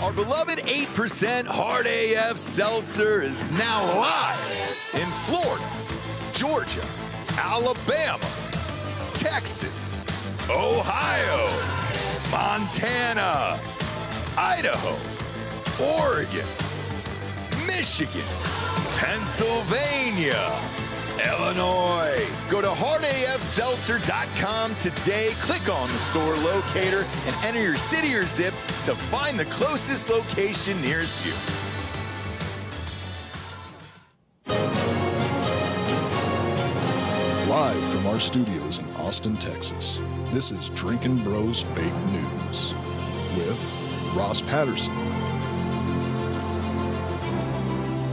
Our beloved 8% Hard AF Seltzer is now live in Florida, Georgia, Alabama, Texas, Ohio, Montana, Idaho, Oregon, Michigan, Pennsylvania, Illinois. Go to hardafseltzer.com today. Click on the store locator and enter your city or zip to find the closest location nearest you. Live from our studios in Austin, Texas, this is Drinkin Bros Fake News with Ross Patterson,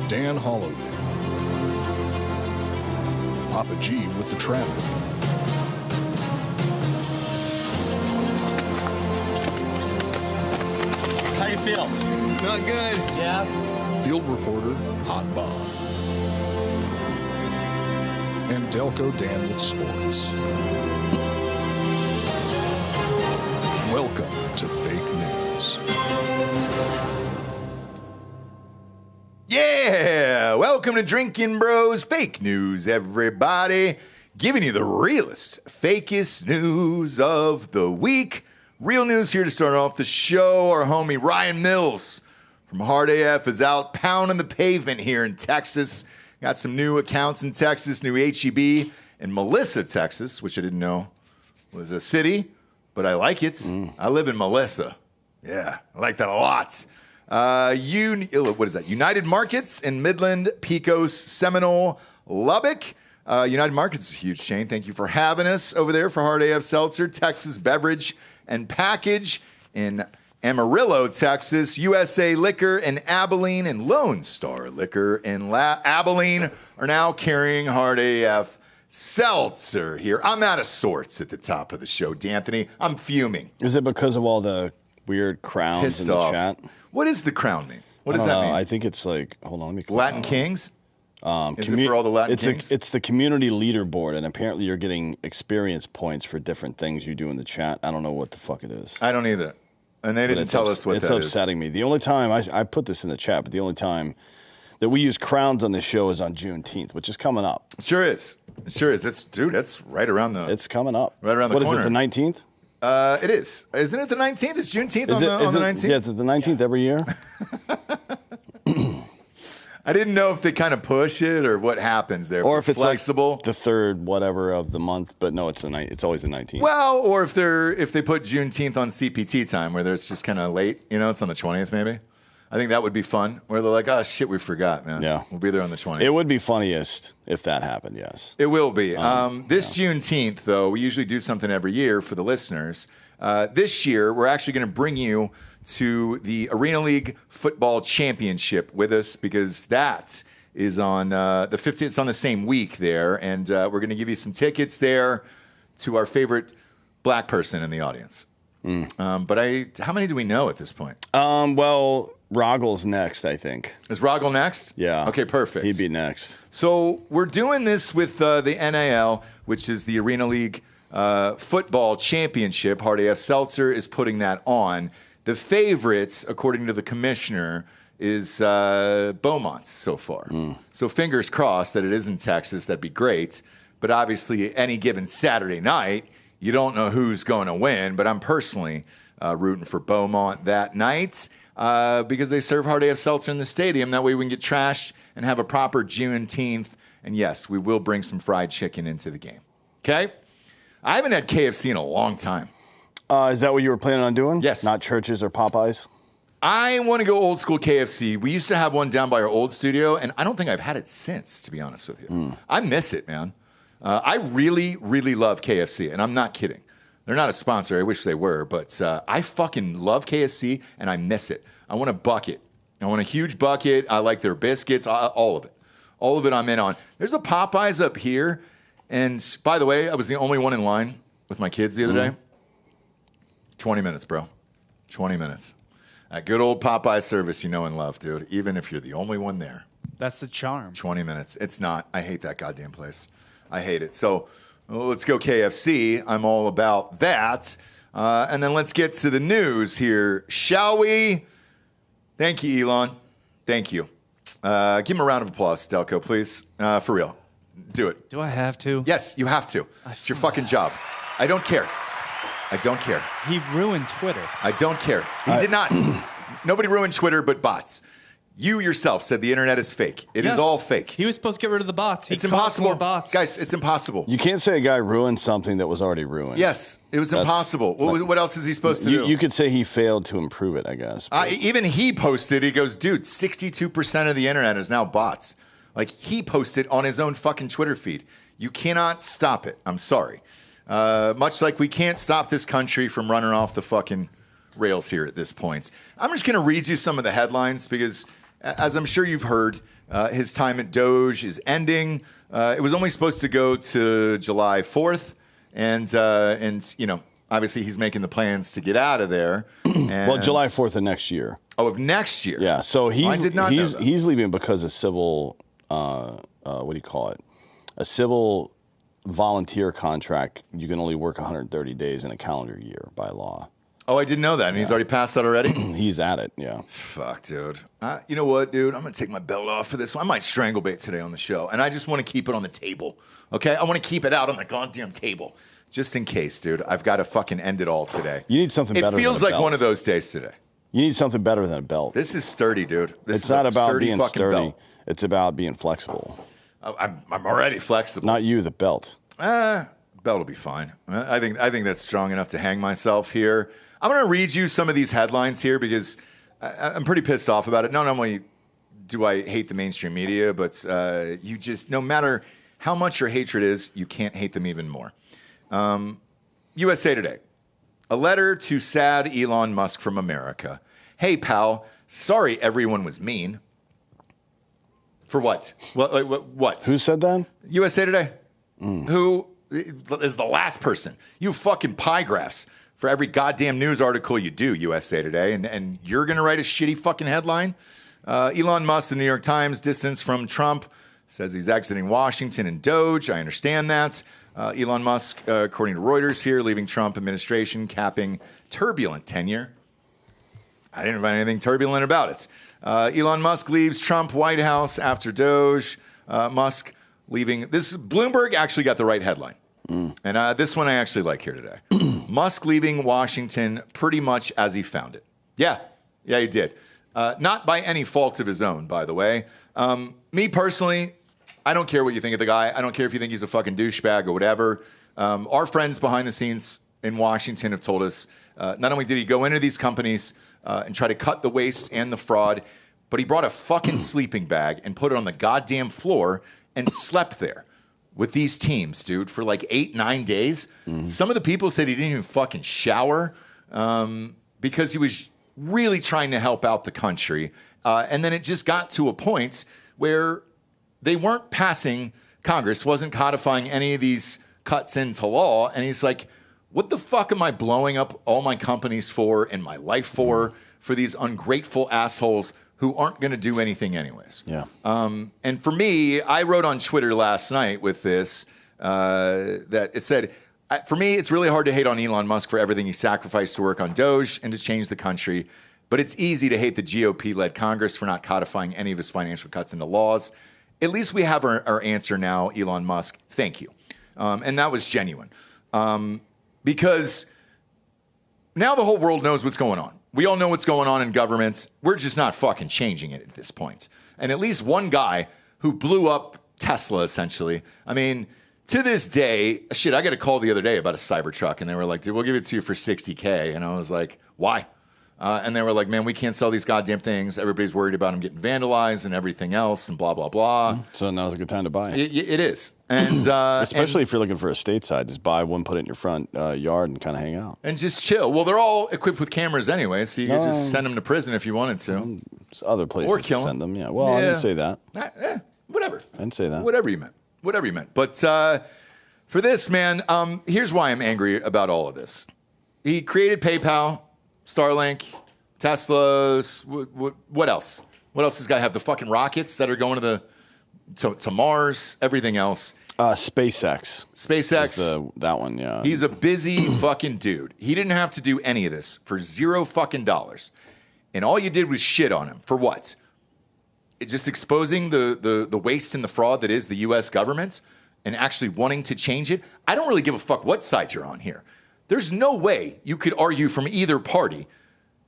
Dan Holloway, Papa G with the traffic, How you feel? Not good. Yeah? field reporter Hot Bob, and Delco Dan with sports. Welcome to Fake News. Yeah, welcome to Drinkin Bros Fake News, everybody. Giving you the realest, fakest news of the week. Real news here to start off the show. Our homie Ryan Mills from Hard AF is out pounding the pavement here in Texas. Got some new accounts in Texas, new HEB in Melissa, Texas, which I didn't know was a city, but I like it. I live in Melissa. Yeah, I like that a lot. What is that? United Markets in Midland, Pecos, Seminole, Lubbock. United Markets is a huge chain. Thank you for having us over there for Hard AF Seltzer, Texas Beverage and Package in Amarillo, Texas. USA Liquor in Abilene and Lone Star Liquor in Abilene are now carrying Hard AF Seltzer here. I'm out of sorts at the top of the show, D'Anthony. I'm fuming. Is it because of all the weird crowns Pissed in the off. chat? What is the crown mean? What does that mean? I think it's like, hold on, let me click Latin on it. Kings? Is it for all the Latin Kings? It's the community leaderboard, and apparently you're getting experience points for different things you do in the chat. I don't know what the fuck it is. I don't either. And they didn't tell us what that is. It's upsetting me. The only time, I put this in the chat, but the only time that we use crowns on this show is on Juneteenth, which is coming up. Sure is. It sure is. That's right around the... It's coming up. Right around the corner. What is it, the 19th? It is. Isn't it the 19th? It's Juneteenth on the 19th? Yeah, it's the 19th every year. I didn't know if they kind of push it or what happens there. Or if it's flexible. like the third whatever of the month, but no, it's always the 19th. Well, or if they put Juneteenth on CPT time where it's just kind of late, it's on the 20th maybe. I think that would be fun. Where they're like, oh shit, we forgot, man. Yeah, we'll be there on the 20th. It would be funniest if that happened. Yes, it will be. Juneteenth, though, we usually do something every year for the listeners. This year, we're actually going to bring you to the Arena League Football Championship with us because that is on the 15th. It's on the same week there, and we're going to give you some tickets there to our favorite black person in the audience. But how many do we know at this point? Well, Roggle's next, I think. Is Roggle next? Yeah. Okay, perfect. He'd be next. So we're doing this with the NAL, which is the Arena League Football Championship. Hard AF Seltzer is putting that on. The favorite, according to the commissioner, is Beaumont so far. So fingers crossed that it is in Texas. That'd be great. But obviously, any given Saturday night, you don't know who's going to win. But I'm personally rooting for Beaumont that night because they serve Hard AF Seltzer in the stadium. That way we can get trashed and have a proper Juneteenth. And yes, we will bring some fried chicken into the game. Okay? I haven't had KFC in a long time. Is that what you were planning on doing? Yes. Not Church's or Popeyes? I want to go old school KFC. We used to have one down by our old studio, and I don't think I've had it since, to be honest with you. I miss it, man. I really, really love KFC, and I'm not kidding. They're not a sponsor. I wish they were, but I fucking love KFC, and I miss it. I want a bucket. I want a huge bucket. I like their biscuits, all of it. All of it I'm in on. There's a Popeyes up here, and by the way, I was the only one in line with my kids the other day. 20 minutes, bro. 20 minutes. That good old Popeye service you know and love, dude. Even if you're the only one there. That's the charm. 20 minutes. It's not. I hate that goddamn place. I hate it. So let's go KFC. I'm all about that. And then let's get to the news here, shall we? Thank you, Elon. Thank you. Give him a round of applause, Delco, please. For real. Do it. Do I have to? Yes, you have to. It's your fucking job. I don't care. I don't care. He ruined Twitter. I don't care. He did not. Nobody ruined Twitter but bots. You yourself said the internet is fake. It is all fake. He was supposed to get rid of the bots. It's impossible. Bots. Guys, it's impossible. You can't say a guy ruined something that was already ruined. Yes, it was impossible. What else is he supposed to do? You could say he failed to improve it, I guess. Even he posted, he goes, dude, 62% of the internet is now bots. Like, he posted on his own fucking Twitter feed. You cannot stop it. I'm sorry. Much like we can't stop this country from running off the fucking rails here at this point. I'm just going to read you some of the headlines because, as I'm sure you've heard, his time at DOGE is ending. It was only supposed to go to July 4th. And you know, obviously he's making the plans to get out of there. Well, July 4th of next year. Oh, of next year. Yeah, so he's leaving because of civil, what do you call it? A civil volunteer contract. You can only work 130 days in a calendar year by law. Oh, I didn't know that. And he's already passed that already? He's at it, yeah. Fuck, dude. You know what, dude? I'm going to take my belt off for this one. I might strangle bait today on the show. And I just want to keep it on the table, okay? I want to keep it out on the goddamn table. Just in case, dude. I've got to fucking end it all today. You need something better than a belt. It feels like one of those days today. You need something better than a belt. This is sturdy, dude. It's not about being sturdy. It's about being flexible. I'm already flexible. Not you, the belt. Belt will be fine. I think that's strong enough to hang myself here. I'm going to read you some of these headlines here because I'm pretty pissed off about it. Not only do I hate the mainstream media, but you just, no matter how much your hatred is, you can't hate them even more. USA Today. A letter to sad Elon Musk from America. Hey, pal, sorry everyone was mean. For what? What? Who said that? USA Today. Who is the last person? You fucking pie graphs for every goddamn news article you do, USA Today, and you're going to write a shitty fucking headline? Elon Musk, the New York Times, distance from Trump, says he's exiting Washington and DOGE. I understand that. Elon Musk, according to Reuters here, leaving Trump administration, capping turbulent tenure. I didn't find anything turbulent about it. Elon Musk leaves Trump White House after DOGE. Musk leaving. This Bloomberg actually got the right headline. And this one I actually like here today. Musk leaving Washington pretty much as he found it. Yeah, he did. Not by any fault of his own, by the way. Me personally, I don't care what you think of the guy. I don't care if you think he's a fucking douchebag or whatever. Our friends behind the scenes in Washington have told us not only did he go into these companies and try to cut the waste and the fraud, but he brought a fucking sleeping bag and put it on the goddamn floor and slept there with these teams, dude, for like 8-9 days. Some of the people said he didn't even fucking shower because he was really trying to help out the country. And then it just got to a point where they weren't passing, Congress wasn't codifying any of these cuts into law. And he's like, what the fuck am I blowing up all my companies for and my life for these ungrateful assholes who aren't going to do anything anyways? Yeah. And for me, I wrote on Twitter last night with this that it said, for me, it's really hard to hate on Elon Musk for everything he sacrificed to work on DOGE and to change the country. But it's easy to hate the GOP-led Congress for not codifying any of his financial cuts into laws. At least we have our answer now, Elon Musk. Thank you. And that was genuine. Because now the whole world knows what's going on. We all know what's going on in governments. We're just not fucking changing it at this point. And at least one guy who blew up Tesla, essentially. I mean, to this day, shit, I got a call the other day about a Cybertruck, and they were like, dude, we'll give it to you for $60K. And I was like, why? And they were like, man, we can't sell these goddamn things. Everybody's worried about them getting vandalized and everything else and blah, blah, blah. So now's a good time to buy it. It is. And especially if you're looking for a stateside, just buy one, put it in your front yard and kind of hang out. And just chill. Well, they're all equipped with cameras anyway, so you could just send them to prison if you wanted to. There's other places or kill to send them. Yeah. Well, I didn't say that. Whatever. I didn't say that. Whatever you meant. But for this, man, here's why I'm angry about all of this. He created PayPal, Starlink, Teslas. What else? What else does this guy have? The fucking rockets that are going to Mars, everything else. SpaceX. That one, yeah. He's a busy fucking dude. He didn't have to do any of this for $0 fucking. and all you did was shit on him. For what? It's just exposing the waste and the fraud that is the U.S. government and actually wanting to change it. I don't really give a fuck what side you're on here. There's no way you could argue from either party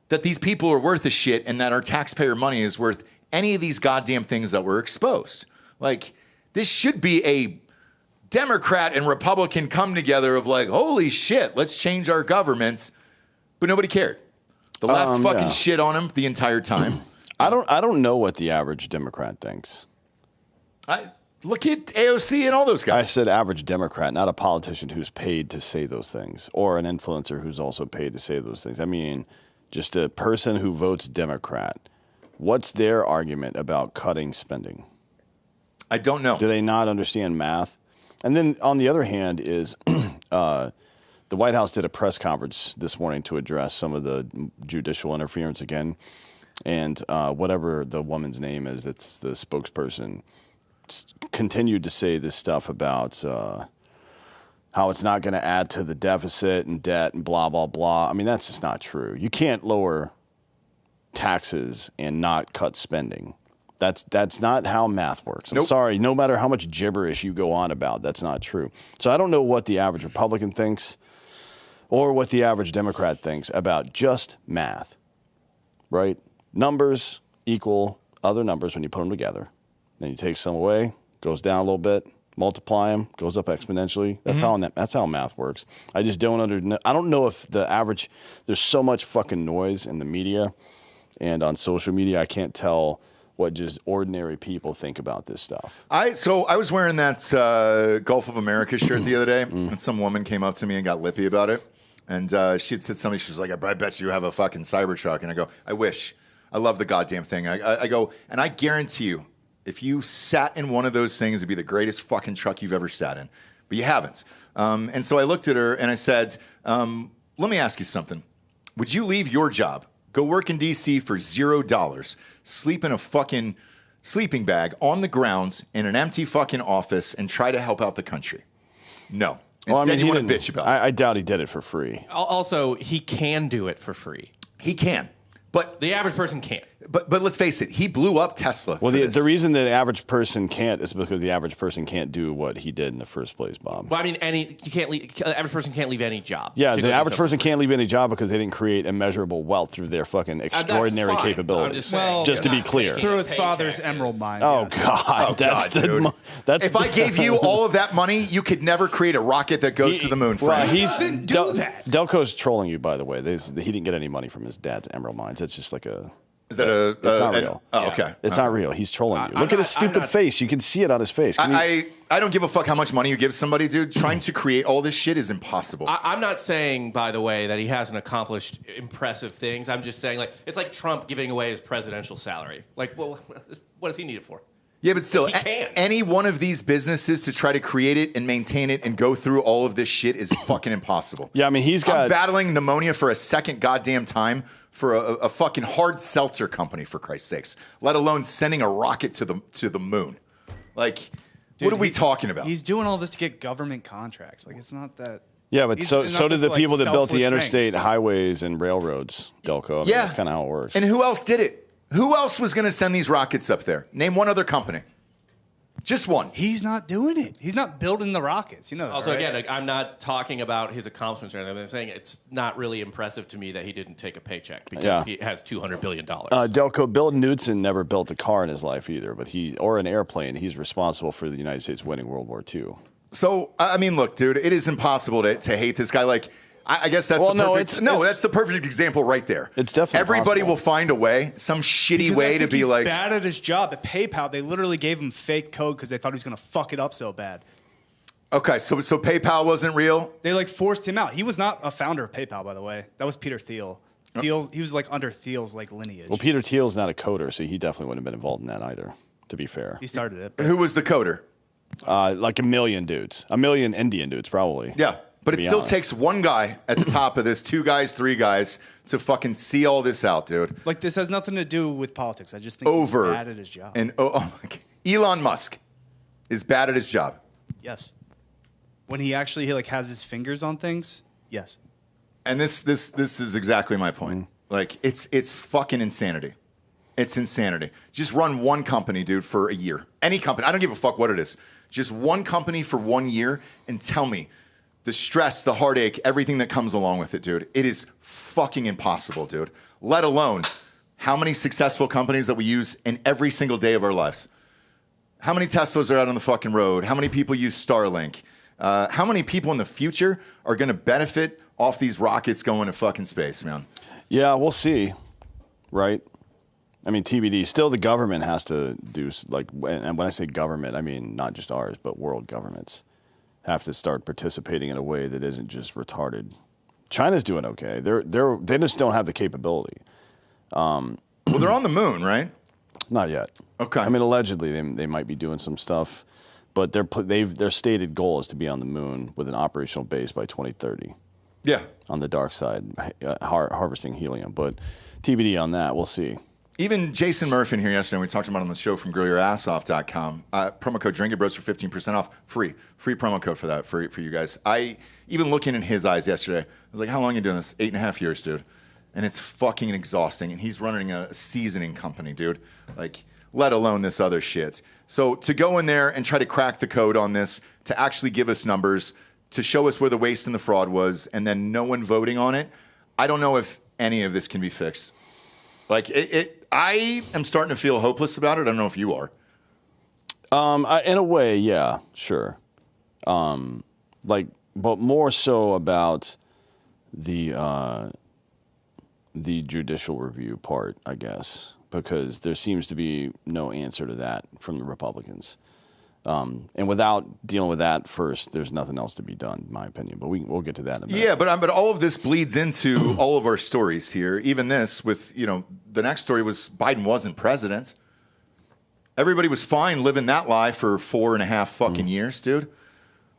that these people are worth a shit and that our taxpayer money is worth any of these goddamn things that were exposed. Like, this should be a Democrat and Republican come together of like, holy shit, let's change our governments. But nobody cared. The left fucking shit on him the entire time. I don't know what the average Democrat thinks. Look at AOC and all those guys. I said average Democrat, not a politician who's paid to say those things, or an influencer who's also paid to say those things. I mean, just a person who votes Democrat. What's their argument about cutting spending? I don't know. Do they not understand math? And then on the other hand is the White House did a press conference this morning to address some of the judicial interference again. And whatever the woman's name is, that's the spokesperson, continued to say this stuff about how it's not going to add to the deficit and debt and blah, blah, blah. I mean, that's just not true. You can't lower taxes and not cut spending. That's not how math works. I'm sorry. No matter how much gibberish you go on about, that's not true. So I don't know what the average Republican thinks or what the average Democrat thinks about just math, right? Numbers equal other numbers when you put them together. Then you take some away, goes down a little bit, multiply them, goes up exponentially. That's how math works. I just I don't know if the average, there's so much fucking noise in the media and on social media, I can't tell what just ordinary people think about this stuff. So I was wearing that Gulf of America shirt the other day, and some woman came up to me and got lippy about it. And she had said something, she was like, I bet you have a fucking Cybertruck. And I go, I wish. I love the goddamn thing. I go, and I guarantee you, if you sat in one of those things, it'd be the greatest fucking truck you've ever sat in. But you haven't. And so I looked at her and I said, let me ask you something. Would you leave your job, go work in D.C. for $0, sleep in a fucking sleeping bag on the grounds in an empty fucking office and try to help out the country? No. Instead, you want to bitch about it. I doubt he did it for free. Also, he can do it for free. He can. But the average person can't. But let's face it, he blew up Tesla. Well, the reason the average person can't is because the average person can't do what he did in the first place, Bob. Well, I mean, the average person can't leave any job. Yeah, the average person can't leave any job because they didn't create immeasurable wealth through their fucking extraordinary capabilities. Just to be clear. Through his father's emerald mine. Oh, yes. God. Dude. If I gave you all of that money, you could never create a rocket that goes to the moon, friend. He didn't do that. Delco's trolling you, by the way. He didn't get any money from his dad's emerald mines. It's just like a... Is that it's not real. Oh, okay. It's not real. He's trolling you. Look at his stupid face. You can see it on his face. I don't give a fuck how much money you give somebody, dude. Trying to create all this shit is impossible. I'm not saying, by the way, that he hasn't accomplished impressive things. I'm just saying, like, it's like Trump giving away his presidential salary. Like, well, what does he need it for? Yeah, but still, he can. Any one of these businesses to try to create it and maintain it and go through all of this shit is fucking impossible. Yeah, I mean, I'm battling pneumonia for a second goddamn time for a fucking hard seltzer company, for Christ's sakes, let alone sending a rocket to the moon. Like, dude, what are we talking about? He's doing all this to get government contracts. Like, it's not that... Yeah, but so did the people that built the interstate highways and railroads, Delco. I mean, that's kind of how it works. And who else did it? Who else was going to send these rockets up there? Name one other company. Just one. He's not doing it. He's not building the rockets. You know. Also, right? again, I'm not talking about his accomplishments or anything. I'm saying it's not really impressive to me that he didn't take a paycheck because he has $200 billion. Delco, Bill Knudsen never built a car in his life either, but or an airplane. He's responsible for the United States winning World War II. So, I mean, look, dude, it is impossible to hate this guy. Like, I guess that's that's the perfect example right there. It's definitely everybody possible. will find a way, some shitty because way to be he's like bad at his job at PayPal. They literally gave him fake code because they thought he was going to fuck it up so bad. Okay, so PayPal wasn't real. They like forced him out. He was not a founder of PayPal, by the way. That was Peter Thiel. He was like under Thiel's like lineage. Well, Peter Thiel's not a coder, so he definitely wouldn't have been involved in that either. To be fair, he started it. Who was the coder? Like a million Indian dudes, probably. Yeah. But it still takes one guy at the top of this, 2 guys, 3 guys to fucking see all this out, dude. Like, this has nothing to do with politics. I just think he's bad at his job. And my God. Elon Musk is bad at his job. Yes. When he actually like has his fingers on things, yes. And this is exactly my point. Like, it's fucking insanity. It's insanity. Just run one company, dude, for a year. Any company. I don't give a fuck what it is. Just one company for 1 year and tell me the stress, the heartache, everything that comes along with it, dude. It is fucking impossible, dude. Let alone how many successful companies that we use in every single day of our lives. How many Teslas are out on the fucking road? How many people use Starlink? How many people in the future are going to benefit off these rockets going to fucking space, man? Yeah, we'll see, right? I mean, TBD. Still, the government has to do, like, and when I say government, I mean not just ours, but world governments have to start participating in a way that isn't just retarded. China's doing okay. They just don't have the capability. Well, they're on the moon, right? Not yet. Okay. I mean, allegedly they might be doing some stuff, but their stated goal is to be on the moon with an operational base by 2030. Yeah. On the dark side, harvesting helium. But TBD on that. We'll see. Even Jason Murphy in here yesterday, we talked about it on the show from grillyourassoff.com. Promo code Drinkin Bros for 15% off. Free promo code for that, for you guys. Even looking in his eyes yesterday, I was like, how long are you doing this? 8.5 years, dude. And it's fucking exhausting. And he's running a seasoning company, dude. Like, let alone this other shit. So to go in there and try to crack the code on this, to actually give us numbers, to show us where the waste and the fraud was, and then no one voting on it, I don't know if any of this can be fixed. Like, I am starting to feel hopeless about it. I don't know if you are. In a way, yeah, sure. But more so about the judicial review part, I guess, because there seems to be no answer to that from the Republicans. And without dealing with that first, there's nothing else to be done, in my opinion. But we'll get to that in a minute. Yeah, but all of this bleeds into all of our stories here. Even this with, the next story was Biden wasn't president. Everybody was fine living that lie for 4.5 fucking years, dude.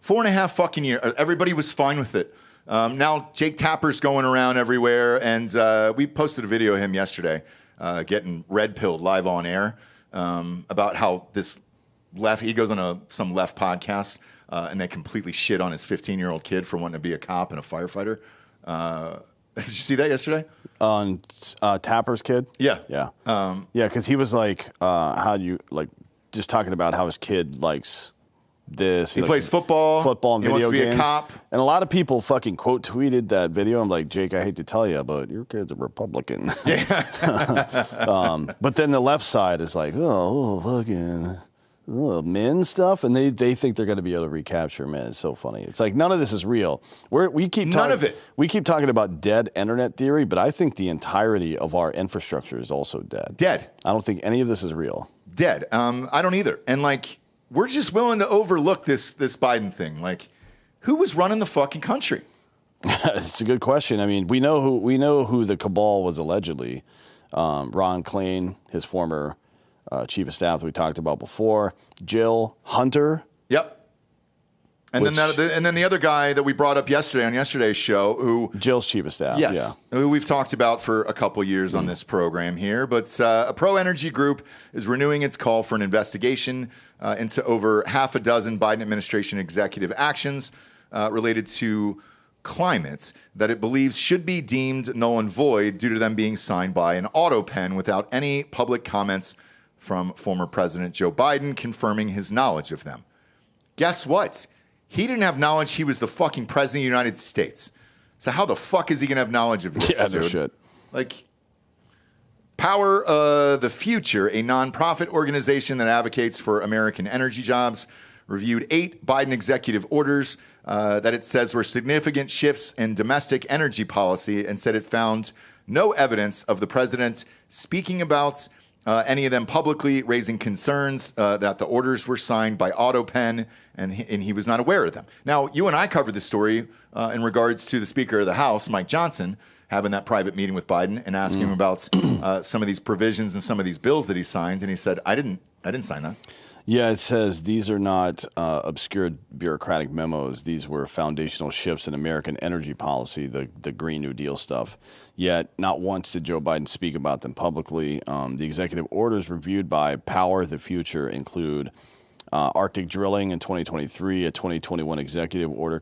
4.5 fucking years. Everybody was fine with it. Now Jake Tapper's going around everywhere, and we posted a video of him yesterday getting red-pilled live on air about how this he goes on some left podcast, and they completely shit on his 15-year-old kid for wanting to be a cop and a firefighter. Did you see that yesterday? On Tapper's kid? Yeah. Yeah. Yeah, because he was like, how do you, like, just talking about how his kid likes this. He plays football. Football and he video wants to be games. a cop. And a lot of people fucking quote tweeted that video. I'm like, Jake, I hate to tell you, but your kid's a Republican. Yeah. But then the left side is like, fucking... men stuff, and they think they're going to be able to recapture men. It's so funny. It's like none of this is real. We keep none of it. We keep talking about dead internet theory, but I think the entirety of our infrastructure is also dead. Dead. I don't think any of this is real. Dead. I don't either. And like, we're just willing to overlook this Biden thing. Like, who was running the fucking country? It's a good question. I mean, we know who the cabal was allegedly. Ron Klain, his former chief of staff that we talked about before, Jill Hunter. Yep. And then the other guy that we brought up yesterday on yesterday's show, who Jill's chief of staff. Yes, Yeah. Who we've talked about for a couple years on this program here. But a pro-energy group is renewing its call for an investigation into over half a dozen Biden administration executive actions related to climate that it believes should be deemed null and void due to them being signed by an auto pen without any public comments from former President Joe Biden confirming his knowledge of them. Guess what? He didn't have knowledge he was the fucking president of the United States. So how the fuck is he going to have knowledge of this, Yeah, dude? no shit. Like, Power the Future, a nonprofit organization that advocates for American energy jobs, reviewed 8 Biden executive orders that it says were significant shifts in domestic energy policy, and said it found no evidence of the president speaking about any of them publicly, raising concerns that the orders were signed by AutoPen and he was not aware of them. Now, you and I covered this story in regards to the Speaker of the House, Mike Johnson, having that private meeting with Biden and asking him about some of these provisions and some of these bills that he signed, and he said, I didn't sign that. Yeah, it says these are not obscure bureaucratic memos. These were foundational shifts in American energy policy, the Green New Deal stuff. Yet, not once did Joe Biden speak about them publicly. The executive orders reviewed by Power the Future include Arctic drilling in 2023, a 2021 executive order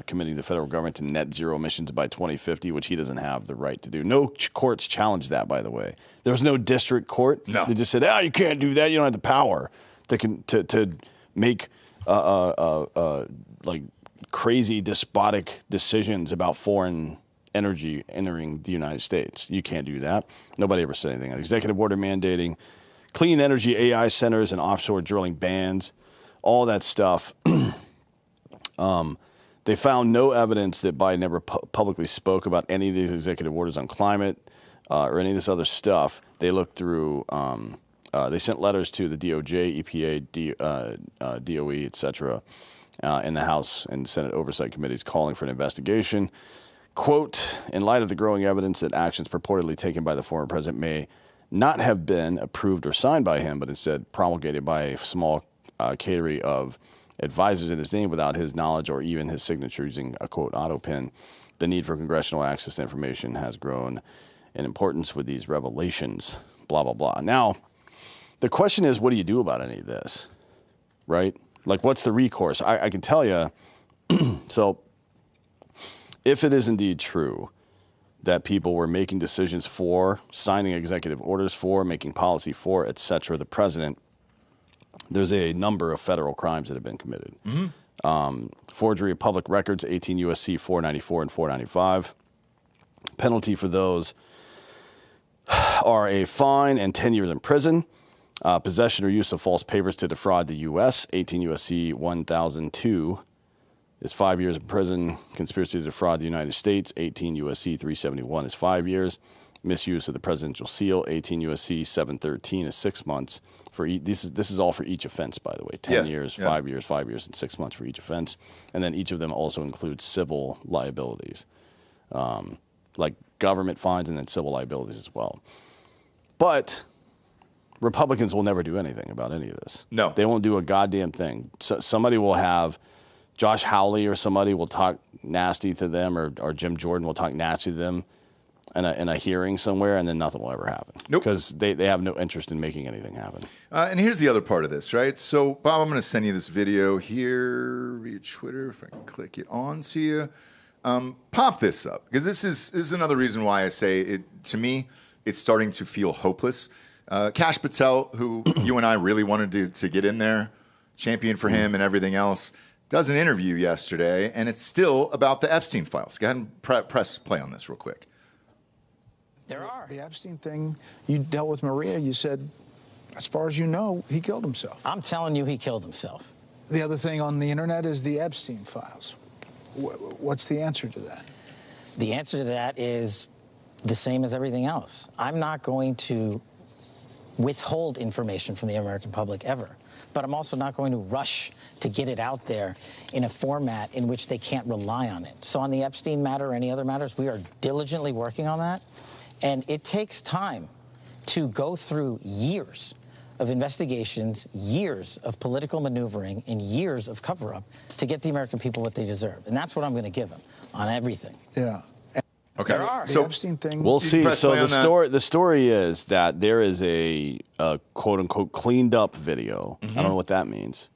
committing the federal government to net zero emissions by 2050, which he doesn't have the right to do. No courts challenged that, by the way. There was no district court. No. They just said, you can't do that. You don't have the power to make like crazy despotic decisions about foreign energy entering the United States. You can't do that. Nobody ever said anything. An executive order mandating clean energy AI centers and offshore drilling bans, all that stuff. They found no evidence that Biden ever publicly spoke about any of these executive orders on climate or any of this other stuff. They looked through, they sent letters to the DOJ, EPA, DOE, et cetera, in the House and Senate Oversight Committees calling for an investigation. Quote, in light of the growing evidence that actions purportedly taken by the former president may not have been approved or signed by him, but instead promulgated by a small coterie of advisors in his name without his knowledge or even his signature using a, quote, auto pen, the need for congressional access to information has grown in importance with these revelations, blah, blah, blah. Now, the question is, what do you do about any of this, right? Like, what's the recourse? I can tell you, so if it is indeed true that people were making decisions for, signing executive orders for, making policy for, et cetera, the president, there's a number of federal crimes that have been committed. Forgery of public records, 18 U.S.C. 494 and 495. Penalty for those are a fine and 10 years in prison. Possession or use of false papers to defraud the U.S., 18 U.S.C. 1002 is 5 years in prison. Conspiracy to defraud the United States, 18 U.S.C. 371 is 5 years. Misuse of the presidential seal, 18 U.S.C. 713 is 6 months. This is all for each offense, by the way. 10 years, 5 years, 5 years, and 6 months for each offense. And then each of them also includes civil liabilities, like government fines and then civil liabilities as well. But Republicans will never do anything about any of this. No. They won't do a goddamn thing. So somebody will have Josh Hawley or somebody will talk nasty to them, or Jim Jordan will talk nasty to them in a hearing somewhere, and then nothing will ever happen. Nope. Because they have no interest in making anything happen. And here's the other part of this, right? So, Bob, I'm going to send you this video here via Twitter, if I can click it on to you. Pop this up, because this is another reason why I say it. To me, it's starting to feel hopeless. Kash Patel, who you and I really wanted to get in there, champion for him and everything else, does an interview yesterday, and it's still about the Epstein files. Go ahead and press play on this real quick. There are. The Epstein thing, you dealt with Maria, you said, as far as you know, he killed himself. I'm telling you he killed himself. The other thing on the internet is the Epstein files. What's the answer to that? The answer to that is the same as everything else. I'm not going to withhold information from the American public ever. But I'm also not going to rush to get it out there in a format in which they can't rely on it. So on the Epstein matter or any other matters, we are diligently working on that. And it takes time to go through years of investigations, years of political maneuvering, and years of cover-up to get the American people what they deserve. And that's what I'm going to give them on everything. Yeah. Okay. There are. So The Epstein thing. We'll see. press So play on the story is that there is a quote unquote cleaned up video. I don't know what that means.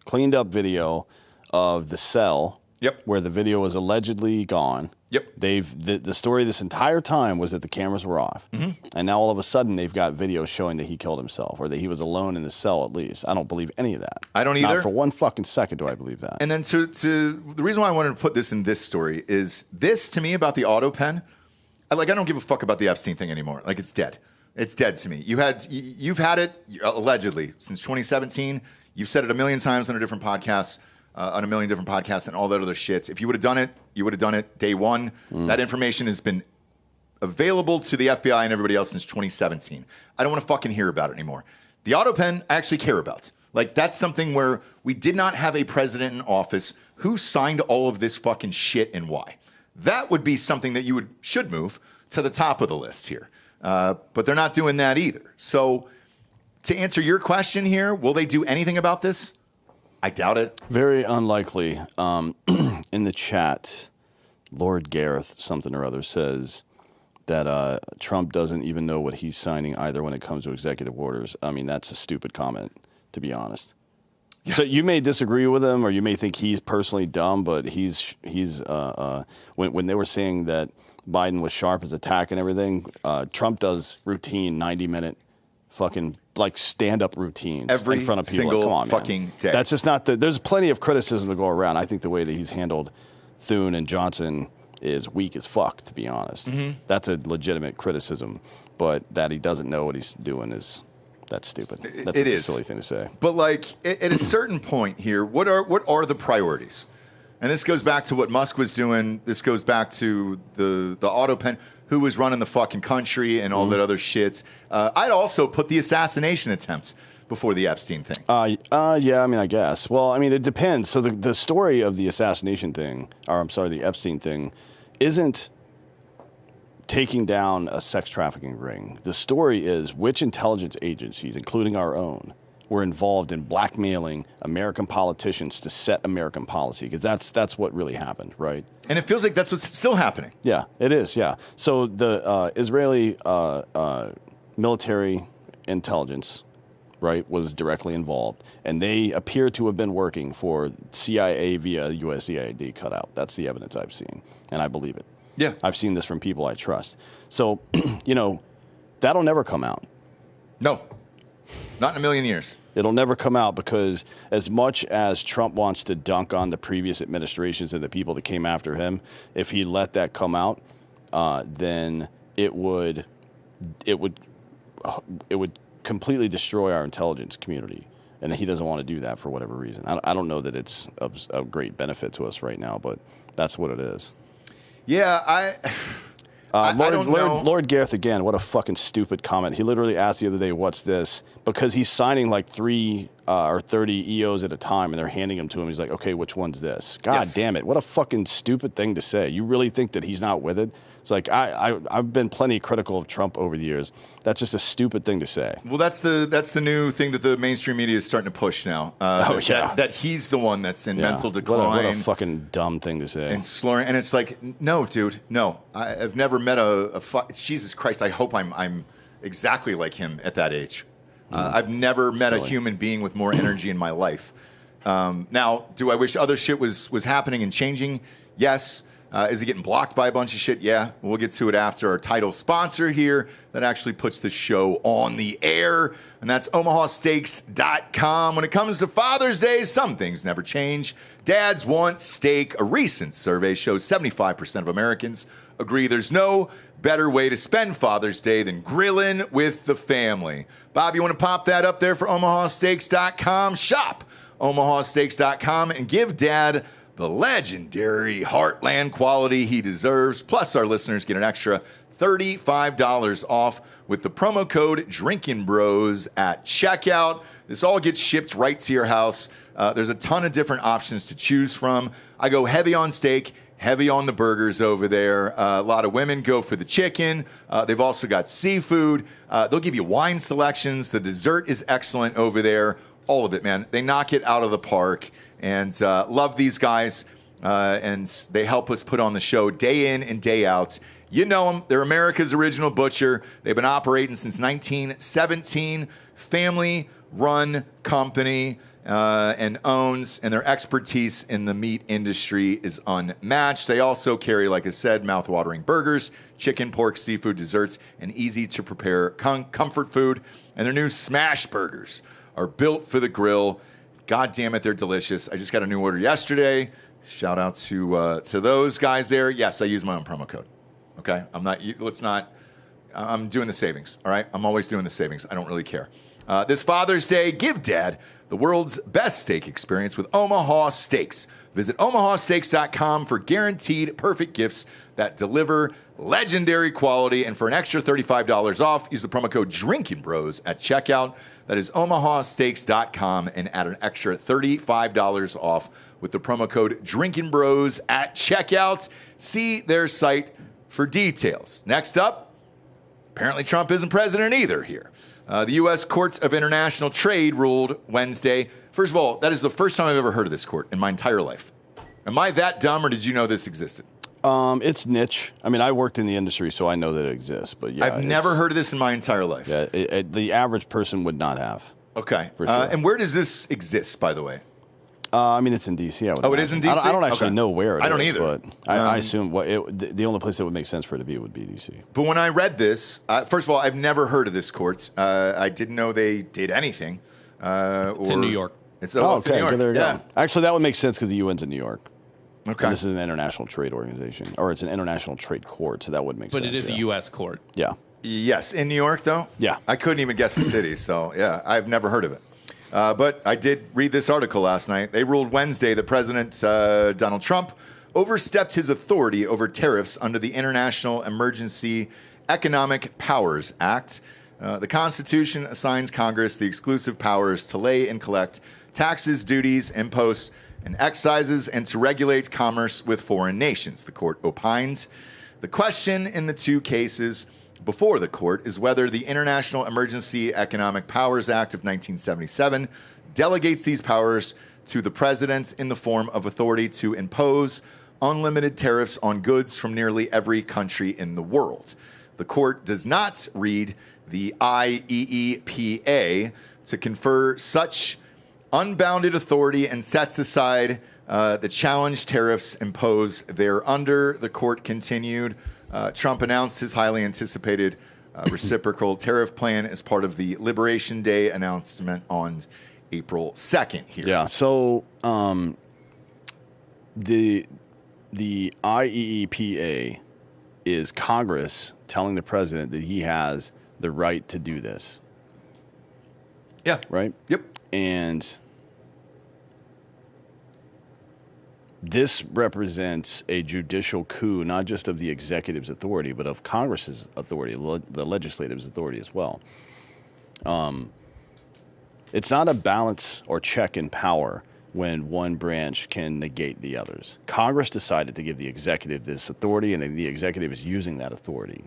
Cleaned up video of the cell. Yep. Where the video was allegedly gone. Yep. The story this entire time was that the cameras were off, and now all of a sudden they've got video showing that he killed himself, or that he was alone in the cell at least. I don't believe any of that. I don't either. Not for one fucking second do I believe that. And then to the reason why I wanted to put this in this story is this, to me, about the auto pen. I don't give a fuck about the Epstein thing anymore. Like, it's dead. It's dead to me. You've had it allegedly since 2017. You've said it a million times on a different podcast. On a million different podcasts and all that other shit. If you would have done it, you would have done it day one. That information has been available to the FBI and everybody else since 2017. I don't want to fucking hear about it anymore. The auto pen, I actually care about. Like, that's something where we did not have a president in office who signed all of this fucking shit and why. That would be something that should move to the top of the list here. But they're not doing that either. So to answer your question here, will they do anything about this? I doubt it. Very unlikely. In the chat, Lord Gareth something or other says that Trump doesn't even know what he's signing either when it comes to executive orders. I mean, that's a stupid comment, to be honest. So you may disagree with him, or you may think he's personally dumb, but when they were saying that Biden was sharp as attack and everything, Trump does routine 90-minute fucking like stand-up routines every in front of people. single Come on, fucking man. day. That's just not there's plenty of criticism to go around. I think the way that he's handled Thune and Johnson is weak as fuck, to be honest. Mm-hmm. That's a legitimate criticism, but that he doesn't know what he's doing that's stupid. That's a silly thing to say. But like at a certain point here, what are the priorities? And this goes back to what Musk was doing. This goes back to the auto pen, who was running the fucking country and all that other shit. I'd also put the assassination attempt before the Epstein thing. Yeah, I mean, I guess. Well, I mean, it depends. So the story of the assassination thing, or I'm sorry, the Epstein thing, isn't taking down a sex trafficking ring. The story is which intelligence agencies, including our own, were involved in blackmailing American politicians to set American policy, because that's what really happened, right? And it feels like that's what's still happening. Yeah, it is, yeah. So the Israeli military intelligence, right, was directly involved, and they appear to have been working for CIA via USAID cutout. That's the evidence I've seen, and I believe it. Yeah. I've seen this from people I trust. So, that'll never come out. No, not in a million years. It'll never come out, because as much as Trump wants to dunk on the previous administrations and the people that came after him, if he let that come out, then it would completely destroy our intelligence community. And he doesn't want to do that for whatever reason. I don't know that it's of great benefit to us right now, but that's what it is. Yeah, I don't know. Lord Gareth, again, what a fucking stupid comment. He literally asked the other day, what's this? Because he's signing like 3 or 30 EOs at a time, and they're handing them to him. He's like, okay, which one's this? God damn it. What a fucking stupid thing to say. You really think that he's not with it? It's like, I've been plenty critical of Trump over the years. That's just a stupid thing to say. Well, that's the new thing that the mainstream media is starting to push now. That he's the one that's in mental decline. What a fucking dumb thing to say. And slurring. And it's like, no, dude, no. I've never met Jesus Christ, I hope I'm exactly like him at that age. I've never met a human being with more energy in my life. Now, do I wish other shit was happening and changing? Yes. Is he getting blocked by a bunch of shit? Yeah. We'll get to it after our title sponsor here that actually puts the show on the air, and that's omahasteaks.com. When it comes to Father's Day, some things never change. Dads want steak. A recent survey shows 75% of Americans agree there's no better way to spend Father's Day than grilling with the family. Bob, you want to pop that up there for omahasteaks.com? Shop omahasteaks.com and give Dad the legendary Heartland quality he deserves. Plus, our listeners get an extra $35 off with the promo code Drinkin Bros at checkout. This all gets shipped right to your house. There's a ton of different options to choose from. I go heavy on steak, heavy on the burgers over there. A lot of women go for the chicken. They've also got seafood. They'll give you wine selections. The dessert is excellent over there. All of it, man. They knock it out of the park. And love these guys, and they help us put on the show day in and day out. You know them. They're America's original butcher. They've been operating since 1917. Family-run company, and their expertise in the meat industry is unmatched. They also carry, like I said, mouth-watering burgers, chicken, pork, seafood, desserts, and easy-to-prepare comfort food. And their new smash burgers are built for the grill. God damn it, they're delicious. I just got a new order yesterday. Shout out to those guys there. Yes, I use my own promo code. Okay, I'm doing the savings. All right, I'm always doing the savings. I don't really care. This Father's Day, give Dad the world's best steak experience with Omaha Steaks. Visit omahasteaks.com for guaranteed perfect gifts that deliver legendary quality. And for an extra $35 off, use the promo code Drinkin Bros at checkout. That is omahasteaks.com, and add an extra $35 off with the promo code Drinkin Bros at checkout. See their site for details. Next up, apparently Trump isn't president either here. The U.S. Court of International Trade ruled Wednesday. First of all, that is the first time I've ever heard of this court in my entire life. Am I that dumb, or did you know this existed? It's niche. I mean, I worked in the industry, so I know that it exists. But yeah, I've never heard of this in my entire life. Yeah, the average person would not have. Okay. For sure. And where does this exist, by the way? I mean, it's in D.C. I would Oh, it is in imagine. D.C.? I don't actually Okay. know where it is. I don't either. But I assume the only place that would make sense for it to be would be D.C. But when I read this, first of all, I've never heard of this court. I didn't know they did anything. It's in New York. It's Oh, it's in okay. New York. There you yeah. go. Actually, that would make sense because the UN's in New York. Okay. And this is an international trade organization, or it's an international trade court, so that would make sense. But it is a U.S. court. Yeah. Yes, in New York, though? Yeah. I couldn't even guess the city, so yeah, I've never heard of it. But I did read this article last night. They ruled Wednesday that President Donald Trump overstepped his authority over tariffs under the International Emergency Economic Powers Act. The Constitution assigns Congress the exclusive powers to lay and collect taxes, duties, imposts, and excises, and to regulate commerce with foreign nations, the court opined. The question in the two cases before the court is whether the International Emergency Economic Powers Act of 1977 delegates these powers to the president in the form of authority to impose unlimited tariffs on goods from nearly every country in the world. The court does not read the IEEPA to confer such unbounded authority and sets aside the challenge tariffs imposed thereunder. The court continued. Trump announced his highly anticipated reciprocal tariff plan as part of the Liberation Day announcement on April 2nd here. Yeah. So the IEEPA is Congress telling the president that he has the right to do this. Yeah. Right? Yep. And this represents a judicial coup, not just of the executive's authority, but of Congress's authority, the legislative's authority as well. It's not a balance or check in power when one branch can negate the others. Congress decided to give the executive this authority, and the executive is using that authority.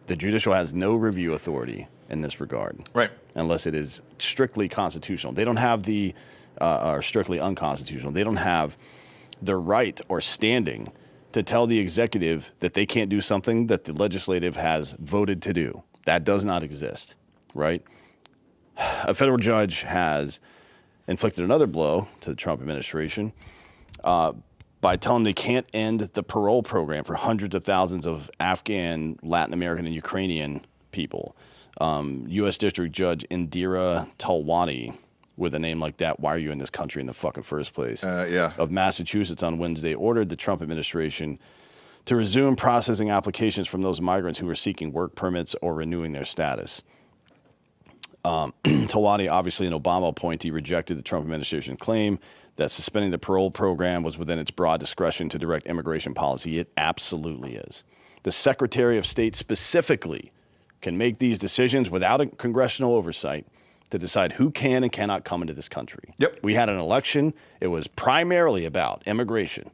The judicial has no review authority in this regard. Right. Unless it is strictly constitutional. They don't have the, or strictly unconstitutional. They don't have the right or standing to tell the executive that they can't do something that the legislative has voted to do. That does not exist, right? A federal judge has inflicted another blow to the Trump administration by telling them they can't end the parole program for hundreds of thousands of Afghan, Latin American, and Ukrainian people. U.S. District Judge Indira Talwani, with a name like that, why are you in this country in the fucking first place? Yeah. Of Massachusetts on Wednesday ordered the Trump administration to resume processing applications from those migrants who were seeking work permits or renewing their status. Talwani, obviously an Obama appointee, rejected the Trump administration claim that suspending the parole program was within its broad discretion to direct immigration policy. It absolutely is. The Secretary of State specifically can make these decisions without a congressional oversight to decide who can and cannot come into this country. Yep. We had an election. It was primarily about immigration.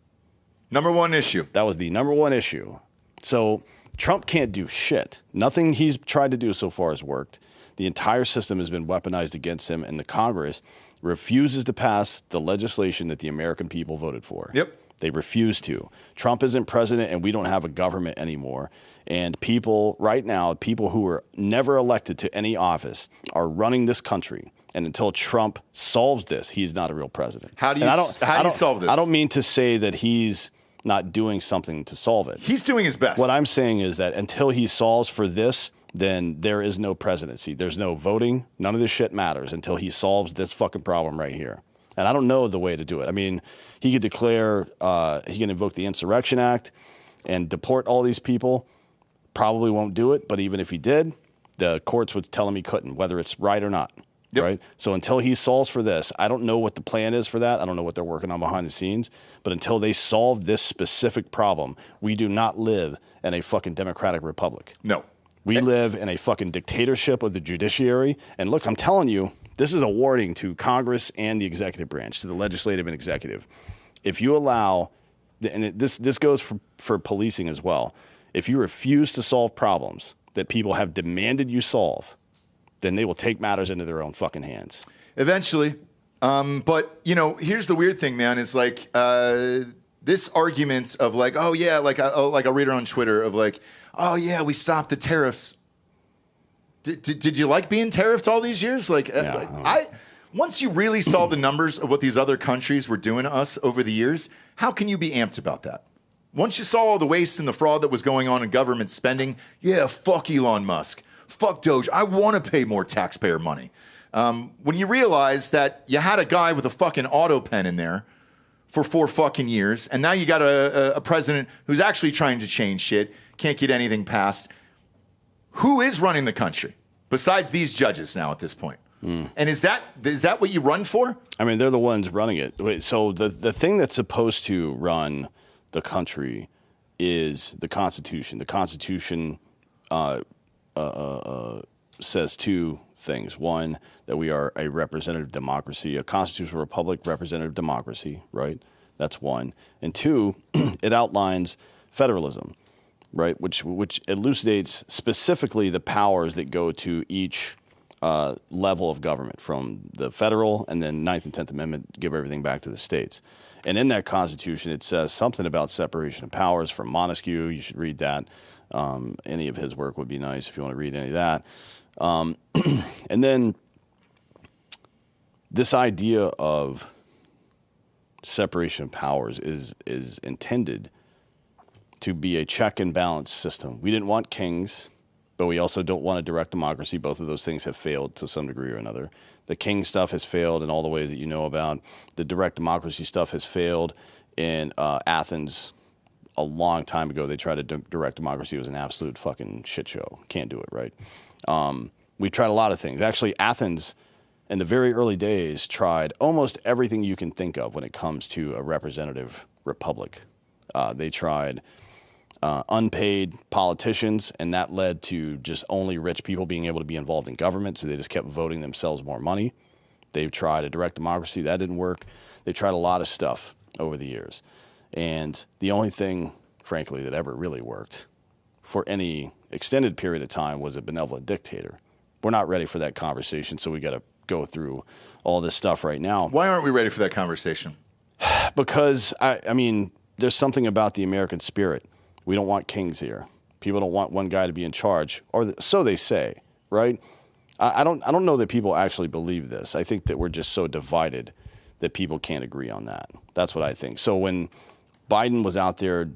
Number one issue. That was the number one issue. So Trump can't do shit. Nothing he's tried to do so far has worked. The entire system has been weaponized against him, and the Congress refuses to pass the legislation that the American people voted for. Yep. They refuse to. Trump isn't president, and we don't have a government anymore. And people right now, people who were never elected to any office, are running this country. And until Trump solves this, he's not a real president. How do you solve this? I don't mean to say that he's not doing something to solve it. He's doing his best. What I'm saying is that until he solves for this, then there is no presidency. There's no voting. None of this shit matters until he solves this fucking problem right here. And I don't know the way to do it. I mean, he could declare, he can invoke the Insurrection Act and deport all these people. Probably won't do it, but even if he did, the courts would tell him he couldn't, whether it's right or not. Yep. Right? So until he solves for this, I don't know what the plan is for that. I don't know what they're working on behind the scenes. But until they solve this specific problem, we do not live in a fucking democratic republic. No. We live in a fucking dictatorship of the judiciary. And look, I'm telling you, this is a warning to Congress and the executive branch, to the legislative and executive. If you allow, and this goes for policing as well, if you refuse to solve problems that people have demanded you solve, then they will take matters into their own fucking hands. Eventually. But, you know, here's the weird thing, man, is like this argument of like, oh, yeah, like a reader on Twitter of like, oh, yeah, we stopped the tariffs. Did you like being tariffed all these years? Once you really saw the numbers of what these other countries were doing to us over the years, how can you be amped about that? Once you saw all the waste and the fraud that was going on in government spending, yeah, fuck Elon Musk. Fuck DOGE. I want to pay more taxpayer money. When you realize that you had a guy with a fucking auto pen in there for 4 fucking years, and now you got a president who's actually trying to change shit, can't get anything passed. Who is running the country besides these judges now at this point? And is that what you run for? I mean, they're the ones running it. Wait, so the thing that's supposed to run the country is the Constitution. The Constitution says 2 things. One, that we are a representative democracy, a constitutional republic, representative democracy, right? That's one. And 2, it outlines federalism, right? Which elucidates specifically the powers that go to each level of government, from the federal, and then 9th and 10th Amendment give everything back to the states. And in that Constitution, it says something about separation of powers from Montesquieu. You should read that. Any of his work would be nice if you want to read any of that. And then this idea of separation of powers is intended to be a check and balance system. We didn't want kings, but we also don't want a direct democracy. Both of those things have failed to some degree or another. The king stuff has failed in all the ways that you know about. The direct democracy stuff has failed in Athens a long time ago. They tried a direct democracy. It was an absolute fucking shit show. Can't do it, right? We tried a lot of things. Actually, Athens, in the very early days, tried almost everything you can think of when it comes to a representative republic. They tried unpaid politicians, and that led to just only rich people being able to be involved in government, so they just kept voting themselves more money. They've tried a direct democracy. That didn't work. They tried a lot of stuff over the years. And the only thing, frankly, that ever really worked for any extended period of time was a benevolent dictator. We're not ready for that conversation, so we got to go through all this stuff right now. Why aren't we ready for that conversation? Because, I mean, there's something about the American spirit. We don't want kings here. People don't want one guy to be in charge, or so they say, right? I don't know that people actually believe this. I think that we're just so divided that people can't agree on that. That's what I think. So when Biden was out there,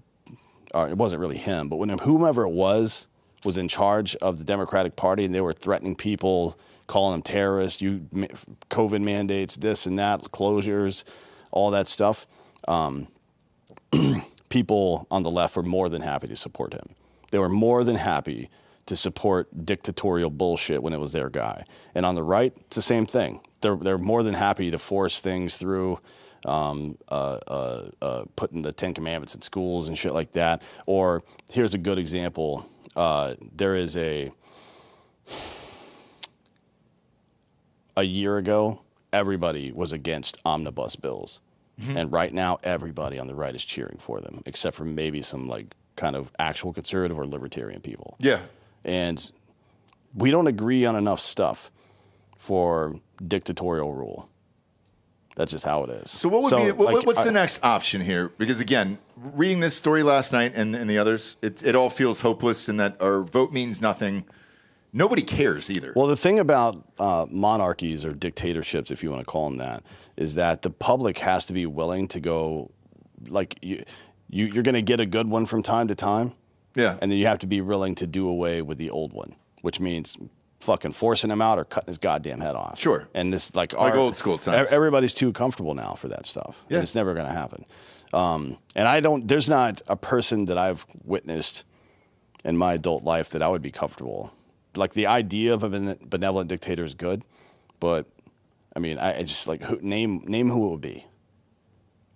it wasn't really him, but when whomever it was in charge of the Democratic Party, and they were threatening people, calling them terrorists, COVID mandates, this and that, closures, all that stuff, people on the left were more than happy to support him. They were more than happy to support dictatorial bullshit when it was their guy. And on the right, it's the same thing. They're more than happy to force things through, putting the 10 Commandments in schools and shit like that. Or here's a good example. There is a year ago, everybody was against omnibus bills. Mm-hmm. And right now, everybody on the right is cheering for them, except for maybe some like kind of actual conservative or libertarian people. Yeah. And we don't agree on enough stuff for dictatorial rule. That's just how it is. So what would be what's the next option here? Because again, reading this story last night and the others, it all feels hopeless in that our vote means nothing. Nobody cares either. Well, the thing about monarchies or dictatorships, if you want to call them that, is that the public has to be willing to go, like, you're going to get a good one from time to time. Yeah. And then you have to be willing to do away with the old one, which means fucking forcing him out or cutting his goddamn head off. Sure. And this, like old school times. Everybody's too comfortable now for that stuff. Yeah. And it's never going to happen. And there's not a person that I've witnessed in my adult life that I would be comfortable. Like, the idea of a benevolent dictator is good, but I mean, I just like name who it would be,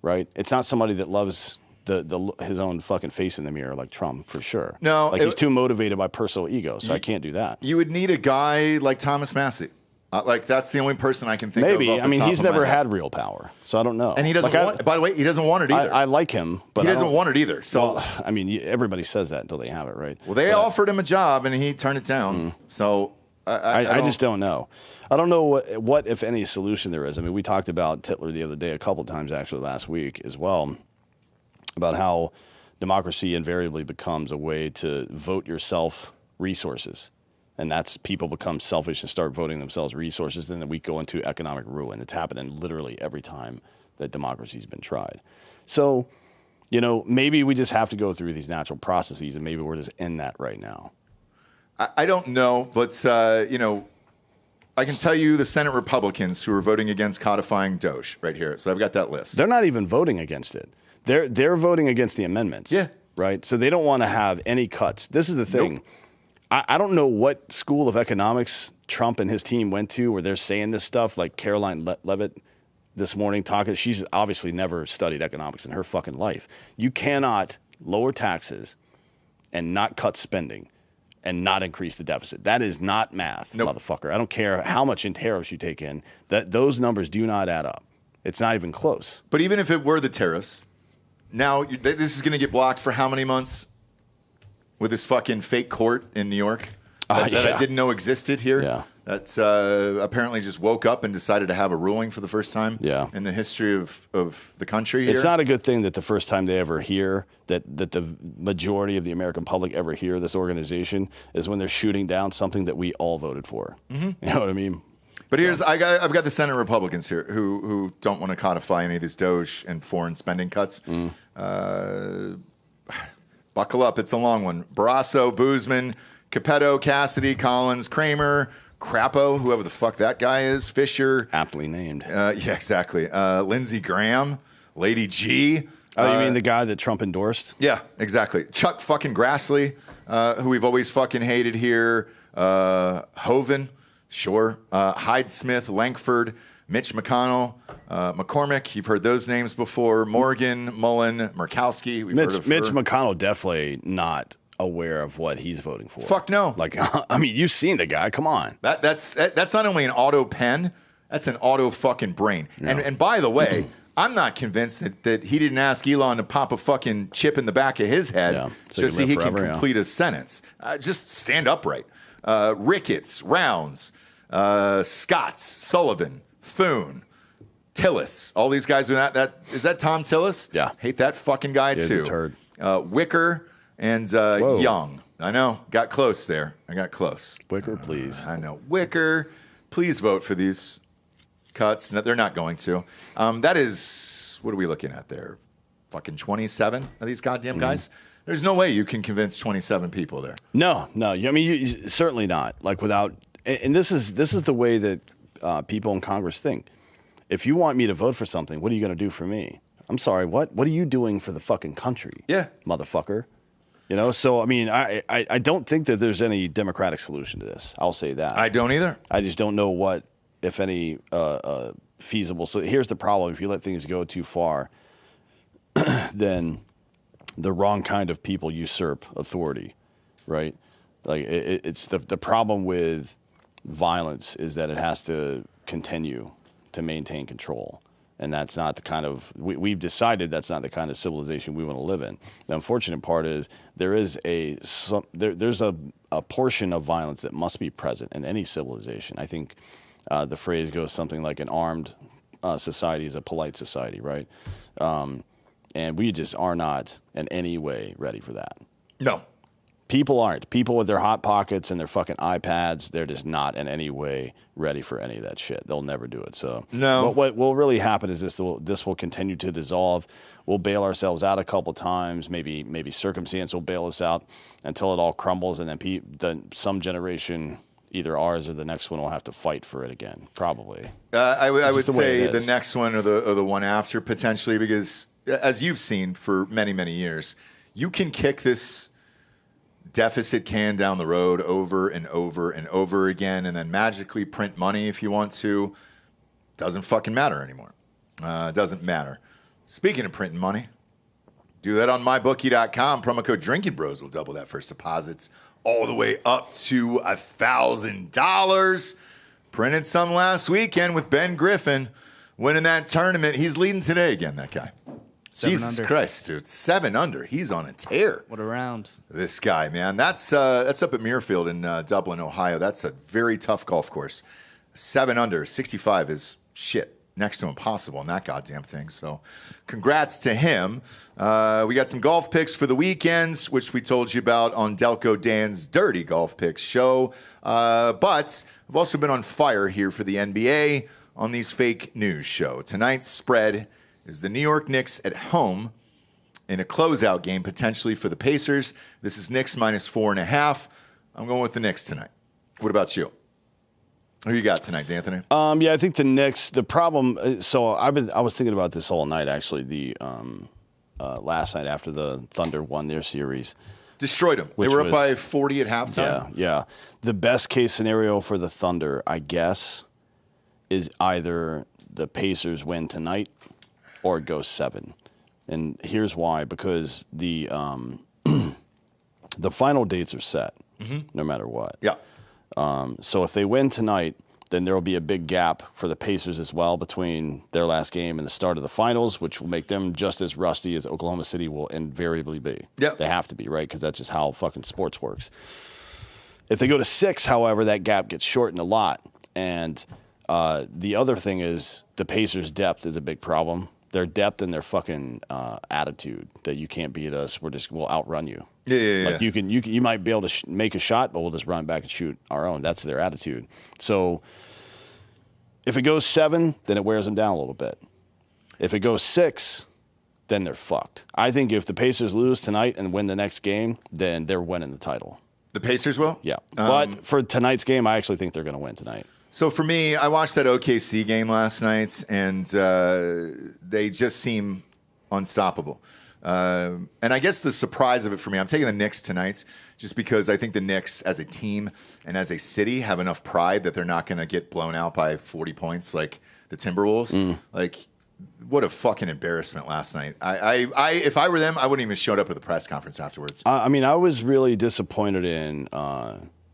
right? It's not somebody that loves his own fucking face in the mirror like Trump, for sure. No, like he's too motivated by personal ego, so I can't do that. You would need a guy like Thomas Massey. Like, that's the only person I can think of. Maybe. I mean, he's never had real power, so I don't know. And he doesn't want. By the way, he doesn't want it either. I like him, but he doesn't want it either. So, well, I mean, everybody says that until they have it, right? Well, they offered him a job and he turned it down. So I just don't know. I don't know what, if any, solution there is. I mean, we talked about Titler the other day, a couple times actually last week as well, about how democracy invariably becomes a way to vote yourself resources. and that's people become selfish and start voting themselves resources, then we go into economic ruin. It's happening literally every time that democracy's been tried. So, maybe we just have to go through these natural processes, and maybe we're just in that right now. I don't know, but, I can tell you the Senate Republicans who are voting against codifying DOGE right here. So I've got that list. They're not even voting against it. They're voting against the amendments. Yeah. Right? So they don't want to have any cuts. This is the thing. Nope. I don't know what school of economics Trump and his team went to where they're saying this stuff, like Caroline Levitt this morning talking. She's obviously never studied economics in her fucking life. You cannot lower taxes and not cut spending and not increase the deficit. That is not math, motherfucker. I don't care how much in tariffs you take in. Those numbers do not add up. It's not even close. But even if it were the tariffs, now this is going to get blocked for how many months with this fucking fake court in New York that I didn't know existed here? Yeah. That's apparently just woke up and decided to have a ruling for the first time in the history of the country here. It's not a good thing that the first time they ever hear, that the majority of the American public ever hear this organization is when they're shooting down something that we all voted for. Mm-hmm. You know what I mean? But I've got the Senate Republicans here who don't want to codify any of these DOGE and foreign spending cuts. Buckle up, it's a long one. Barrasso, Boozman, Capetto, Cassidy, Collins, Kramer, Crapo, whoever the fuck that guy is, Fisher. Aptly named. Yeah, exactly. Lindsey Graham, Lady G. Oh, you mean the guy that Trump endorsed? Yeah, exactly. Chuck fucking Grassley, who we've always fucking hated here. Hoven, sure. Hyde Smith, Lankford, Mitch McConnell, McCormick. You've heard those names before. Morgan, Mullen, Murkowski. We've heard of Mitch her. McConnell definitely not aware of what he's voting for. Fuck no. Like, I mean, you've seen the guy. Come on. That's not only an auto pen, that's an auto fucking brain. No. And by the way, I'm not convinced that he didn't ask Elon to pop a fucking chip in the back of his head just so he can complete a sentence. Just stand upright. Ricketts, Rounds, Scotts, Sullivan, Thune, Tillis. All these guys. Is that Tom Tillis? Yeah. Hate that fucking guy He's too. a turd. Wicker and Young. I know. Got close there. I got close. Wicker, please. I know. Wicker, please vote for these cuts. No, they're not going to. That is, what are we looking at there? Fucking 27 of these goddamn guys? There's no way you can convince 27 people there. No. I mean, you certainly not. Like without, and this is the way that people in Congress think. If you want me to vote for something, what are you going to do for me? I'm sorry, what? What are you doing for the fucking country? Yeah. Motherfucker. So, I mean, I don't think that there's any democratic solution to this. I'll say that. I don't either. I just don't know what, if any, feasible. So here's the problem. If you let things go too far, then the wrong kind of people usurp authority, right? Like it's the problem with violence is that it has to continue to maintain control. And that's not the kind of, we've decided that's not the kind of civilization we want to live in. The unfortunate part is there's a portion of violence that must be present in any civilization. I think the phrase goes something like an armed society is a polite society, right? And we just are not in any way ready for that. No. People aren't. People with their hot pockets and their fucking iPads, they're just not in any way ready for any of that shit. They'll never do it. So no. What will really happen is this will continue to dissolve. We'll bail ourselves out a couple times. Maybe circumstance will bail us out until it all crumbles, and then some generation, either ours or the next one, will have to fight for it again. Probably. I would say the next one or the one after potentially, because as you've seen for many, many years, you can kick this deficit can down the road over and over and over again, and then magically print money if you want to. Doesn't fucking matter anymore. Doesn't matter. Speaking of printing money, do that on mybookie.com. Promo code Drinkin Bros will double that first deposits all the way up to $1,000. Printed some last weekend with Ben Griffin winning that tournament. He's leading today again, that guy. Jesus Christ, dude. 7 under. He's on a tear. What a round. This guy, man. That's up at Muirfield in Dublin, Ohio. That's a very tough golf course. 7 under. 65 is shit. next to impossible in that goddamn thing. So congrats to him. We got some golf picks for the weekends, which we told you about on Delco Dan's Dirty Golf Picks show. But I've also been on fire here for the NBA on these fake news show. Tonight's spread is the New York Knicks at home in a closeout game, potentially for the Pacers. This is Knicks minus 4.5. I'm going with the Knicks tonight. What about you? Who you got tonight, D'Anthony? Yeah, I think the Knicks. The problem. So I was thinking about this all night. Actually, the last night after the Thunder won their series, destroyed them. They were up by 40 at halftime. Yeah. The best case scenario for the Thunder, I guess, is either the Pacers win tonight or it goes 7. And here's why: because the final dates are set, no matter what. Yeah. So if they win tonight, then there will be a big gap for the Pacers as well between their last game and the start of the finals, which will make them just as rusty as Oklahoma City will invariably be. Yep. They have to be, right? Because that's just how fucking sports works. If they go to 6, however, that gap gets shortened a lot. And the other thing is the Pacers' depth is a big problem. Their depth and their fucking attitude that you can't beat us. We'll outrun you. Yeah. Like you might be able to make a shot, but we'll just run back and shoot our own. That's their attitude. So if it goes 7, then it wears them down a little bit. If it goes 6, then they're fucked. I think if the Pacers lose tonight and win the next game, then they're winning the title. The Pacers will? Yeah. But for tonight's game, I actually think they're going to win tonight. So for me, I watched that OKC game last night, and they just seem unstoppable. And I guess the surprise of it for me, I'm taking the Knicks tonight just because I think the Knicks as a team and as a city have enough pride that they're not going to get blown out by 40 points like the Timberwolves. Like, what a fucking embarrassment last night. If I were them, I wouldn't even showed up at the press conference afterwards. I mean, I was really disappointed in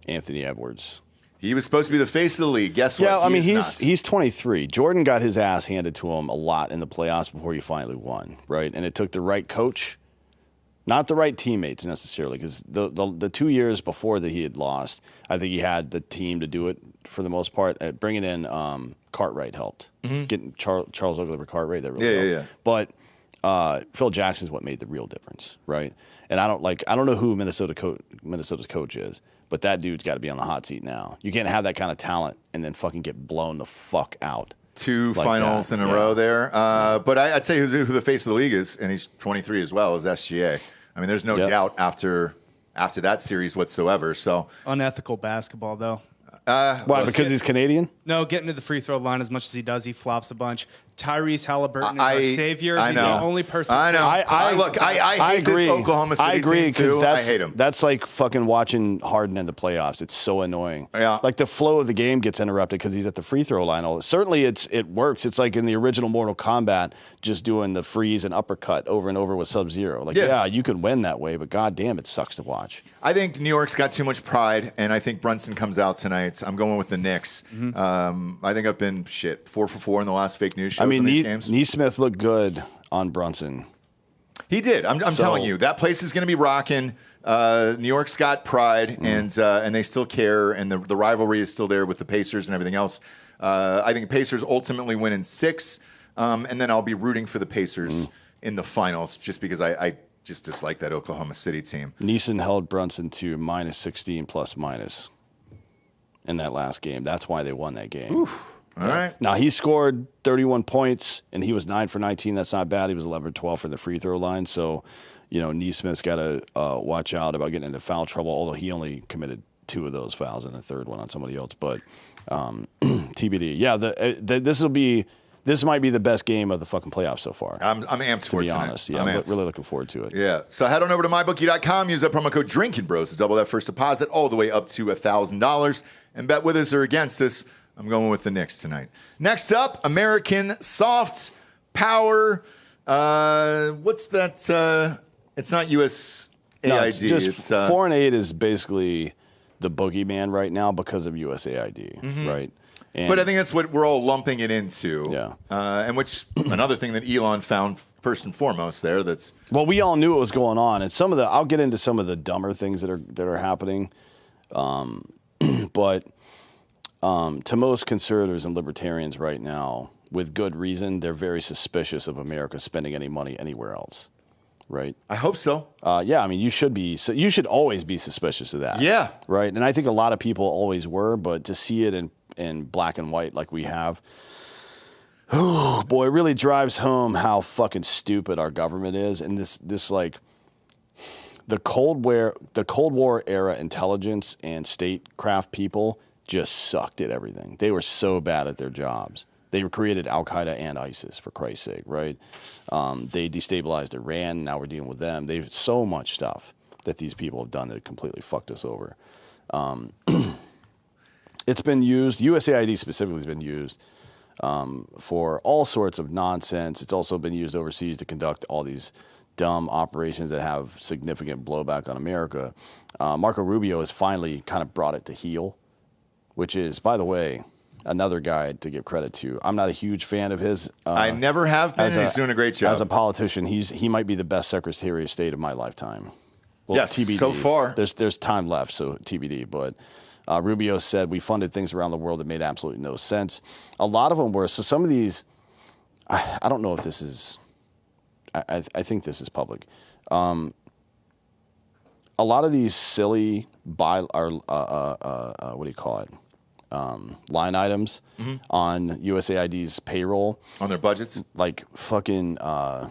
Anthony Edwards. He was supposed to be the face of the league. Guess what? Yeah, I mean, nuts. he's 23. Jordan got his ass handed to him a lot in the playoffs before he finally won, right? And it took the right coach, not the right teammates necessarily, because the 2 years before that he had lost, I think he had the team to do it for the most part. Bringing in Cartwright helped. Getting Charles Oakley Cartwright, that really helped. But Phil Jackson's what made the real difference, right? And I don't know who Minnesota's coach is. But that dude's got to be on the hot seat now. You can't have that kind of talent and then fucking get blown the fuck out. 2 like finals in a row there. But I'd say who the face of the league is, and he's 23 as well, is SGA. I mean, there's no doubt after that series whatsoever. So unethical basketball, though. Why? Because he's Canadian? No, getting to the free throw line as much as he does, he flops a bunch. Tyrese Halliburton is our savior. He's the only person. I know. I hate agree. this Oklahoma City I agree team too. I hate him. That's like fucking watching Harden in the playoffs. It's so annoying. Yeah. Like the flow of the game gets interrupted because he's at the free throw line. Certainly it works. It's like in the original Mortal Kombat, just doing the freeze and uppercut over and over with Sub-Zero. Like, yeah, you can win that way, but goddamn, it sucks to watch. I think New York's got too much pride, and I think Brunson comes out tonight. I'm going with the Knicks. I think I've been 4 for 4 in the last fake news shows. I mean, these games. Neesmith looked good on Brunson. He did. I'm telling you, that place is going to be rocking. New York's got pride, and they still care, and the rivalry is still there with the Pacers and everything else. I think the Pacers ultimately win in 6, and then I'll be rooting for the Pacers in the finals just because I just dislike that Oklahoma City team. Neeson held Brunson to -16 ± in that last game. That's why they won that game. Oof. All right. Now, he scored 31 points, and he was 9 for 19. That's not bad. He was 11 for 12 for the free throw line. So, Neesmith's got to watch out about getting into foul trouble, although he only committed 2 of those fouls and the third one on somebody else. But TBD. Yeah, this might be the best game of the fucking playoffs so far. I'm amped for it tonight. To be honest. Yeah, I'm really looking forward to it. Yeah. So head on over to mybookie.com. Use that promo code Drinkin Bros to double that first deposit all the way up to $1,000. And bet with us or against us. I'm going with the Knicks tonight. Next up, American Soft Power. What's that? It's not USAID. No, it's 4 and 8 is basically the boogeyman right now because of USAID, right? And but I think that's what we're all lumping it into. Yeah. And which another thing that Elon found first and foremost there. Well, we all knew what was going on, and I'll get into some of the dumber things that are happening, but. To most conservatives and libertarians right now, with good reason, they're very suspicious of America spending any money anywhere else, right? I hope so. Yeah, I mean, you should be. So you should always be suspicious of that. Yeah. Right. And I think a lot of people always were, but to see it in black and white like we have, oh boy, it really drives home how fucking stupid our government is. And this like the Cold War era intelligence and statecraft people just sucked at everything. They were so bad at their jobs. They created Al Qaeda and ISIS, for Christ's sake, right? They destabilized Iran. Now we're dealing with them. They've so much stuff that these people have done that completely fucked us over. It's been used. USAID specifically has been used for all sorts of nonsense. It's also been used overseas to conduct all these dumb operations that have significant blowback on America. Marco Rubio has finally kind of brought it to heel, which is, by the way, another guy to give credit to. I'm not a huge fan of his. I never have been, and he's doing a great job. As a politician, he might be the best Secretary of State of my lifetime. Well, yes, TBD. so far. There's time left, so TBD. But Rubio said, we funded things around the world that made absolutely no sense. A lot of them were, so some of these, I don't know if this is, I think this is public. A lot of these silly, what do you call it? Line items on USAID's payroll. On their budgets? Like fucking, I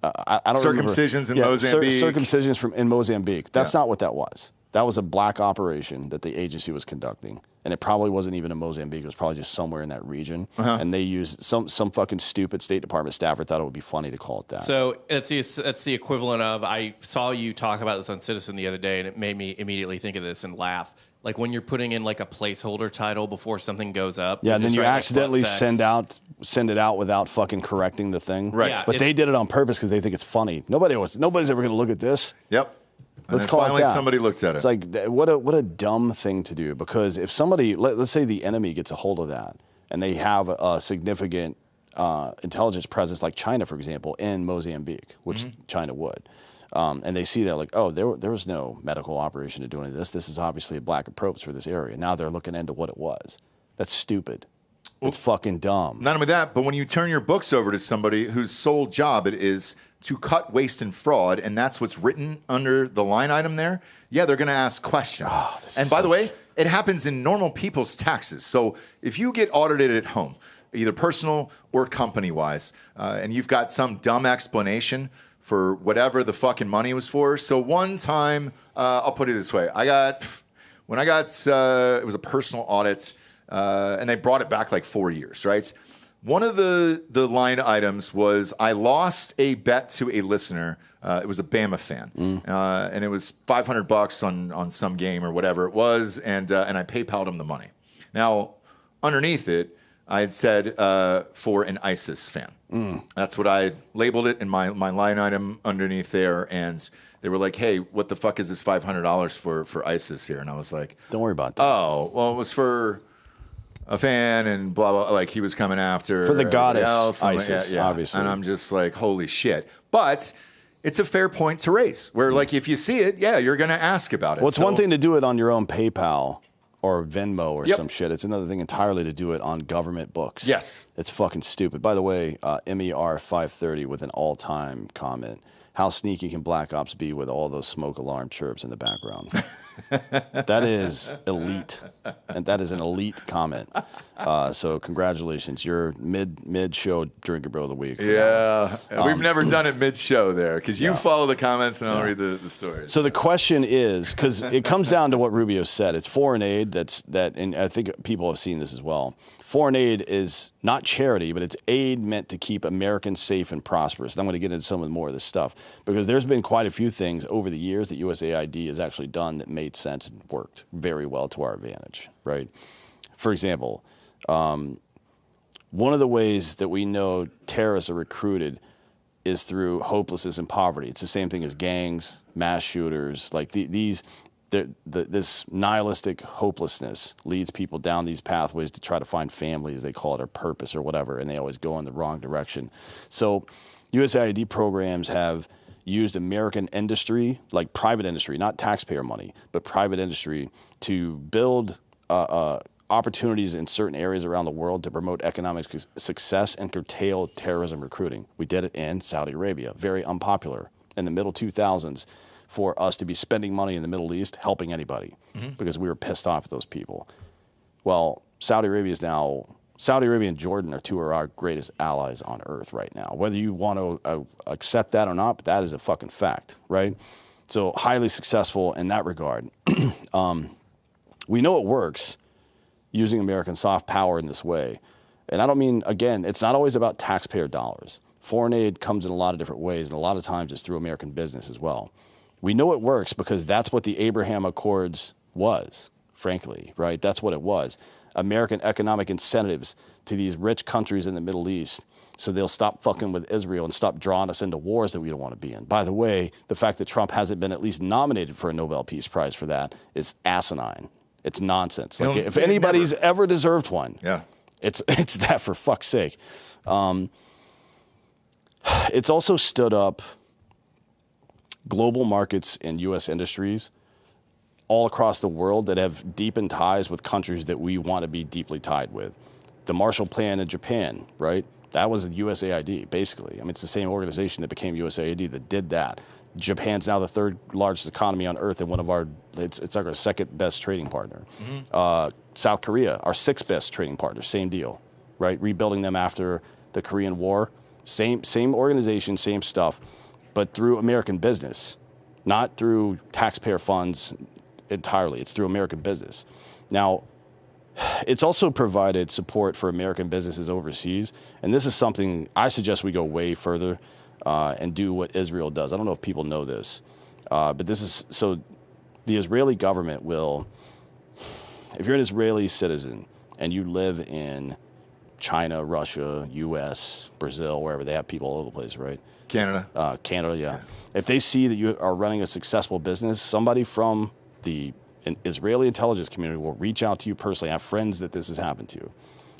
don't circumcisions remember. in Mozambique. Circumcisions in Mozambique. That's not what that was. That was a black operation that the agency was conducting. And it probably wasn't even in Mozambique. It was probably just somewhere in that region. And they used some fucking stupid State Department staffer thought it would be funny to call it that. So that's the equivalent of, I saw you talk about this on Citizen the other day, and it made me immediately think of this and laugh. Like when you're putting in like a placeholder title before something goes up. Yeah, and then you accidentally like send it out without fucking correcting the thing. Right. Yeah, But they did it on purpose because they think it's funny. Nobody's ever going to look at this. Yep. And Let's then call finally it that. somebody looked at it. It's like, what a dumb thing to do, because if somebody, let's say the enemy gets a hold of that and they have a significant intelligence presence, like China, for example, in Mozambique, which China would, and they see that like, oh, there was no medical operation to do any of this. This is obviously a black approach for this area. Now they're looking into what it was. That's stupid. It's fucking dumb. Not only that, but when you turn your books over to somebody whose sole job it is to cut waste and fraud, and that's what's written under the line item there, yeah, they're going to ask questions. And by the way, it happens in normal people's taxes. So if you get audited at home, either personal or company-wise, and you've got some dumb explanation for whatever the fucking money was for. So one time, I'll put it this way. It was a personal audit, and they brought it back like 4 years, right? One of the line items was I lost a bet to a listener. It was a Bama fan, and it was $500 on some game or whatever it was, and I PayPal'd him the money. Now, underneath it, I had said for an ISIS fan. That's what I labeled it in my line item underneath there, and they were like, "Hey, what the fuck is this $500 for ISIS here?" And I was like, Don't worry about that. "Oh, well, it was for a fan and blah, blah, like he was coming after For the goddess else. ISIS, obviously. And I'm just like, holy shit. But it's a fair point to raise where like, if you see it, yeah, you're going to ask about it. Well, it's one thing to do it on your own PayPal or Venmo or Yep. some shit. It's another thing entirely to do it on government books. Yes. It's fucking stupid. By the way, MER530 with an all-time comment. How sneaky can Black Ops be with all those smoke alarm chirps in the background? That is elite. And that is an elite comment. So congratulations. You're mid-show Drinkin Bro of the week. Yeah. We've never done it mid-show there because you follow the comments and I'll read the stories. So the question is, because it comes down to what Rubio said, it's foreign aid and I think people have seen this as well. Foreign aid is not charity, but it's aid meant to keep Americans safe and prosperous. And I'm going to get into some of more of this stuff because there's been quite a few things over the years that USAID has actually done that made sense and worked very well to our advantage, right? For example, one of the ways that we know terrorists are recruited is through hopelessness and poverty. It's the same thing as gangs, mass shooters, like this nihilistic hopelessness leads people down these pathways to try to find family, as they call it, or purpose or whatever, and they always go in the wrong direction. So USAID programs have used American industry, like private industry, not taxpayer money, but private industry, to build opportunities in certain areas around the world to promote economic success and curtail terrorism recruiting. We did it in Saudi Arabia, very unpopular in the middle 2000s for us to be spending money in the Middle East helping anybody because we were pissed off at those people. Well, Saudi Arabia and Jordan are two of our greatest allies on earth right now. Whether you want to accept that or not, but that is a fucking fact, right? So highly successful in that regard. We know it works using American soft power in this way. And I don't mean, again, it's not always about taxpayer dollars. Foreign aid comes in a lot of different ways, and a lot of times it's through American business as well. We know it works because that's what the Abraham Accords was, frankly, right? That's what it was. American economic incentives to these rich countries in the Middle East so they'll stop fucking with Israel and stop drawing us into wars that we don't want to be in. By the way, the fact that Trump hasn't been at least nominated for a Nobel Peace Prize for that is asinine. It's nonsense. Like, if anybody's ever deserved one, it's that, for fuck's sake. It's also stood up global markets and U.S. industries all across the world that have deepened ties with countries that we want to be deeply tied with. The Marshall Plan in Japan, right? That was the USAID, basically. I mean, it's the same organization that became USAID that did that. Japan's now the third largest economy on earth and one of it's our second best trading partner. South Korea, our sixth best trading partner, same deal, right? Rebuilding them after the Korean War, same organization, same stuff, but through American business, not through taxpayer funds entirely. It's through American business. Now, it's also provided support for American businesses overseas, and this is something I suggest we go way further and do what Israel does. I don't know if people know this, but this is so the Israeli government will, if you're an Israeli citizen and you live in China, Russia, U.S., Brazil, wherever, they have people all over the place, right? Canada. Canada, yeah. If they see that you are running a successful business, somebody from the Israeli intelligence community will reach out to you personally. I have friends that this has happened to.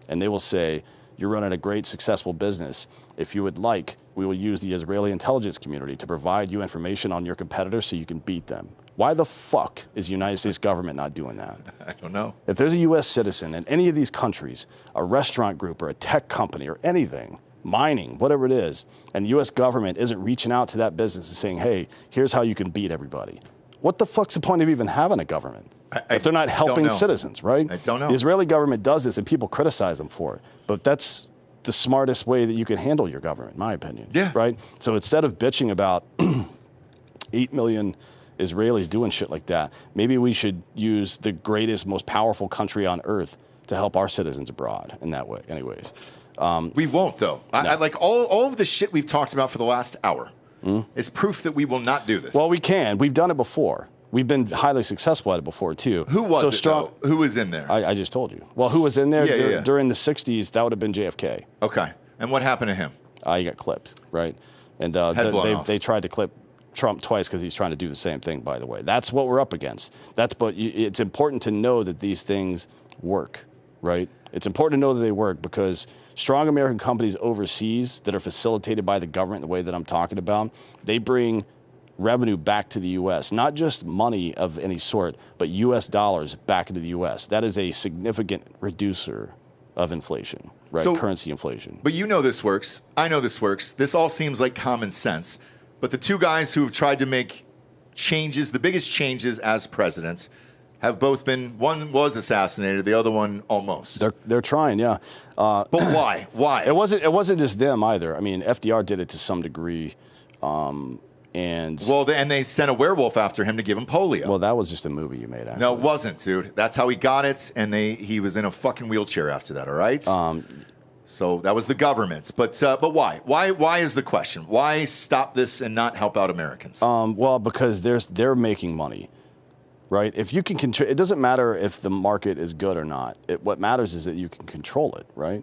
And they will say, you're running a great, successful business. If you would like, we will use the Israeli intelligence community to provide you information on your competitors so you can beat them. Why the fuck is the United States government not doing that? I don't know. If there's a U.S. citizen in any of these countries, a restaurant group or a tech company or anything, mining, whatever it is, and the U.S. government isn't reaching out to that business and saying, hey, here's how you can beat everybody. What the fuck's the point of even having a government if they're not helping citizens, right? I don't know. The Israeli government does this, and people criticize them for it. But that's the smartest way that you can handle your government, in my opinion. Yeah. Right? So instead of bitching about 8 million Israelis doing shit like that, maybe we should use the greatest, most powerful country on earth to help our citizens abroad in that way. Anyways. We won't, though. No. I like all of the shit we've talked about for the last hour is proof that we will not do this. Well, we can. We've done it before. We've been highly successful at it before, too. Who was it, though? Who was in there? I just told you. Well, who was in there during the 60s? That would have been JFK. Okay. And what happened to him? He got clipped, right? And they tried to clip Trump twice because he's trying to do the same thing, by the way. That's what we're up against. But it's important to know that these things work, right? It's important to know that they work because strong American companies overseas that are facilitated by the government the way that I'm talking about, they bring revenue back to the U.S., not just money of any sort, but U.S. dollars back into the U.S. That is a significant reducer of inflation, right? So, currency inflation. But you know this works. I know this works. This all seems like common sense. But the two guys who have tried to make changes, the biggest changes as presidents, have both been, one was assassinated, the other one almost. They're trying, yeah. But why? Why? It wasn't just them either. I mean, FDR did it to some degree. And they sent a werewolf after him to give him polio. Well, that was just a movie you made, actually. No, it wasn't, dude. That's how he got it, and he was in a fucking wheelchair after that, all right? So that was the government's. But why? Why is the question? Why stop this and not help out Americans? Well, because they're making money. Right? If you can control, it doesn't matter if the market is good or not. What matters is that you can control it, right?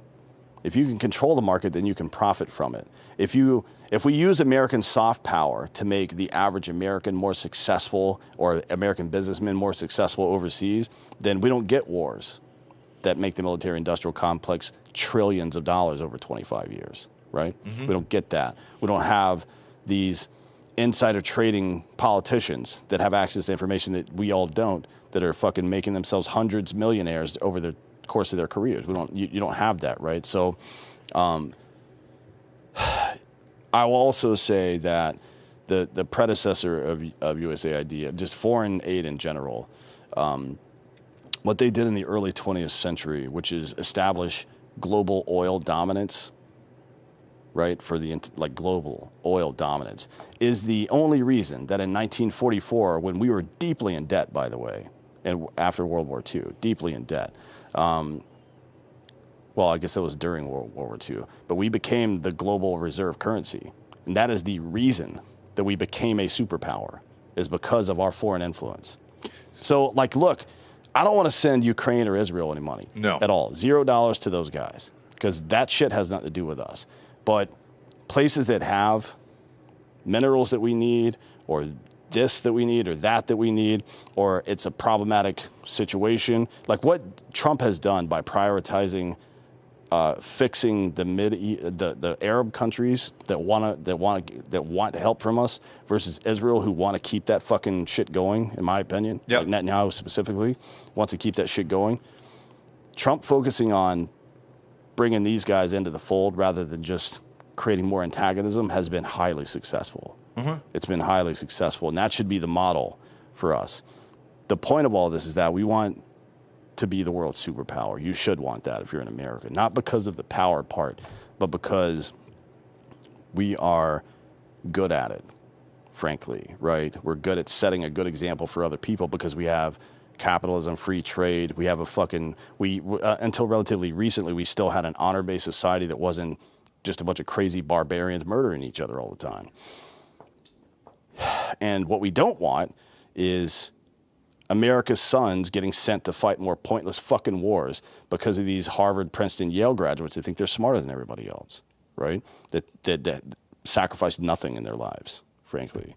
If you can control the market, then you can profit from it. If we use American soft power to make the average American more successful or American businessmen more successful overseas, then we don't get wars that make the military-industrial complex trillions of dollars over 25 years, right? We don't get that. We don't have these insider trading politicians that have access to information that we all don't, that are fucking making themselves hundreds millionaires over their course of their careers. You don't have that, right? So I will also say that the predecessor of USAID, just foreign aid in general, what they did in the early 20th century, which is establish global oil dominance, right, for the global oil dominance, is the only reason that in 1944, when we were deeply in debt, by the way, and after World War II, deeply in debt. Well, I guess that was during World War II, but we became the global reserve currency. And that is the reason that we became a superpower, is because of our foreign influence. So, like, look, I don't want to send Ukraine or Israel any money. No. At all. $0 to those guys, because that shit has nothing to do with us. But places that have minerals that we need, or this that we need, or that we need, or it's a problematic situation, like what Trump has done by prioritizing fixing the Arab countries that want help from us versus Israel, who want to keep that fucking shit going, in my opinion. Yep. Like Netanyahu specifically wants to keep that shit going. Trump focusing on bringing these guys into the fold rather than just creating more antagonism has been highly successful. It's been highly successful, and that should be the model for us. The point of all this is that we want to be the world's superpower. You should want that if you're in America, not because of the power part, but because we are good at it, frankly, right? We're good at setting a good example for other people because we have capitalism, free trade. We have until relatively recently, we still had an honor-based society that wasn't just a bunch of crazy barbarians murdering each other all the time. And what we don't want is America's sons getting sent to fight more pointless fucking wars because of these Harvard, Princeton, Yale graduates that think they're smarter than everybody else, right? That sacrifice nothing in their lives, frankly.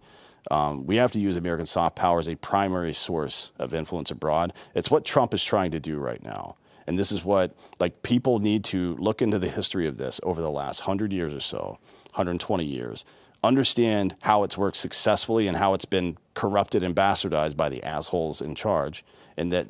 We have to use American soft power as a primary source of influence abroad. It's what Trump is trying to do right now. And this is what, like, people need to look into the history of this over the last 100 years or so, 120 years, understand how it's worked successfully and how it's been corrupted and bastardized by the assholes in charge, and that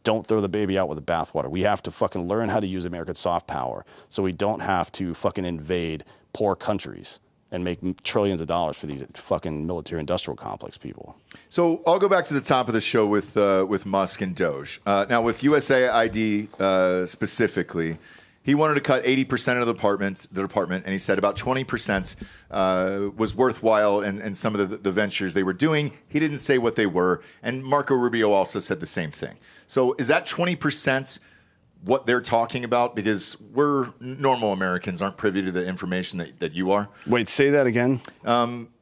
don't throw the baby out with the bathwater. We have to fucking learn how to use American soft power so we don't have to fucking invade poor countries and make trillions of dollars for these fucking military industrial complex people. So I'll go back to the top of the show with Musk and DOGE. Now with USAID specifically, he wanted to cut 80% of the department, and he said about 20% was worthwhile and some of the ventures they were doing. He didn't say what they were, and Marco Rubio also said the same thing. So is that 20% what they're talking about? Because we're normal Americans aren't privy to the information that you are. Wait, say that again?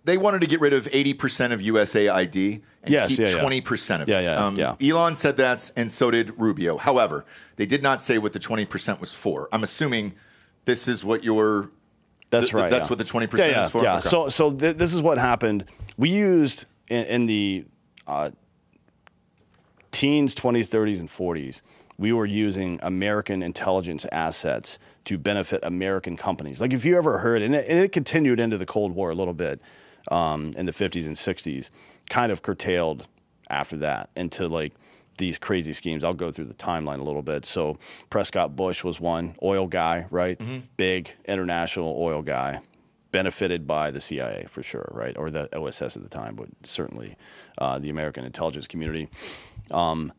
They wanted to get rid of 80% of USAID and keep 20% of it. Elon said that, and so did Rubio. However, they did not say what the 20% was for. I'm assuming this is what your... That's right. That's what the 20% is for? Yeah, Okay. So this is what happened. We used, in the teens, 20s, 30s, and 40s, we were using American intelligence assets to benefit American companies. Like, if you ever heard, and it continued into the Cold War a little bit in the 50s and 60s, kind of curtailed after that into like these crazy schemes. I'll go through the timeline a little bit. So Prescott Bush was one, oil guy, right? Big international oil guy, benefited by the CIA for sure, right? Or the OSS at the time, but certainly the American intelligence community. And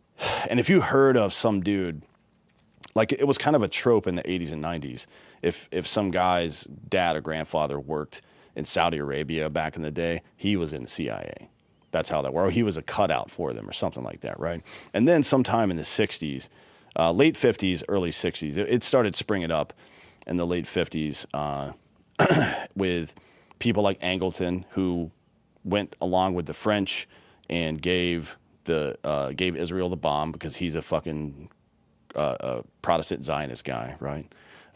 if you heard of some dude, like, it was kind of a trope in the 80s and 90s. If some guy's dad or grandfather worked in Saudi Arabia back in the day, he was in the CIA. That's how that worked. Or he was a cutout for them or something like that, right? And then sometime in the 60s, late 50s, early 60s, it started springing up in the late 50s with people like Angleton, who went along with the French and gave Israel the bomb because he's a fucking Protestant Zionist guy, right?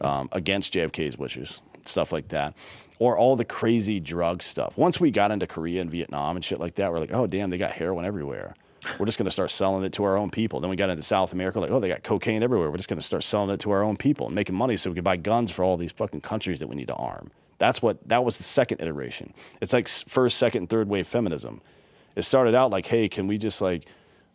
Against JFK's wishes, stuff like that. Or all the crazy drug stuff. Once we got into Korea and Vietnam and shit like that, we're like, oh, damn, they got heroin everywhere. We're just going to start selling it to our own people. Then we got into South America, like, oh, they got cocaine everywhere. We're just going to start selling it to our own people and making money so we can buy guns for all these fucking countries that we need to arm. That was the second iteration. It's like first, second, and third wave feminism. It started out like, hey, can we just like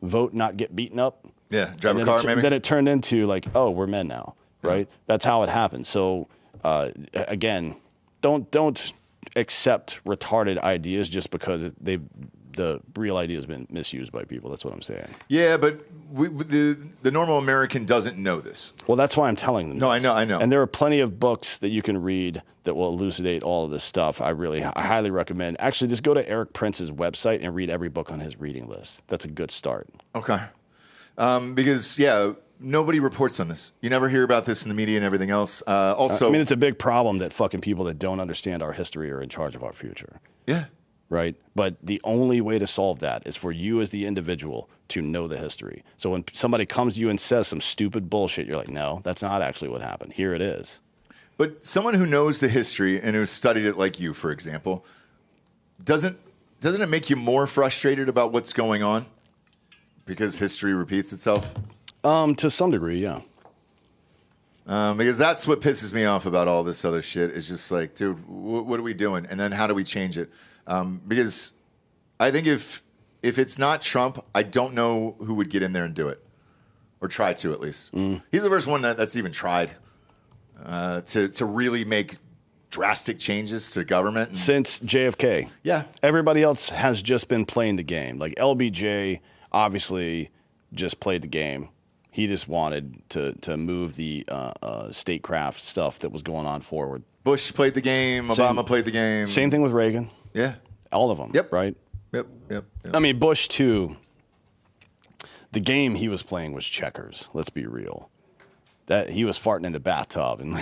vote, not get beaten up? Yeah, drive a And car, maybe. Then it turned into like, oh, we're men now, right? That's how it happened. So again, don't accept retarded ideas just because the real idea has been misused by people. That's what I'm saying. Yeah, but the normal American doesn't know this. Well, that's why I'm telling them. No, this. I know. And there are plenty of books that you can read that will elucidate all of this stuff. I highly recommend. Actually, just go to Eric Prince's website and read every book on his reading list. That's a good start. Okay. Because, nobody reports on this. You never hear about this in the media and everything else. Also, I mean, it's a big problem that fucking people that don't understand our history are in charge of our future. Yeah. Right? But the only way to solve that is for you as the individual to know the history. So when somebody comes to you and says some stupid bullshit, you're like, no, that's not actually what happened. Here it is. But someone who knows the history and who studied it like you, for example, doesn't it make you more frustrated about what's going on? Because history repeats itself? To some degree, yeah. Because that's what pisses me off about all this other shit. Is just like, dude, what are we doing? And then how do we change it? Because I think if it's not Trump, I don't know who would get in there and do it, or try to at least. He's the first one that's even tried to really make drastic changes to government. Since JFK. Yeah. Everybody else has just been playing the game. Like LBJ obviously just played the game. He just wanted to move the statecraft stuff that was going on forward. Bush played the game. Obama played the game. Same thing with Reagan. Yeah. All of them. Yep. Right? Yep. I mean, Bush, too, the game he was playing was checkers. Let's be real. That he was farting in the bathtub and you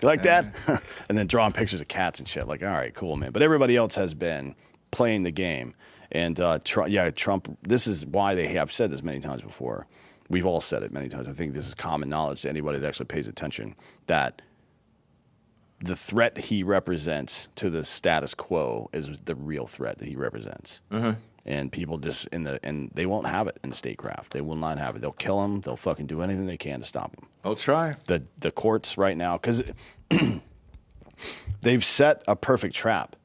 like that? And then drawing pictures of cats and shit. Like, all right, cool, man. But everybody else has been playing the game. And Trump, this is why they have said this many times before. We've all said it many times. I think this is common knowledge to anybody that actually pays attention, that the threat he represents to the status quo is the real threat that he represents. And people just and they won't have it in statecraft. They will not have it. They'll kill him. They'll fucking do anything they can to stop him. I'll try. The courts right now, because they've set a perfect trap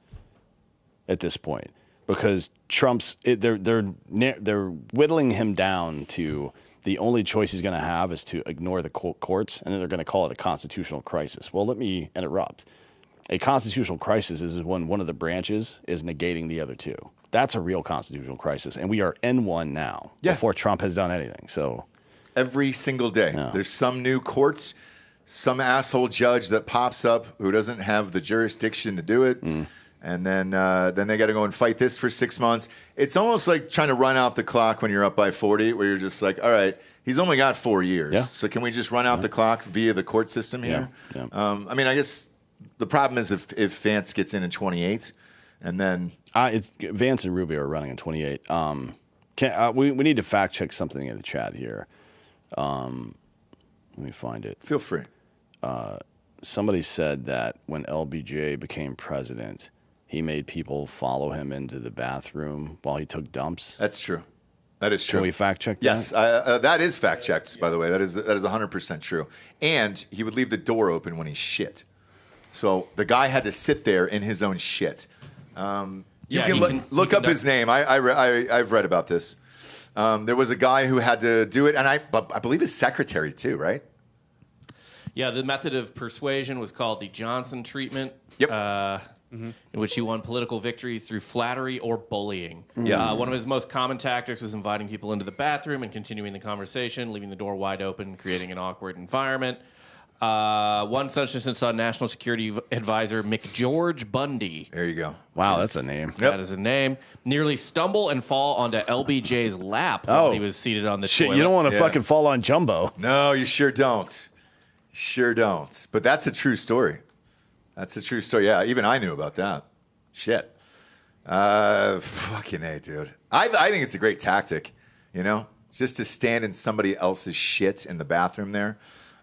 at this point. Because they're whittling him down to the only choice he's going to have is to ignore the courts, and then they're going to call it a constitutional crisis. Well, let me interrupt. A constitutional crisis is when one of the branches is negating the other two. That's a real constitutional crisis, and we are in one now before Trump has done anything. So every single day, there's some new courts, some asshole judge that pops up who doesn't have the jurisdiction to do it. And then they got to go and fight this for 6 months. It's almost like trying to run out the clock when you're up by 40, where you're just like, all right, he's only got 4 years. Yeah. So can we just run out the clock via the court system here? Yeah. I mean, I guess the problem is if Vance gets in 28, and then it's Vance and Rubio are running in 28. We need to fact check something in the chat here. Let me find it. Feel free. Somebody said that when LBJ became president, he made people follow him into the bathroom while he took dumps. That's true. That is true. Can we fact check that? Yes, that is fact checked, by the way. That is 100% true. And he would leave the door open when he shit. So the guy had to sit there in his own shit. You can look up his name. I've read about this. There was a guy who had to do it, and I believe his secretary too, right? Yeah, the method of persuasion was called the Johnson treatment. Yep. In which he won political victory through flattery or bullying. Yeah. One of his most common tactics was inviting people into the bathroom and continuing the conversation, leaving the door wide open, creating an awkward environment. One such instance saw National Security Advisor McGeorge Bundy. There you go. Wow, that's a name. That is a name. Nearly stumble and fall onto LBJ's lap while he was seated on the toilet. You don't want to fucking fall on Jumbo. No, you sure don't. Sure don't. But that's a true story. That's a true story. Yeah, even I knew about that. Shit. Fucking A, dude. I think it's a great tactic, you know? Just to stand in somebody else's shit in the bathroom there.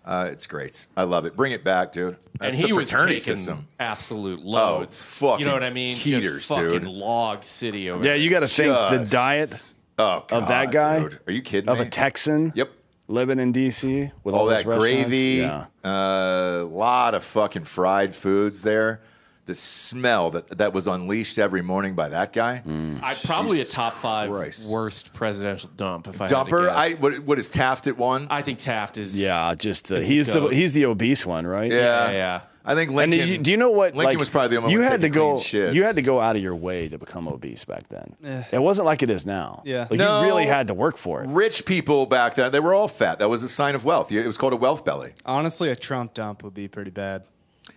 It's great. I love it. Bring it back, dude. That's and he the was fraternity taking system. absolute loads. Fucking you know what I mean? heaters, Just fucking dude. log city over Yeah, there. you got to think the diet of that guy. Dude. Are you kidding of me? a Texan. Yep. Living in D.C. with all all that those gravy. Yeah. A lot of fucking fried foods there. the smell that was unleashed every morning by that guy. I'd probably a top 5 Christ. worst presidential dump if I Dumper. had to guess. What is Taft at one? I think Taft is. Yeah, just is he's the goat. he's the obese one, right? Yeah. I think And Lincoln. do you know what? Lincoln was probably the only you one had to taking go. clean shits. You had to go out of your way to become obese back then. It wasn't like it is now. Yeah. like No. you really had to work for it. Rich people back then, they were all fat. That was a sign of wealth. It was called a wealth belly. Honestly, a Trump dump would be pretty bad.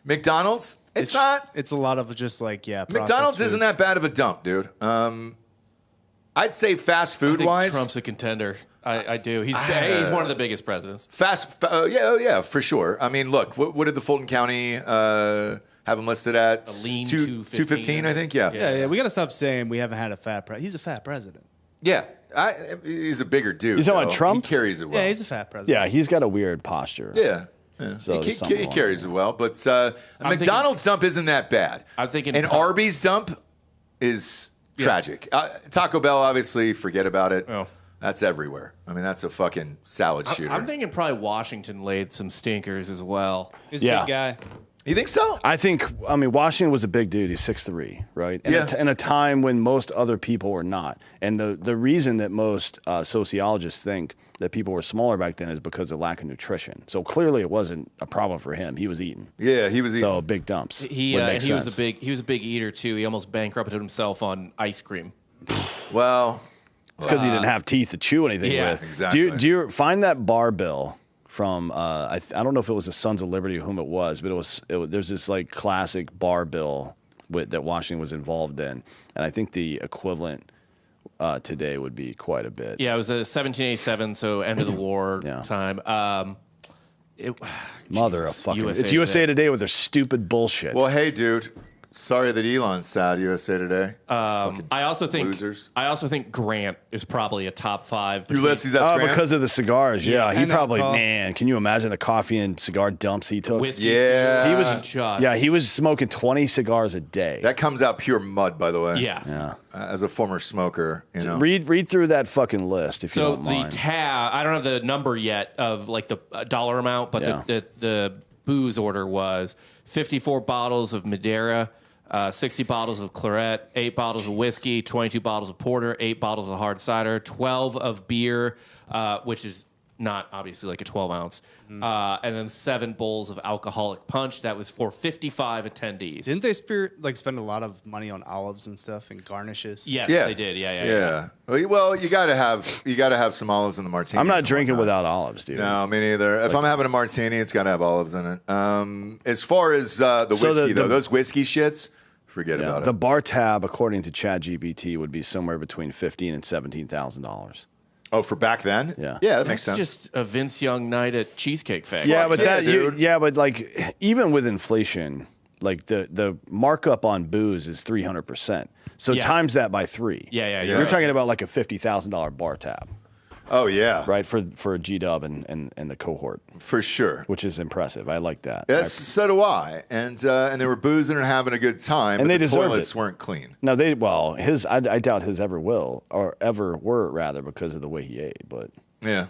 McDonald's, it's not. It's a lot of just like processed McDonald's isn't foods. that bad of a dump, dude. I'd say fast I food think wise, Trump's a contender. I do. He's one of the biggest presidents. yeah, for sure. I mean, look, what did the Fulton County have him listed at? A lean 215, I think. Yeah. Yeah, we got to stop saying we haven't had a fat president. He's a fat president. Yeah. He's a bigger dude. You talking about though. Trump? He carries it well. Yeah, he's a fat president. Yeah, he's got a weird posture. Yeah. So he there's something wrong carries with it well, but a McDonald's dump isn't that bad. I'm thinking an Arby's dump is tragic. Taco Bell, obviously, forget about it. Oh. That's everywhere. I mean, that's a fucking salad shooter. I'm thinking probably Washington laid some stinkers as well. He's a Yeah. big guy. You think so? I mean, Washington was a big dude. He's 6'3", right? And Yeah. in a time when most other people were not. And the reason that most sociologists think that people were smaller back then is because of lack of nutrition. So clearly it wasn't a problem for him. He was eating. Yeah, he was eating. So big dumps. He would make sense. was a big eater too. He almost bankrupted himself on ice cream. Well, It's because he didn't have teeth to chew anything yeah, with. exactly. Do you find that bar bill from I don't know if it was the Sons of Liberty or whom it was, but there's this like classic bar bill that Washington was involved in, and I think the equivalent today would be quite a bit. Yeah, it was a 1787, so end of the war Yeah. time. Mother Jesus, of fucking. USA It's USA Today. Today with their stupid bullshit. well, hey, dude. Sorry that Elon's sad. USA Today. I also think losers. Grant is probably a top 5. Ulysses S. Grant? because of the cigars. Yeah, he and probably alcohol. man. Can you imagine the coffee and cigar dumps he took? Whiskey. Yeah. too. He was just he was smoking 20 cigars a day. That comes out pure mud, by the way. yeah. As a former smoker, you know. Read through that fucking list if you So don't the mind. tab, I don't have the number yet of like the dollar amount, but Yeah. the booze order was 54 bottles of Madeira, 60 bottles of claret, 8 bottles of whiskey, 22 bottles of porter, 8 bottles of hard cider, 12 of beer, which is not obviously like a 12 ounce, and then 7 bowls of alcoholic punch. That was for 55 attendees. Didn't they spend a lot of money on olives and stuff and garnishes? Yes, Yeah. they did. Yeah. Well, you gotta have some olives in the martini. I'm not drinking without olives, dude. No, me neither. If I'm having a martini, it's got to have olives in it. As far as the So whiskey, the- though, those whiskey shits, forget about The it. bar tab, according to ChatGPT, would be somewhere between $15,000 and $17,000. Oh, for back then? Yeah. Yeah, that That's makes sense. just a Vince Young night at Cheesecake Factory. Yeah, but yeah, dude. but like even with inflation, like the markup on booze is 300%. So Yeah. times that by 3. Yeah. Yeah. You're talking about like a $50,000 bar tab, Oh, yeah. right? For a G-Dub and the cohort, For sure. which is impressive. I like that. So do I. And they were boozing and having a good time. And but they the deserved toilets it. weren't clean. No, I doubt his ever will or ever were rather because of the way he ate. But Yeah.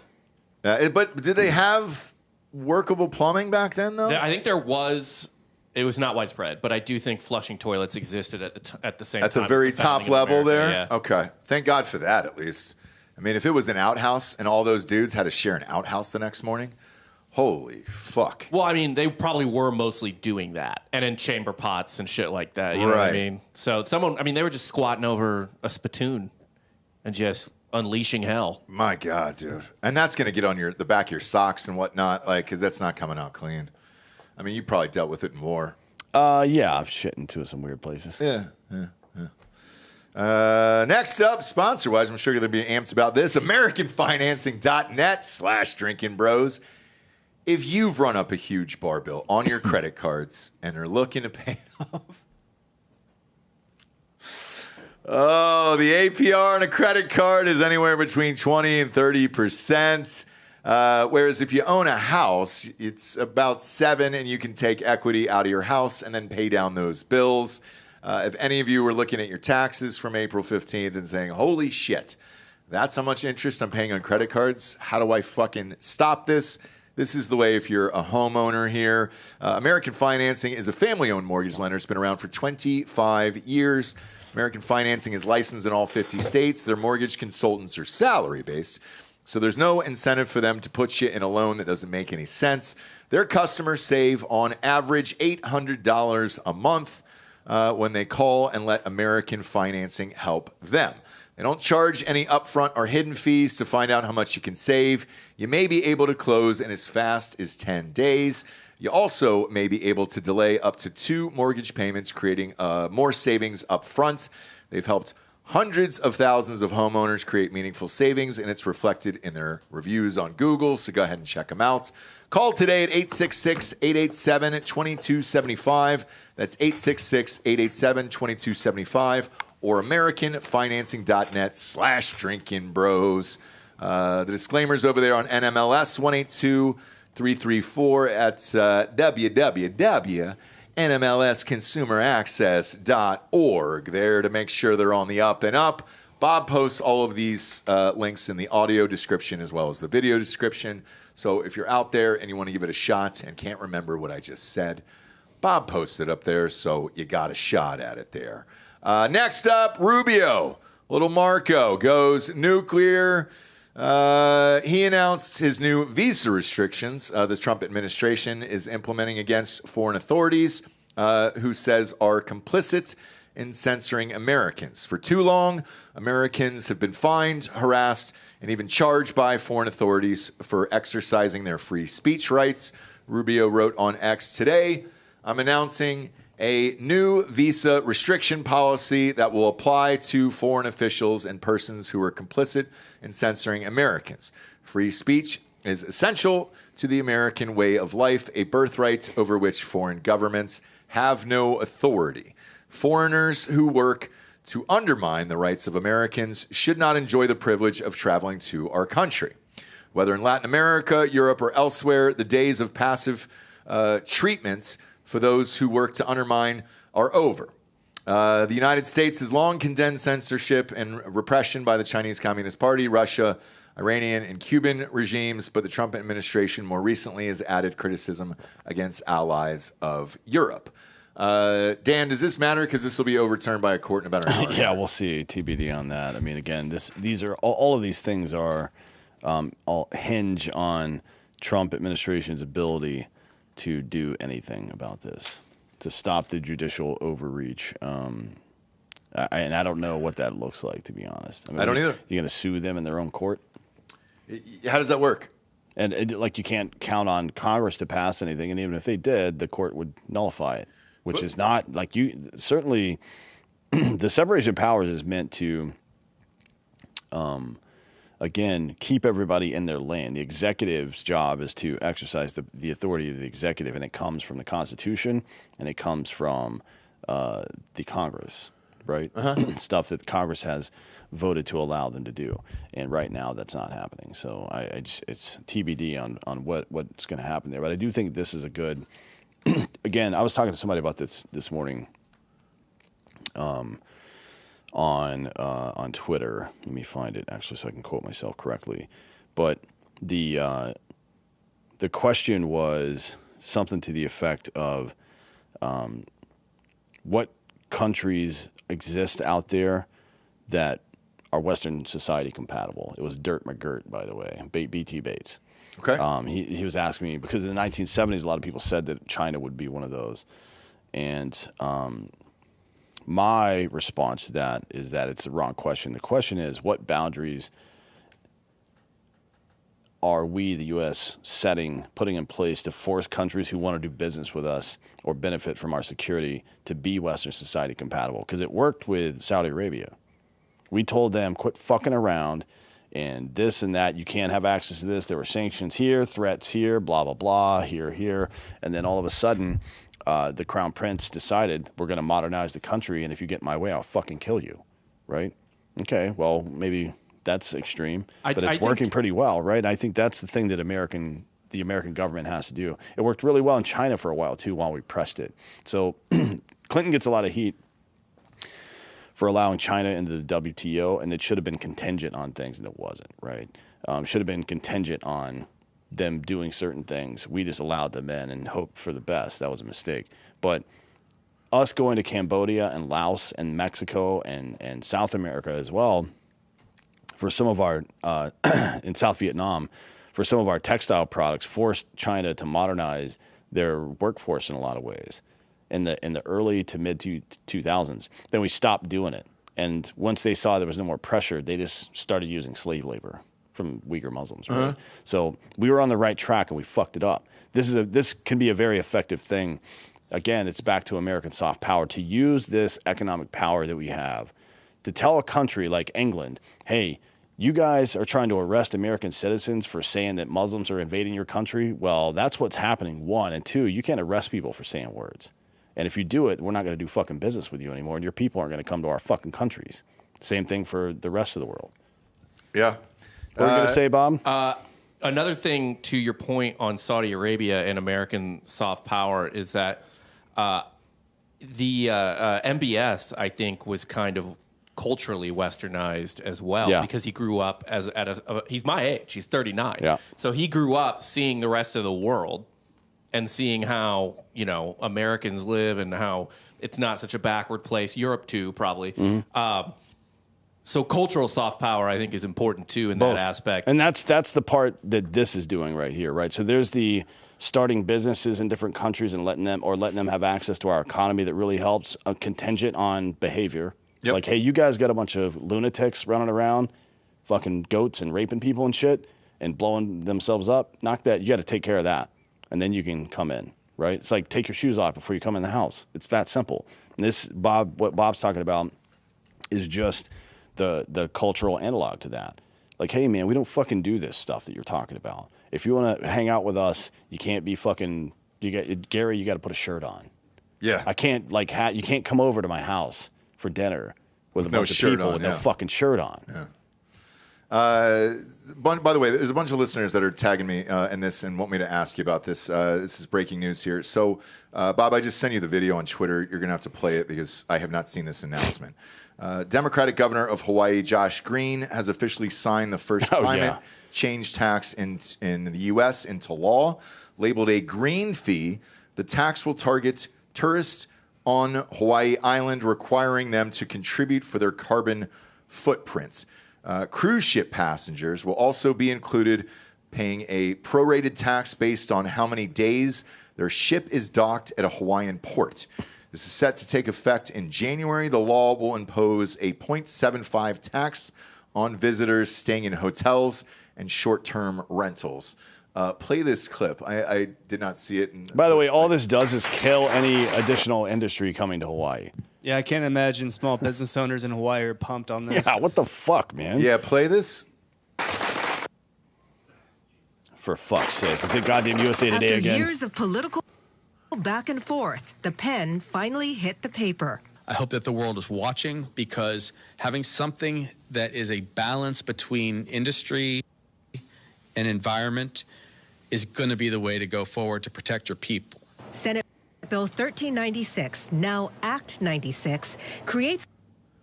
But did they have workable plumbing back then, though? I think there was. It was not widespread, but I do think flushing toilets existed at the same At time. the as very founding top of level America. there? Yeah. Okay. Thank God for that, at least. I mean, if it was an outhouse and all those dudes had to share an outhouse the next morning, holy fuck. Well, I mean, they probably were mostly doing that, and in chamber pots and shit like that. You know what I Right. mean? So they were just squatting over a spittoon and just unleashing hell. My God, dude. And that's going to get on the back of your socks and whatnot, like, because that's not coming out clean. I mean, you probably dealt with it in war. yeah, I've shit into some weird places. Yeah. Next up, sponsor-wise, I'm sure you're going to be amped about this. AmericanFinancing.net/Drinkin Bros. If you've run up a huge bar bill on your credit cards and are looking to pay it off, oh, the APR on a credit card is anywhere between 20 and 30%. Whereas if you own a house, it's about 7%, and you can take equity out of your house and then pay down those bills. If any of you were looking at your taxes from April 15th and saying, holy shit, that's how much interest I'm paying on credit cards. How do I fucking stop this? This is the way if you're a homeowner here. American Financing is a family-owned mortgage lender. It's been around for 25 years. American Financing is licensed in all 50 states. Their mortgage consultants are salary-based, so there's no incentive for them to put you in a loan that doesn't make any sense. Their customers save on average $800 a month when they call and let American Financing help them. They don't charge any upfront or hidden fees to find out how much you can save. You may be able to close in as fast as 10 days. You also may be able to delay up to 2 mortgage payments, creating more savings up front. They've helped hundreds of thousands of homeowners create meaningful savings, and it's reflected in their reviews on Google, so go ahead and check them out. Call today at 866-887-2275. That's 866-887-2275 or AmericanFinancing.net/drinkinbros. The disclaimer's over there on NMLS 182334 at www.nmlsconsumeraccess.org. There to make sure they're on the up and up. Bob posts all of these links in the audio description as well as the video description. So if you're out there and you want to give it a shot and can't remember what I just said, Bob posted up there, so you got a shot at it there. Next up, Rubio. Little Marco goes nuclear. He announced his new visa restrictions the Trump administration is implementing against foreign authorities who says are complicit in censoring Americans. For too long, Americans have been fined, harassed, and even charged by foreign authorities for exercising their free speech rights. Rubio wrote on X today, I'm announcing a new visa restriction policy that will apply to foreign officials and persons who are complicit in censoring Americans. Free speech is essential to the American way of life, a birthright over which foreign governments have no authority. Foreigners who work to undermine the rights of Americans should not enjoy the privilege of traveling to our country. Whether in Latin America, Europe, or elsewhere, the days of passive treatment for those who work to undermine are over. The United States has long condemned censorship and repression by the Chinese Communist Party, Russia, Iranian, and Cuban regimes, but the Trump administration more recently has added criticism against allies of Europe. Dan, does this matter? Because this will be overturned by a court in about an hour. Yeah, we'll see. TBD on that. I mean, again, these are all of these things are all hinge on Trump administration's ability to do anything about this, to stop the judicial overreach. And I don't know what that looks like, to be honest. I mean, I don't either. You're going to sue them in their own court? How does that work? And like, you can't count on Congress to pass anything, and even if they did, the court would nullify it, which is not like you. Certainly, the separation of powers is meant to, again, keep everybody in their lane. The executive's job is to exercise the authority of the executive, and it comes from the Constitution, and it comes from the Congress, right? Stuff that Congress has voted to allow them to do, and right now that's not happening. So it's TBD on what's going to happen there. But I do think this is a good. Again, I was talking to somebody about this morning on Twitter. Let me find it actually so I can quote myself correctly. But the question was something to the effect of what countries exist out there that are Western society compatible. It was Dirt McGirt, by the way, BT Bates. Okay. He was asking me, because in the 1970s, a lot of people said that China would be one of those. And my response to that is that it's the wrong question. The question is, what boundaries are we, the U.S., putting in place to force countries who want to do business with us or benefit from our security to be Western society compatible? Because it worked with Saudi Arabia. We told them, quit fucking around and this and that. You can't have access to this. There were sanctions here, threats here, blah, blah, blah, here. And then all of a sudden, the Crown Prince decided, we're going to modernize the country, and if you get in my way, I'll fucking kill you, right? Okay, well, maybe that's extreme, but it's working pretty well, right? I think that's the thing that the American government has to do. It worked really well in China for a while, too, while we pressed it. So Clinton gets a lot of heat for allowing China into the WTO, and it should have been contingent on things, and it wasn't, right? Should have been contingent on them doing certain things. We just allowed them in and hoped for the best. That was a mistake. But us going to Cambodia and Laos and Mexico and South America as well, for some of our, in South Vietnam, for some of our textile products, forced China to modernize their workforce in a lot of ways in the early to mid 2000s. Then we stopped doing it. And once they saw there was no more pressure, they just started using slave labor from Uyghur Muslims. Right? So we were on the right track and we fucked it up. This can be a very effective thing. Again, it's back to American soft power, to use this economic power that we have to tell a country like England, hey, you guys are trying to arrest American citizens for saying that Muslims are invading your country. Well, that's what's happening, one. And two, you can't arrest people for saying words. And if you do it, we're not going to do fucking business with you anymore, and your people aren't going to come to our fucking countries. Same thing for the rest of the world. Yeah. What are you going to say, Bob? Another thing to your point on Saudi Arabia and American soft power is that the MBS, I think, was kind of culturally westernized as well, because he grew up he's my age, he's 39. Yeah. So he grew up seeing the rest of the world and seeing how, Americans live and how it's not such a backward place. Europe too, probably. So cultural soft power, I think, is important too in that aspect. And that's the part that this is doing right here, right? So there's the starting businesses in different countries and letting them have access to our economy that really helps, a contingent on behavior. Yep. Like, hey, you guys got a bunch of lunatics running around, fucking goats and raping people and shit and blowing themselves up. Knock that. You got to take care of that. And then you can come in, right? It's like, take your shoes off before you come in the house. It's that simple. And what Bob's talking about is just the cultural analog to that. Like, hey, man, we don't fucking do this stuff that you're talking about. If you want to hang out with us, you can't be fucking, Gary, you got to put a shirt on. Yeah. I can't, you can't come over to my house for dinner with a bunch of people with no fucking shirt on. Yeah. By the way, there's a bunch of listeners that are tagging me in this and want me to ask you about this. This is breaking news here. So, Bob, I just sent you the video on Twitter. You're going to have to play it because I have not seen this announcement. Democratic Governor of Hawaii, Josh Green, has officially signed the first climate change tax in the U.S. into law. Labeled a green fee, the tax will target tourists on Hawaii Island, requiring them to contribute for their carbon footprints. Cruise ship passengers will also be included, paying a prorated tax based on how many days their ship is docked at a Hawaiian port. This is set to take effect in January. The law will impose a 0.75 tax on visitors staying in hotels and short-term rentals. Play this clip. I did not see it. By the way, all this does is kill any additional industry coming to Hawaii. Yeah, I can't imagine small business owners in Hawaii are pumped on this. Yeah, what the fuck, man? Yeah, play this. For fuck's sake. Is it goddamn USA Today again? After years of political back and forth, the pen finally hit the paper. I hope that the world is watching, because having something that is a balance between industry and environment is going to be the way to go forward to protect your people. Senate Bill 1396, now Act 96, creates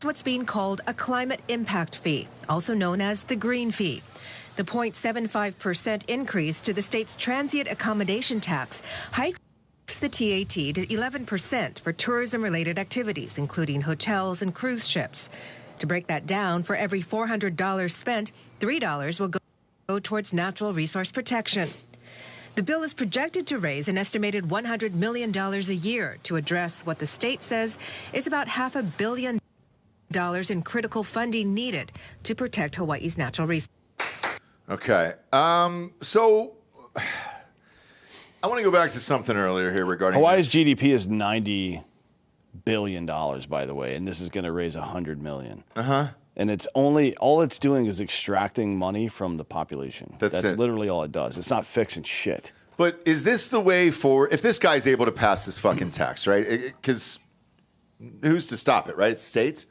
what's being called a climate impact fee, also known as the green fee. The 0.75% increase to the state's transient accommodation tax hikes the TAT to 11% for tourism-related activities, including hotels and cruise ships. To break that down, for every $400 spent, $3 will go towards natural resource protection. The bill is projected to raise an estimated $100 million a year to address what the state says is about $500 million in critical funding needed to protect Hawaii's natural resources. Okay. So I want to go back to something earlier here regarding Hawaii's GDP is $90 billion, by the way, and this is going to raise $100 million. And it's all it's doing is extracting money from the population. That's literally all it does. It's not fixing shit. But is this the way forward? If this guy's able to pass this fucking tax, right? Because who's to stop it, right? It's states.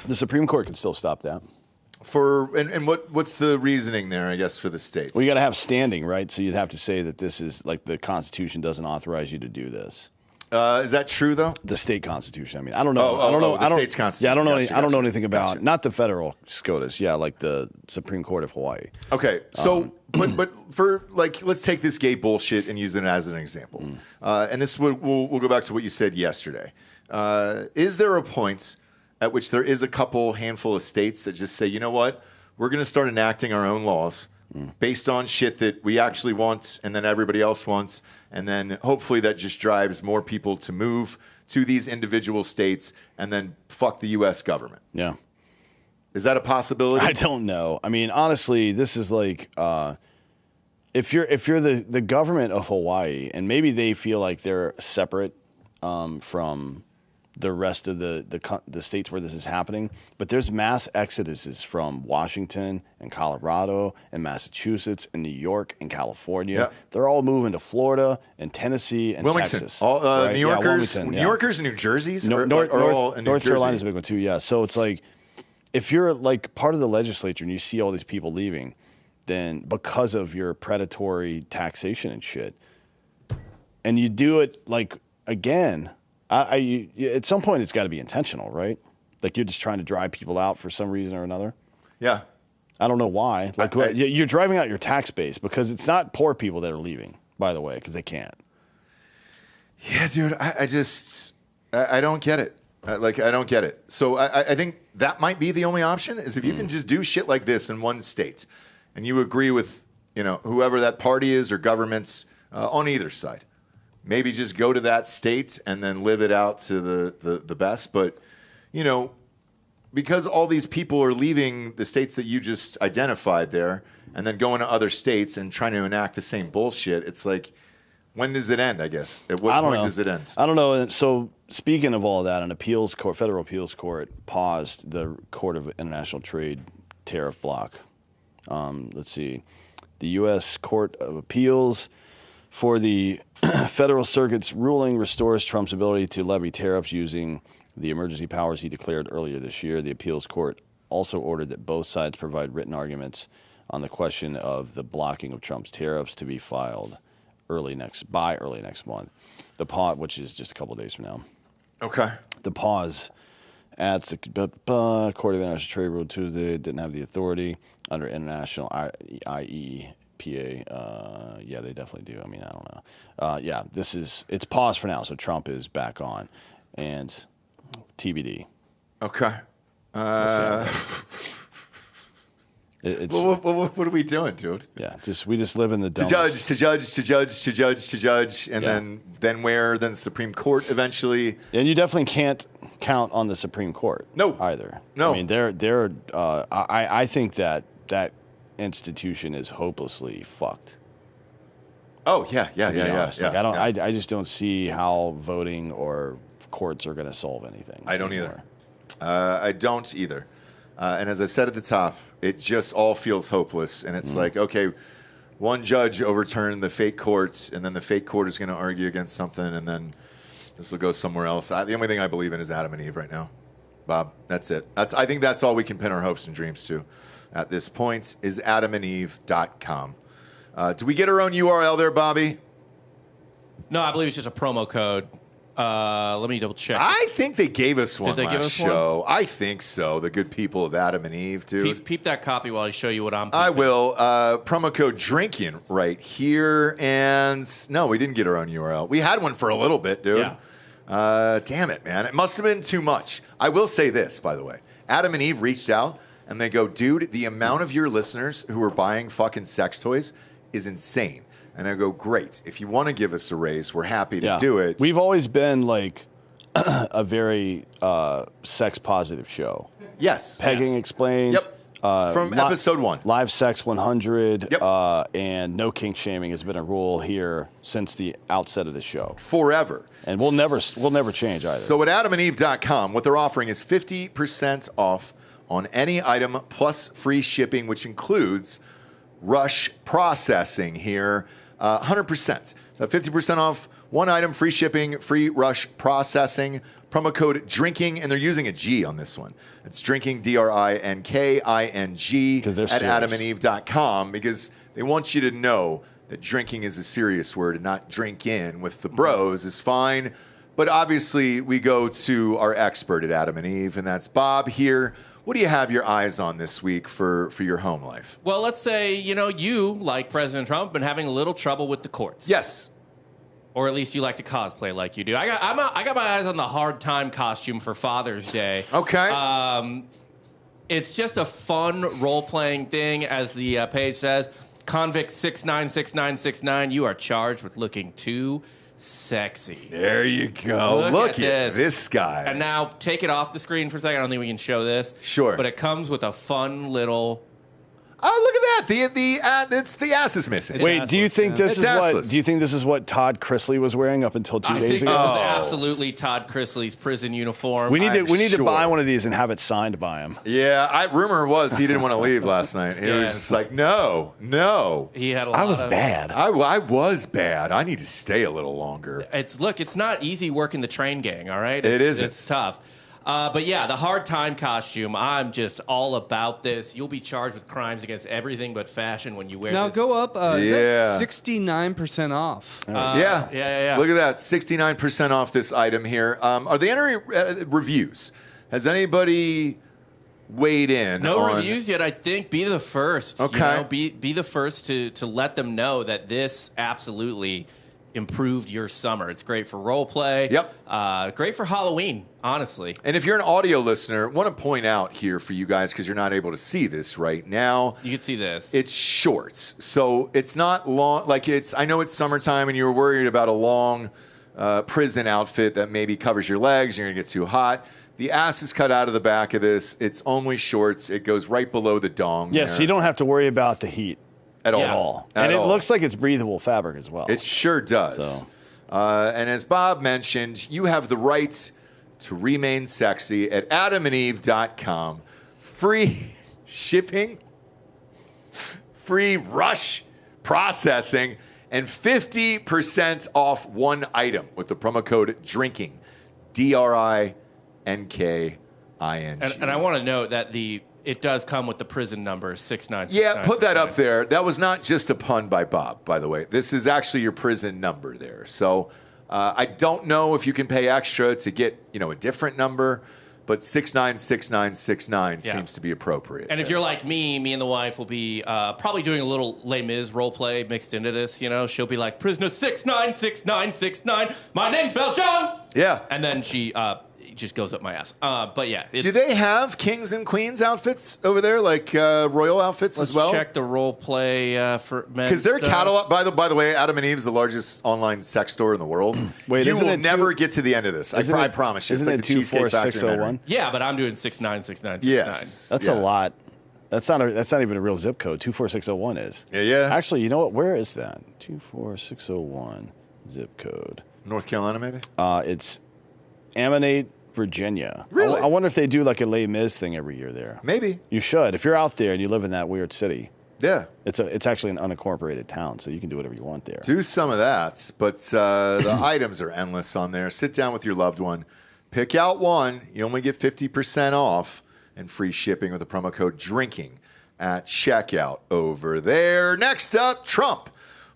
The Supreme Court can still stop that. What's the reasoning there, I guess, for the states? Well, you got to have standing, right? So you'd have to say that this is like the Constitution doesn't authorize you to do this. Is that true though? The state constitution. I mean, I don't know. Oh, I don't know. the state's constitution. Yeah, I don't know. Gotcha, I don't know gotcha. anything about Gotcha. not the federal SCOTUS. Yeah, like the Supreme Court of Hawaii. Okay, so but for like, let's take this gay bullshit and use it as an example. And this we'll go back to what you said yesterday. Is there a point at which there is a handful of states that just say, you know what, we're going to start enacting our own laws based on shit that we actually want and then everybody else wants, and then hopefully that just drives more people to move to these individual states and then fuck the U.S. government? Yeah. Is that a possibility? I don't know. I mean, honestly, this is like if you're the government of Hawaii, and maybe they feel like they're separate from the rest of the states where this is happening, but there's mass exoduses from Washington and Colorado and Massachusetts and New York and California. Yeah. They're all moving to Florida and Tennessee and Wilmington. Texas. All, right? New Yeah, Yorkers, Wilmington, New yeah. Yorkers and New Jerseys No, are all in New North Jersey. Carolina's a big one too. Yeah. So it's like, if you're like part of the legislature and you see all these people leaving, then because of your predatory taxation and shit, and you do it like again, at some point it's got to be intentional, right? Like you're just trying to drive people out for some reason or another. Yeah. I don't know why. Like you're driving out your tax base because it's not poor people that are leaving, by the way, because they can't. Yeah, dude. I don't get it. I don't get it. So I think that might be the only option is if you can just do shit like this in one state, and you agree with whoever that party is or governments on either side. Maybe just go to that state and then live it out to the best. But because all these people are leaving the states that you just identified there, and then going to other states and trying to enact the same bullshit, it's like, when does it end? I guess at what point does it end? I don't know. And so speaking of all that, federal appeals court paused the Court of International Trade tariff block. Let's see, the U.S. Court of Appeals for the Federal Circuit's ruling restores Trump's ability to levy tariffs using the emergency powers he declared earlier this year. The appeals court also ordered that both sides provide written arguments on the question of the blocking of Trump's tariffs to be filed early next month. The pause, which is just a couple of days from now. Okay. The pause at the Court of International Trade ruled Tuesday didn't have the authority under international IEPA. Yeah, they definitely do. I mean, I don't know. It's paused for now. So Trump is back on, and TBD. Okay. It's what are we doing, dude? Yeah, we just live in the To judge, and then the Supreme Court eventually. And you definitely can't count on the Supreme Court. No. Either. No. I mean, they're. I think that institution is hopelessly fucked. Oh yeah. To be honest. I just don't see how voting or courts are going to solve anything. I don't anymore. either. I don't either. And as I said at the top, it just all feels hopeless. And it's like, okay, one judge overturned the fake courts, and then the fake court is going to argue against something, and then this will go somewhere else. The only thing I believe in is Adam and Eve right now, Bob. That's it. I think that's all we can pin our hopes and dreams to at this point is adamandeve.com. Do we get our own URL there, Bobby? No, I believe it's just a promo code. Let me double check. I think they gave us one Did they last give us show. I think so. The good people of Adam and Eve, dude. Peep that copy while I show you what I'm peeping. I will. Promo code Drinkin right here. And no, we didn't get our own URL. We had one for a little bit, dude. Yeah. Damn it, man. It must have been too much. I will say this, by the way. Adam and Eve reached out and they go, dude, the amount of your listeners who are buying fucking sex toys is insane. And I go, great. If you want to give us a raise, we're happy to do it. We've always been like a very sex positive show. Yes. Pegging Explained. Yep. From episode 1. Live Sex 100. Yep. And no kink shaming has been a rule here since the outset of the show. Forever. And we'll never change either. So at adamandeve.com, what they're offering is 50% off on any item plus free shipping, which includes rush processing here. 100%. So 50% off one item, free shipping, free rush processing. Promo code DRINKING, and they're using a G on this one. It's drinking, DRINKING, at adamandeve.com, because they want you to know that drinking is a serious word and not drink in with the bros is fine. But obviously, we go to our expert at Adam and Eve, and that's Bob here. What do you have your eyes on this week for your home life? Well, let's say, you, like President Trump, been having a little trouble with the courts. Yes. Or at least you like to cosplay like you do. I got my eyes on the hard time costume for Father's Day. Okay. It's just a fun role-playing thing, as the page says. Convict 696969, you are charged with looking too sexy. There you go. Look at this guy. And now take it off the screen for a second. I don't think we can show this. Sure. But it comes with a fun little... Oh, look at that! It's the ass is missing. Wait, do you think this It's is what? assless. Do you think this is what Todd Chrisley was wearing up until 2 I days think ago? this is absolutely Todd Chrisley's prison uniform. We need to sure. buy one of these and have it signed by him. Yeah, rumor was he didn't want to leave last night. He was just like, no. He had a lot I was of... bad. I was bad. I need to stay a little longer. It's not easy working the train gang, all right? It isn't. It's tough. But yeah, the hard time costume, I'm just all about this. You'll be charged with crimes against everything but fashion when you wear Now this. go up. Is that 69% off? Yeah. Look at that, 69% off this item here. Are there any reviews? Has anybody weighed in? No on... reviews yet, I think. Be the first. Okay. Be the first to let them know that this absolutely improved your summer. It's great for role play. Yep. Great for Halloween, honestly. And if you're an audio listener, want to point out here for you guys, because you're not able to see this right now. You can see this. It's shorts. So it's not long. I know it's summertime and you were worried about a long prison outfit that maybe covers your legs. You're going to get too hot. The ass is cut out of the back of this. It's only shorts. It goes right below the dong. Yes, so you don't have to worry about the heat at all. all. And At all. it looks like it's breathable fabric as well. It sure does. So. And as Bob mentioned, you have the right to remain sexy at adamandeve.com. Free shipping, free rush processing, and 50% off one item with the promo code DRINKING, DRINKING. And I want to note that it does come with the prison number 696. Yeah, put that up there. That was not just a pun by Bob, by the way. This is actually your prison number there. So I don't know if you can pay extra to get a different number, but 696969 seems to be appropriate. And if you're like me and the wife will be probably doing a little Les Mis role play mixed into this. She'll be like, prisoner 696969. My name's Valjean. Yeah. And then she just goes up my ass. But yeah. Do they have kings and queens outfits over there, like royal outfits as well? Let's check the role play for men. Because their catalog, by the way, Adam and Eve is the largest online sex store in the world. Wait, you will never get to the end of this. I promise you. Isn't it 24601? Yeah, but I'm doing 696969. Yes, that's a lot. That's not even a real zip code. 24601 is. Yeah. Actually, you know what? Where is that? 24601 zip code. North Carolina, maybe. It's Amanate, Virginia. Really? I wonder if they do like a Les Mis thing every year there. Maybe. You should. If you're out there and you live in that weird city. Yeah. It's actually an unincorporated town, so you can do whatever you want there. Do some of that, but the items are endless on there. Sit down with your loved one. Pick out one. You only get 50% off and free shipping with the promo code DRINKING at checkout over there. Next up, Trump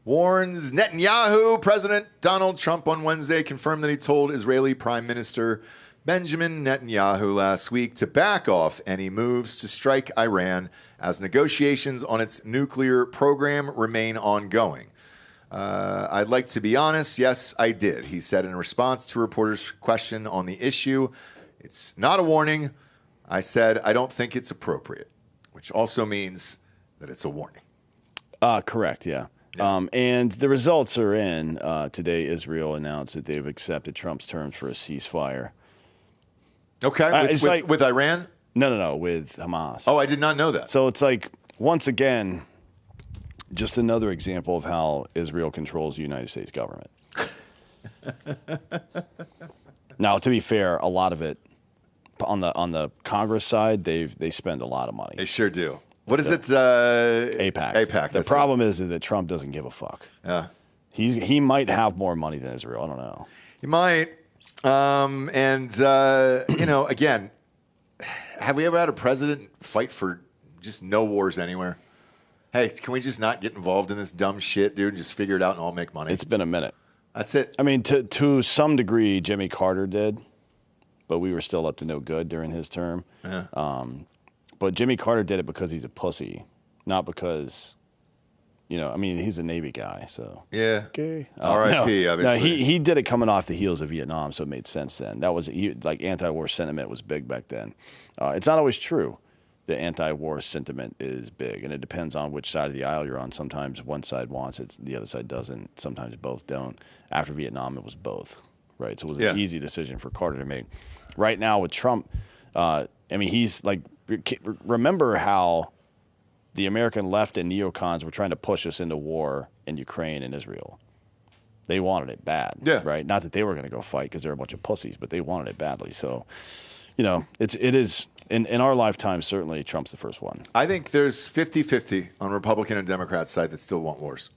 warns Netanyahu. President Donald Trump on Wednesday confirmed that he told Israeli Prime Minister Benjamin Netanyahu last week to back off any moves to strike Iran as negotiations on its nuclear program remain ongoing. I'd like to be honest. Yes, I did, he said in response to a reporter's question on the issue. It's not a warning. I said, I don't think it's appropriate, which also means that it's a warning. Correct, yeah. And the results are in. Today, Israel announced that they've accepted Trump's terms for a ceasefire. Okay, with Iran? No, with Hamas. Oh, I did not know that. So it's like, once again, just another example of how Israel controls the United States government. Now, to be fair, a lot of it, on the Congress side, they spend a lot of money. They sure do. What is it? AIPAC. AIPAC. The problem is that Trump doesn't give a fuck. Yeah. He might have more money than Israel. I don't know. He might. Again, have we ever had a president fight for just no wars anywhere? Hey, can we just not get involved in this dumb shit, dude, and just figure it out and all make money? It's been a minute. That's it. I mean, to some degree, Jimmy Carter did, but we were still up to no good during his term. Yeah. But Jimmy Carter did it because he's a pussy, not because, I mean, he's a Navy guy, so. Yeah. Okay. R.I.P., No, obviously. he did it coming off the heels of Vietnam, so it made sense then. That was, anti-war sentiment was big back then. It's not always true that anti-war sentiment is big, and it depends on which side of the aisle you're on. Sometimes one side wants it, the other side doesn't. Sometimes both don't. After Vietnam, it was both, right? So it was an easy decision for Carter to make. Right now with Trump, I mean, he's like, remember how the American left and neocons were trying to push us into war in Ukraine and Israel. They wanted it bad, right? Not that they were going to go fight because they're a bunch of pussies, but they wanted it badly. So, it is in our lifetime, certainly Trump's the first one. I think there's 50-50 on Republican and Democrat side that still want wars.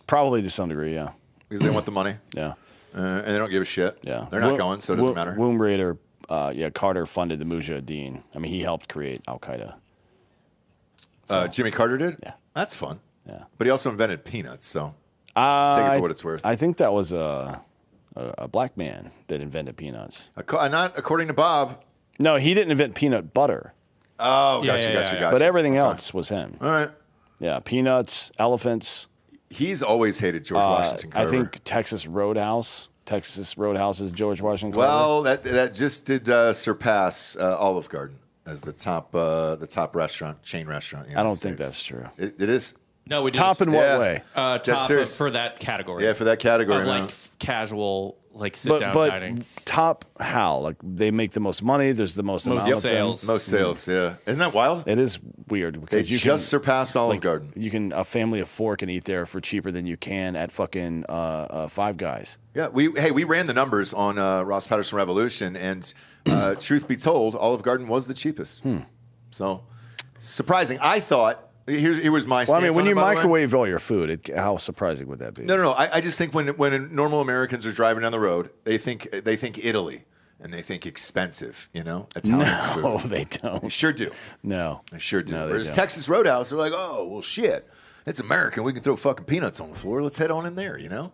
Probably to some degree, yeah. Because they want the money. Yeah. And they don't give a shit. Yeah. They're not going, so it doesn't matter. Womb Raider, Carter funded the Mujahideen. I mean, he helped create Al-Qaeda. So, Jimmy Carter did? Yeah. That's fun. Yeah. But he also invented peanuts, so take it for what it's worth. I think that was a black man that invented peanuts. Not according to Bob. No, he didn't invent peanut butter. Oh, gotcha. But everything else was him. All right. Yeah, peanuts, elephants. He's always hated George Washington Carver. I think Texas Roadhouse is George Washington Carver. Well, that just did surpass Olive Garden as the top restaurant, chain restaurant. In the I don't United think States. that's true. It is. No, we top in what way? Top for that category. Yeah, for that category. Of like casual, like sit down dining. Top how? Like they make the most money. There's the most amount of sales. them. Most sales. Yeah, isn't that wild? It is weird because They just surpassed Olive Garden. You can a family of four can eat there for cheaper than you can at fucking Five Guys. Yeah, we ran the numbers on Ross Patterson Revolution, and truth be told, Olive Garden was the cheapest. So surprising. I thought. Here was my stance. Well, I mean, when on you it, by the way. microwave all your food, how surprising would that be? No. I just think when normal Americans are driving down the road, they think Italy and they think expensive. Italian food. No, they don't. They sure do. No, they sure do. No, they Whereas don't. Texas Roadhouse, they're like, oh well, shit. It's American. We can throw fucking peanuts on the floor. Let's head on in there. Yeah.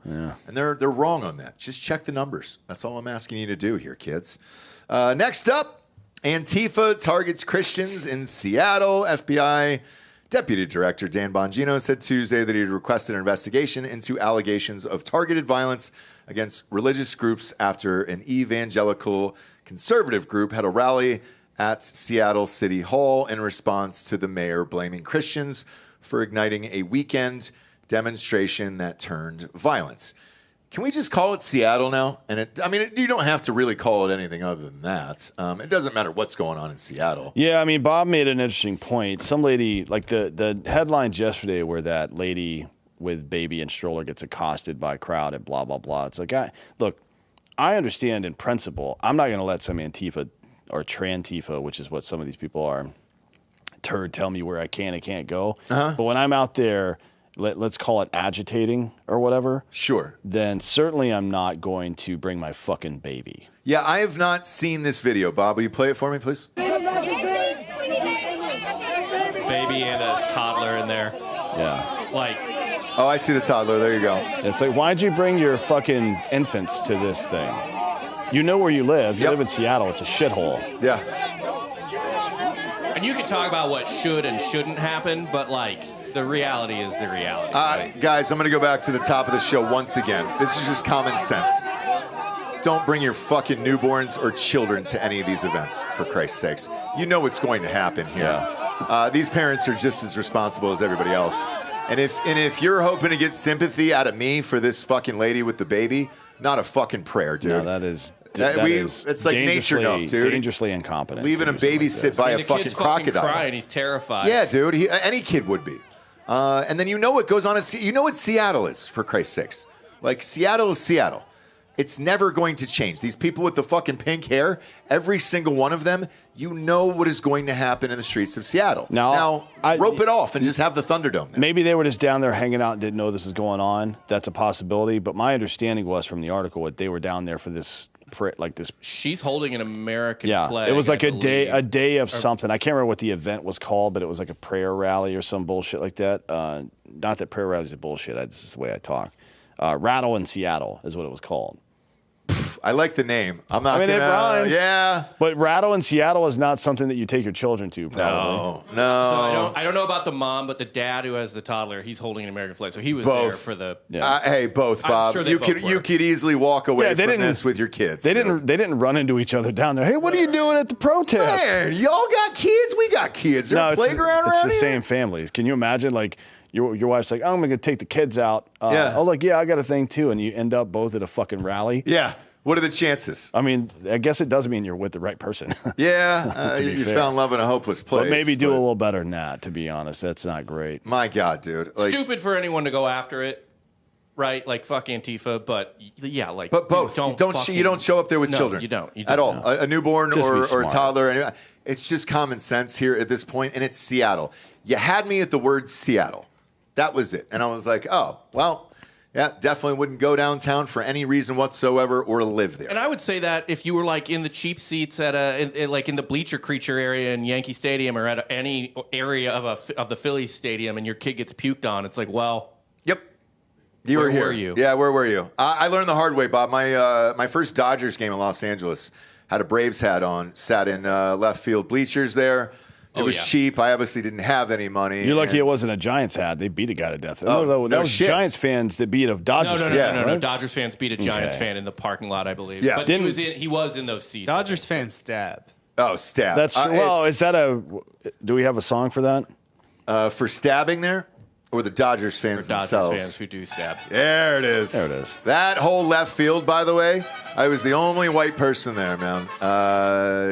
And they're wrong on that. Just check the numbers. That's all I'm asking you to do here, kids. Next up, Antifa targets Christians in Seattle. FBI Deputy Director Dan Bongino said Tuesday that he had requested an investigation into allegations of targeted violence against religious groups after an evangelical conservative group had a rally at Seattle City Hall in response to the mayor blaming Christians for igniting a weekend demonstration that turned violent. Can we just call it Seattle now? And you don't have to really call it anything other than that. It doesn't matter what's going on in Seattle. Yeah, I mean, Bob made an interesting point. Some lady, like the headlines yesterday where that lady with baby and stroller gets accosted by a crowd and blah, blah, blah. It's like, look, I understand in principle, I'm not going to let some Antifa or Trantifa, which is what some of these people are, turd tell me where I can and can't go. But when I'm out there, let's call it agitating or whatever. Sure. Then certainly I'm not going to bring my fucking baby. Yeah, I have not seen this video. Bob, will you play it for me, please? Baby and a toddler in there. Yeah. Like. Oh, I see the toddler. There you go. It's like, why'd you bring your fucking infants to this thing? You know where you live. You live in Seattle. It's a shithole. Yeah. And you can talk about what should and shouldn't happen, but like the reality is the reality. Right? Guys, I'm going to go back to the top of the show once again. This is just common sense. Don't bring your fucking newborns or children to any of these events, for Christ's sakes. You know what's going to happen here. Yeah. These parents are just as responsible as everybody else. And if you're hoping to get sympathy out of me for this fucking lady with the baby, not a fucking prayer, dude. No, that is it's like nature note, dude. Dangerously incompetent. Leaving a baby sit by a fucking crocodile. Crying, he's terrified. Yeah, dude. Any kid would be. And then you know what goes on. You know what Seattle is, for Christ's sakes. Like, Seattle is Seattle. It's never going to change. These people with the fucking pink hair, every single one of them, you know what is going to happen in the streets of Seattle. Now rope it off and just have the Thunderdome there. Maybe they were just down there hanging out and didn't know this was going on. That's a possibility. But my understanding was from the article that they were down there for this. She's holding an American flag. It was like a day of something. I can't remember what the event was called, but it was like a prayer rally or some bullshit like that. Not that prayer rallies are bullshit. This is the way I talk. Rattle in Seattle is what it was called. I like the name. I'm not it gonna. rhymes. Yeah, but Rattle in Seattle is not something that you take your children to. Probably. No. So I don't know about the mom, but the dad who has the toddler, he's holding an American flag, so he was there for the. Yeah. Hey, both, I'm Bob. sure they you both could easily walk away from this with your kids. They didn't run into each other down there. Hey, what are you doing at the protest? Man, y'all got kids. We got kids. There's a playground around It's the here? same families. Can you imagine? Like your wife's like, oh, I'm gonna take the kids out. Yeah. Oh, look, yeah, I got a thing too, and you end up both at a fucking rally. Yeah. What are the chances? I mean, I guess it does mean you're with the right person. Yeah, you found love in a hopeless place. But maybe do a little better than that, to be honest. That's not great. My God, dude. Like, Stupid for anyone to go after it, right? Like, fuck Antifa, but yeah, like. But both. You don't show up there with children. You don't. At all. A newborn Just be or a smart. toddler. It's just common sense here at this point, and it's Seattle. You had me at the word Seattle. That was it. And I was like, oh, well. Yeah, definitely wouldn't go downtown for any reason whatsoever or live there. And I would say that if you were like in the cheap seats at like in the bleacher creature area in Yankee Stadium or at any area of the Phillies stadium, and your kid gets puked on, it's like, well, yep, you were here. Where were you? Yeah, where were you? I learned the hard way, Bob. My first Dodgers game in Los Angeles had a Braves hat on, sat in left field bleachers there. It was cheap. I obviously didn't have any money. You're lucky it wasn't a Giants hat. They beat a guy to death. Oh, that no was shit. Giants fans that beat a Dodgers fan. No. Dodgers fans beat a Giants fan in the parking lot, I believe. Yeah. But he was in those seats. Dodgers fans stab. Oh, stab. That's is that do we have a song for that? For stabbing there? Or the Dodgers fans Dodgers themselves? fans who do stab. There it is. There it is. That whole left field, by the way, I was the only white person there, man.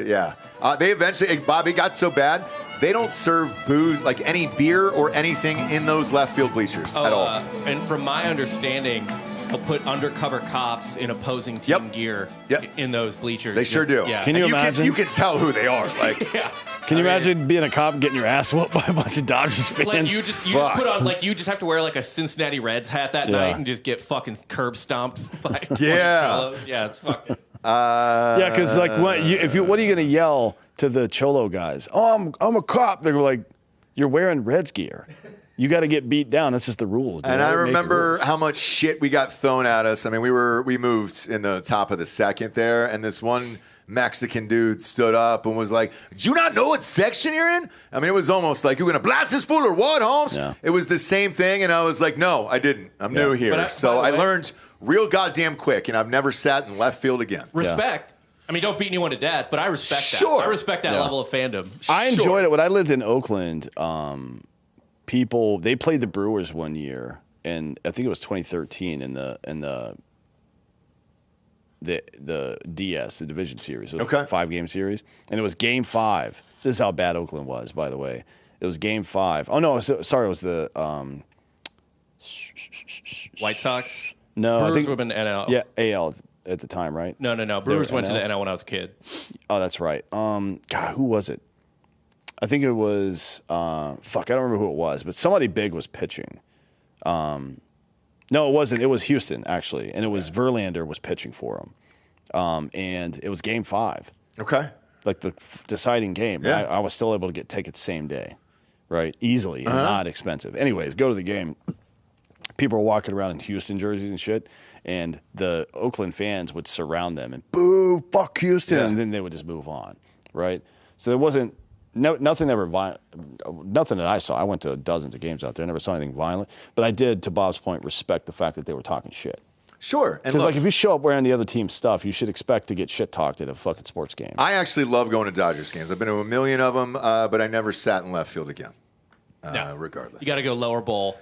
Yeah. They eventually, Bobby, got so bad, they don't serve booze, like any beer or anything in those left field bleachers at all. And from my understanding, they'll put undercover cops in opposing team gear in those bleachers. They sure do. Yeah. Can you And imagine? You can tell who they are. Like, Yeah. Can you imagine being a cop and getting your ass whooped by a bunch of Dodgers fans? Like you just put on you just have to wear like a Cincinnati Reds hat that Yeah. night and just get fucking curb stomped by 20 Yeah. Cholos. Yeah, it's fucking. Yeah, because like what are you going to yell to the Cholo guys? Oh, I'm a cop. They're like, you're wearing Reds gear. You got to get beat down. That's just the rules. Dude. and I Make the remember rules. how much shit we got thrown at us. I mean, we moved in the top of the second there, and this one Mexican dude stood up and was like, "Do you not know what section you're in?" I mean, it was almost like, "You're gonna blast this fool or what, Holmes?" Yeah. It was the same thing, and I was like, "No, I didn't. I'm new here." But So by I the way- learned real goddamn quick, and I've never sat in left field again. Respect. I mean, don't beat anyone to death, but I respect Sure. that. I respect that Yeah. level of fandom. I enjoyed it when I lived in Oakland. People they played the Brewers one year, and I think it was 2013 in the DS, the division series. It was a 5-game series, and it was Game 5. This is how bad Oakland was, by the way. It was Game 5. Oh no, sorry, it was the White Sox. no. Brewers I think would have been NL. yeah AL at the time, right? No. Brewers went to the NL when I was a kid. Oh, that's right. God, who was it? I think it was I don't remember who it was, but somebody big was pitching. No, it wasn't. It was Houston actually, and it was Verlander was pitching for him, and it was Game 5. Okay. Like the deciding game. Yeah. I was still able to get tickets same day, right? Easily and not expensive. Anyways, go to the game. People were walking around in Houston jerseys and shit, and the Oakland fans would surround them and boo, fuck Houston, and then they would just move on, right? So there wasn't nothing that I saw. I went to dozens of games out there. I never saw anything violent, but I did, to Bob's point, respect the fact that they were talking shit. Sure. And Because look, like if you show up wearing the other team's stuff, you should expect to get shit talked at a fucking sports game. I actually love going to Dodgers games. I've been to a million of them, but I never sat in left field again. Regardless, You got to go lower bowl.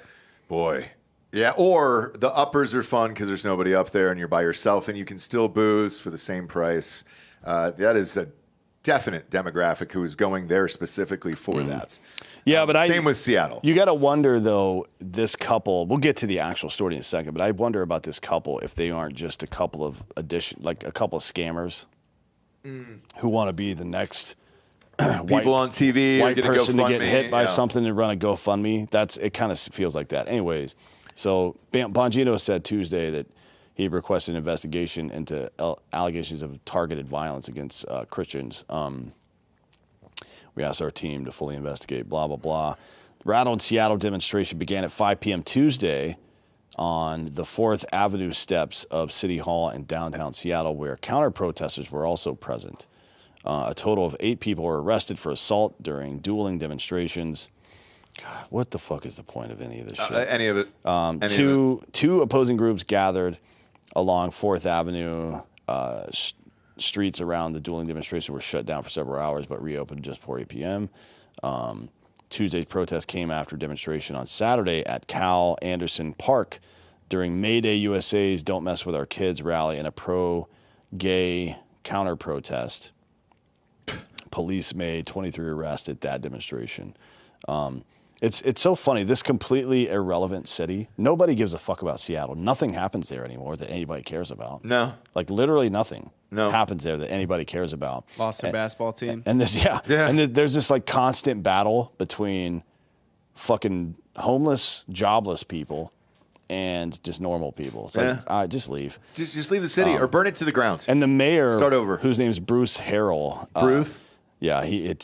Boy. Yeah, or the uppers are fun because there's nobody up there and you're by yourself and you can still booze for the same price. That is a definite demographic who is going there specifically for that. Yeah, but same with Seattle. You got to wonder, though, this couple, we'll get to the actual story in a second, but I wonder about this couple if they aren't just a couple of a couple of scammers who want to be the next People on TV are white going to person to get GoFundMe, hit by yeah. something and run a GoFundMe. It kind of feels like that. Anyways, so Bongino said Tuesday that he requested an investigation into allegations of targeted violence against Christians. We asked our team to fully investigate, blah, blah, blah. The Rattle in Seattle demonstration began at 5 p.m. Tuesday on the 4th Avenue steps of City Hall in downtown Seattle, where counter-protesters were also present. A total of 8 people were arrested for assault during dueling demonstrations. God, what the fuck is the point of any of this shit? Any of it. Two opposing groups gathered along 4th Avenue. Streets around the dueling demonstration were shut down for several hours, but reopened just before 8 p.m. Tuesday's protest came after demonstration on Saturday at Cal Anderson Park during May Day USA's Don't Mess With Our Kids rally and a pro-gay counter-protest. Police made 23 arrests at that demonstration. It's so funny. This completely irrelevant city, nobody gives a fuck about Seattle. Nothing happens there anymore that anybody cares about. No. Like literally nothing No. happens there that anybody cares about. Lost their basketball team. And there's this like constant battle between fucking homeless, jobless people and just normal people. It's like, just leave. Just leave the city or burn it to the ground. And the mayor, Start over. whose name's Bruce Harrell. Bruce? Yeah, he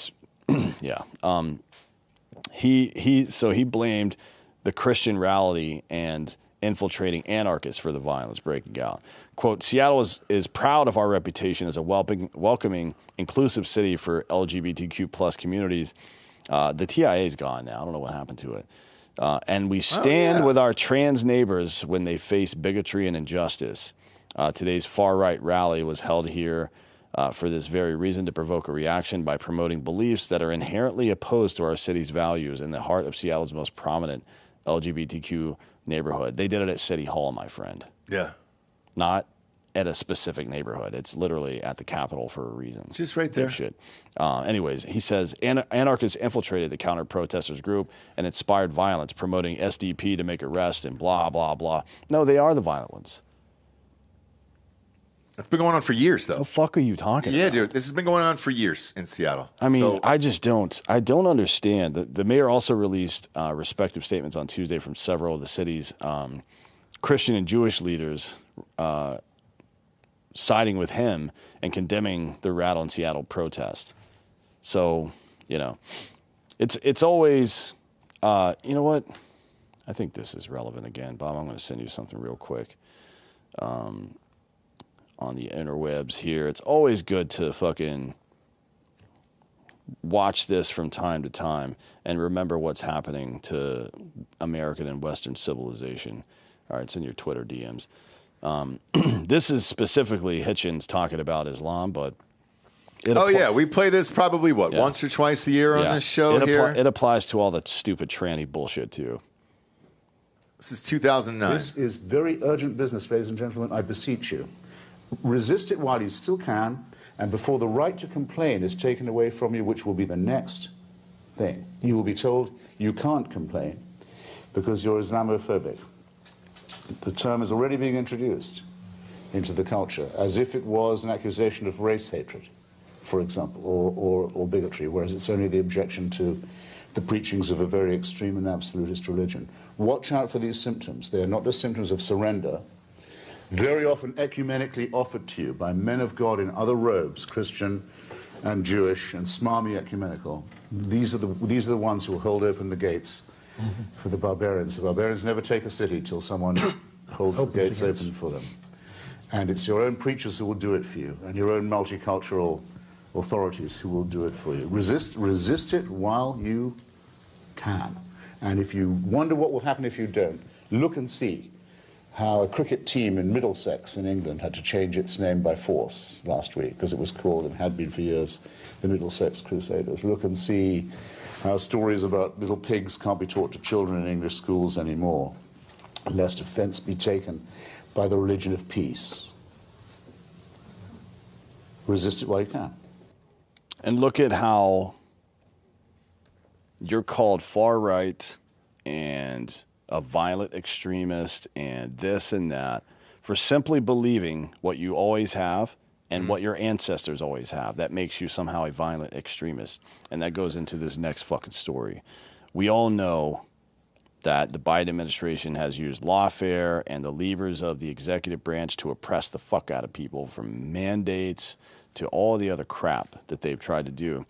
blamed the Christian rally and infiltrating anarchists for the violence breaking out. Quote, Seattle is proud of our reputation as a welcoming, inclusive city for LGBTQ plus communities. The TIA is gone now. I don't know what happened to it. And we stand with our trans neighbors when they face bigotry and injustice. Today's far-right rally was held here for this very reason, to provoke a reaction by promoting beliefs that are inherently opposed to our city's values in the heart of Seattle's most prominent LGBTQ neighborhood. They did it at City Hall, my friend. Yeah. Not at a specific neighborhood. It's literally at the Capitol for a reason. Just right there. Shit. Anyways, he says, anarchists infiltrated the counter-protesters group and inspired violence, promoting SDP to make arrests and blah, blah, blah. No, they are the violent ones. It's been going on for years, though. The fuck are you talking about? Yeah, dude. This has been going on for years in Seattle. I mean, I don't understand. The mayor also released respective statements on Tuesday from several of the city's Christian and Jewish leaders siding with him and condemning the Rattle in Seattle protest. So, it's always, you know what? I think this is relevant again. Bob, I'm going to send you something real quick. On the interwebs here. It's always good to fucking watch this from time to time and remember what's happening to American and Western civilization. All right, it's in your Twitter DMs. This is specifically Hitchens talking about Islam, but we play this probably once or twice a year on this show here. It applies to all that stupid tranny bullshit too. This is 2009. This is very urgent business, ladies and gentlemen. I beseech you. Resist it while you still can, and before the right to complain is taken away from you, which will be the next thing. You will be told you can't complain because you're Islamophobic. The term is already being introduced into the culture as if it was an accusation of race hatred, for example, or bigotry, whereas it's only the objection to the preachings of a very extreme and absolutist religion. Watch out for these symptoms. They are not just symptoms of surrender, very often ecumenically offered to you by men of God in other robes, Christian and Jewish and smarmy ecumenical. These are the ones who will hold open the gates for the barbarians. The barbarians never take a city till someone holds the gates open for them. And it's your own preachers who will do it for you, and your own multicultural authorities who will do it for you. Resist it while you can. And if you wonder what will happen if you don't, look and see how a cricket team in Middlesex in England had to change its name by force last week because it was called, and had been for years, the Middlesex Crusaders. Look and see how stories about little pigs can't be taught to children in English schools anymore, lest offense be taken by the religion of peace. Resist it while you can. And look at how you're called far right and a violent extremist and this and that for simply believing what you always have and what your ancestors always have. That makes you somehow a violent extremist. And that goes into this next fucking story. We all know that the Biden administration has used lawfare and the levers of the executive branch to oppress the fuck out of people, from mandates to all the other crap that they've tried to do.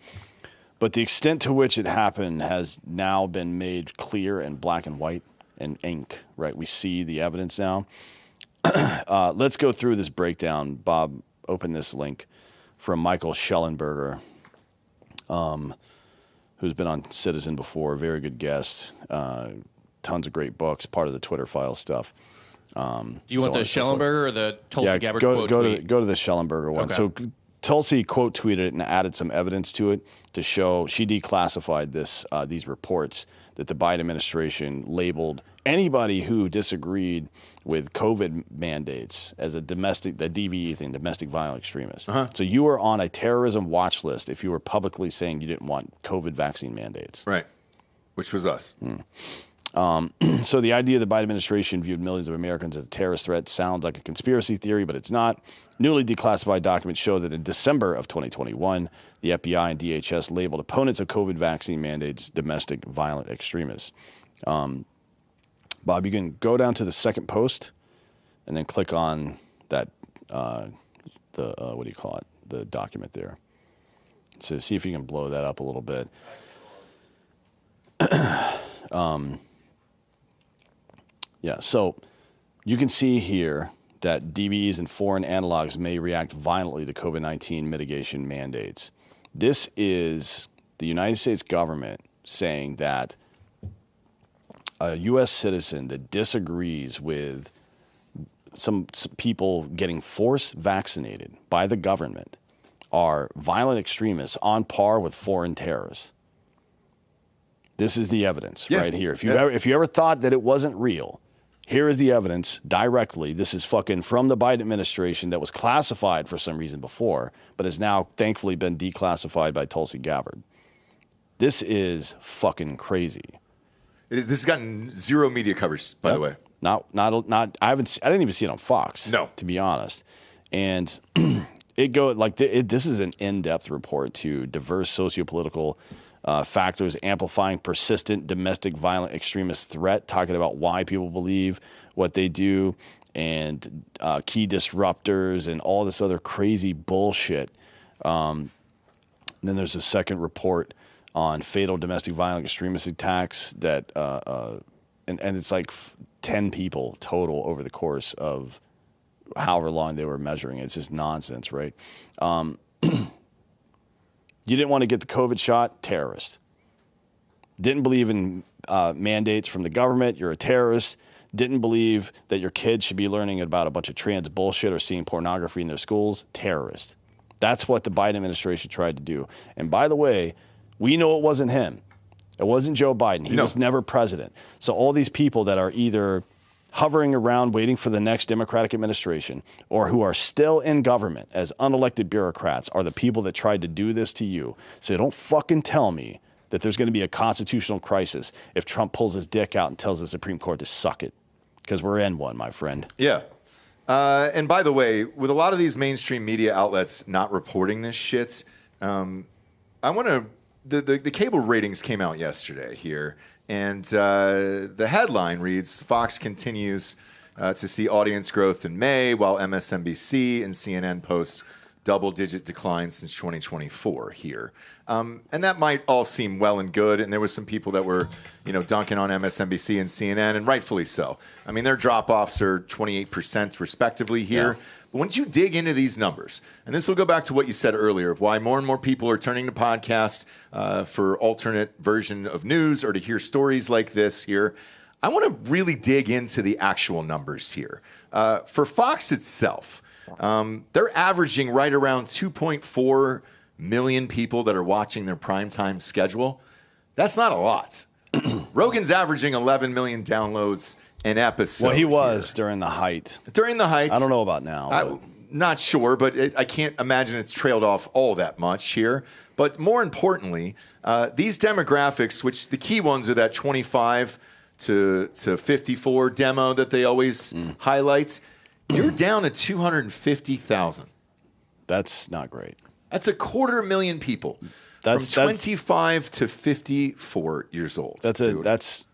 But the extent to which it happened has now been made clear in black and white in ink, right? We see the evidence now. Let's go through this breakdown. Bob, open this link from Michael Schellenberger, who's been on Citizen before, very good guest, tons of great books, part of the Twitter file stuff. Do you want the Schellenberger or the Tulsi Gabbard quote tweet? Go to the Schellenberger one. Okay. So Tulsi quote tweeted it and added some evidence to it to show she declassified these reports that the Biden administration labeled anybody who disagreed with COVID mandates as the DVE thing, domestic violent extremists. So you were on a terrorism watch list if you were publicly saying you didn't want COVID vaccine mandates. Right. Which was us. So the idea the Biden administration viewed millions of Americans as a terrorist threat sounds like a conspiracy theory, but it's not. Newly declassified documents show that in December of 2021, the FBI and DHS labeled opponents of COVID vaccine mandates domestic violent extremists. Bob, you can go down to the second post and then click on that, what do you call it? The document there. So see if you can blow that up a little bit. Yeah, so you can see here that DVEs and foreign analogs may react violently to COVID-19 mitigation mandates. This is the United States government saying that a U.S. citizen that disagrees with some people getting force vaccinated by the government are violent extremists on par with foreign terrorists. This is the evidence right here. If you ever thought that it wasn't real, here is the evidence directly. This is fucking from the Biden administration that was classified for some reason before, but has now thankfully been declassified by Tulsi Gabbard. This is fucking crazy. This has gotten zero media coverage, by the way. Not. I didn't even see it on Fox. No, to be honest. And this is an in-depth report to diverse sociopolitical factors amplifying persistent domestic violent extremist threat, talking about why people believe what they do, and key disruptors and all this other crazy bullshit. Then there's a second report on fatal domestic violent extremist attacks that, and it's like 10 people total over the course of however long they were measuring. It's just nonsense, right? You didn't want to get the COVID shot, terrorist. Didn't believe in mandates from the government, you're a terrorist. Didn't believe that your kids should be learning about a bunch of trans bullshit or seeing pornography in their schools, terrorist. That's what the Biden administration tried to do. And by the way, we know it wasn't him. It wasn't Joe Biden. He was never president. So all these people that are either hovering around waiting for the next Democratic administration or who are still in government as unelected bureaucrats are the people that tried to do this to you. So don't fucking tell me that there's going to be a constitutional crisis if Trump pulls his dick out and tells the Supreme Court to suck it. Because we're in one, my friend. Yeah. And by the way, with a lot of these mainstream media outlets not reporting this shit, I want to... The cable ratings came out yesterday here, and the headline reads, Fox continues to see audience growth in May, while MSNBC and CNN post double-digit declines since 2024 here. And that might all seem well and good, and there was some people that were, dunking on MSNBC and CNN, and rightfully so. I mean, their drop-offs are 28% respectively here. Yeah. But once you dig into these numbers, and this will go back to what you said earlier of why more and more people are turning to podcasts for alternate version of news or to hear stories like this here, I want to really dig into the actual numbers here. For Fox itself, they're averaging right around 2.4 million people that are watching their primetime schedule. That's not a lot. Rogan's averaging 11 million downloads an episode. Well, he was during the height. During the height. I don't know about now. Not sure, but I can't imagine it's trailed off all that much here. But more importantly, these demographics, which the key ones are that 25 to 54 demo that they always highlight, you're down to 250,000. That's not great. That's 250,000 people from 25 to 54 years old. That's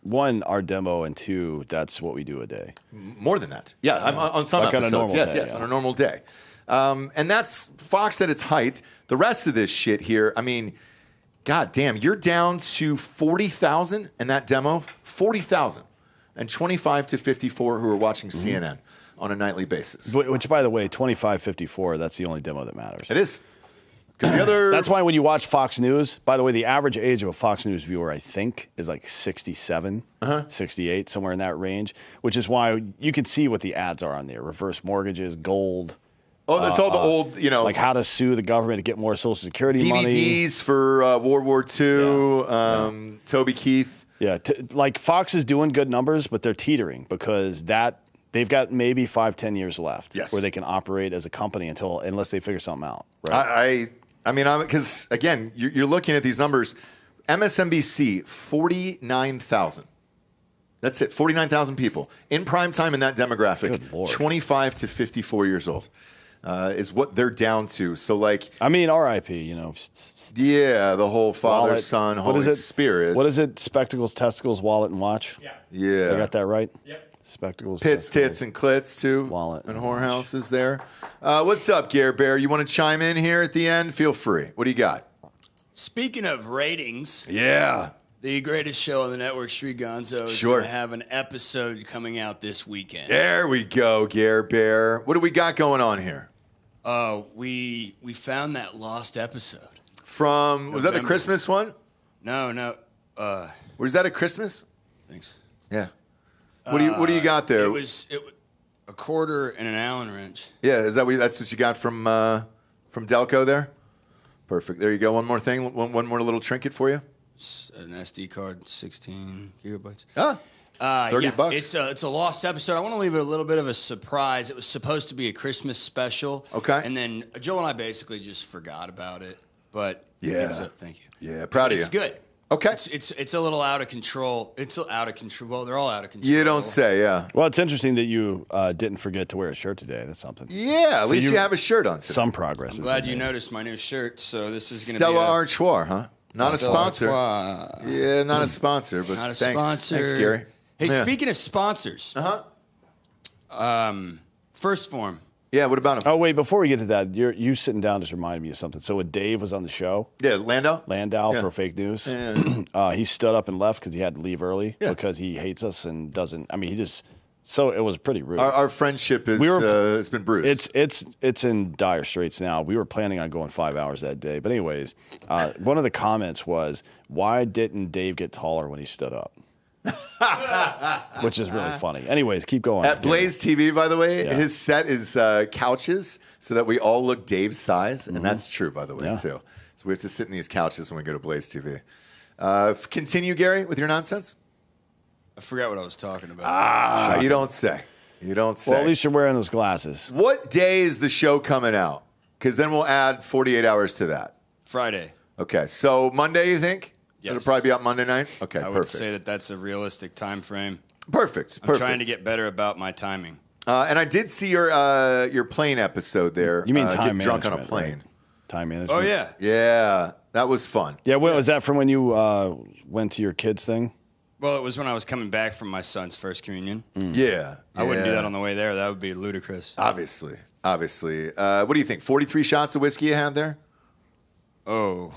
one, our demo, and two, that's what we do a day. More than that. Yeah, I'm on some like episodes. On a normal day, yes, on a normal day. And that's Fox at its height. The rest of this shit here, I mean, God damn, you're down to 40,000 in that demo 40,000. And 25 to 54 who are watching CNN on a nightly basis. Which, by the way, 25-54, that's the only demo that matters. It is. The other... That's why when you watch Fox News, by the way, the average age of a Fox News viewer, I think, is like 67, 68, somewhere in that range, which is why you can see what the ads are on there. Reverse mortgages, gold. Oh, that's all the old, like how to sue the government to get more Social Security DVDs money. DVDs for World War II, Toby Keith. Yeah, like Fox is doing good numbers, but they're teetering because they've got maybe 5-10 years left where they can operate as a company unless they figure something out. Right? I mean, because again, you're looking at these numbers. MSNBC, 49,000. That's it, 49,000 people in prime time in that demographic. Good Lord. 25 to 54 years old is what they're down to. So, like, I mean, R.I.P. You know. Yeah, the whole Father, wallet, Son, Holy Spirit. What is it? Spectacles, testicles, wallet, and watch. Yeah. I got that right. Yep. Spectacles, Pits, tits, and clits too. Wallet and whorehouses there. What's up, Gare Bear? You want to chime in here at the end? Feel free. What do you got? Speaking of ratings, yeah, the greatest show on the network, Street Gonzo, is going to have an episode coming out this weekend. There we go, Gare Bear. What do we got going on here? We found that lost episode from was that the Christmas one? No. Was that at Christmas? Thanks. Yeah. What do you got there? It was a quarter and an Allen wrench. Yeah, that's what you got from Delco there? Perfect. There you go. One more thing. One more little trinket for you. An SD card, 16 gigabytes. $30. It's a lost episode. I want to leave it a little bit of a surprise. It was supposed to be a Christmas special. Okay. And then Joe and I basically just forgot about it. But thank you. Yeah, proud of you. It's good. Okay. It's a little out of control. It's out of control. Well, they're all out of control. You don't say, yeah. Well, it's interesting that you didn't forget to wear a shirt today. That's something. Yeah, at least you have a shirt on today. Some progress. I'm glad you noticed my new shirt. So this is going to be Stella Artois, huh? Not a sponsor. Artois. Yeah, not a sponsor, but not a thanks. sponsor. Thanks, Gary. Hey, speaking of sponsors. First Form. Yeah, what about him? Oh, wait, before we get to that, you sitting down just reminded me of something. So when Dave was on the show. Yeah, Landau for fake news. Yeah. He stood up and left because he had to leave early because he hates us and doesn't. I mean, so it was pretty rude. Our friendship has been bruised. It's in dire straits now. We were planning on going 5 hours that day. But anyways, one of the comments was, why didn't Dave get taller when he stood up? Which is really funny. Anyways, keep going. At Blaze TV, by the way, his set is couches so that we all look Dave's size. And that's true, by the way, too. So we have to sit in these couches when we go to Blaze TV. Continue, Gary, with your nonsense. I forgot what I was talking about. You don't say. You don't say. Well, at least you're wearing those glasses. What day is the show coming out? Because then we'll add 48 hours to that. Friday. Okay, so Monday, you think? Yes. It'll probably be out Monday night? Okay, I would say that's a realistic time frame. Perfect. I'm trying to get better about my timing. And I did see your plane episode there. You mean time drunk management, on a plane. Right? Time management. Oh, yeah. Yeah, that was fun. Yeah, was that from when you went to your kids' thing? Well, it was when I was coming back from my son's first communion. Yeah. I wouldn't do that on the way there. That would be ludicrous. Obviously. What do you think? 43 shots of whiskey you had there? Oh.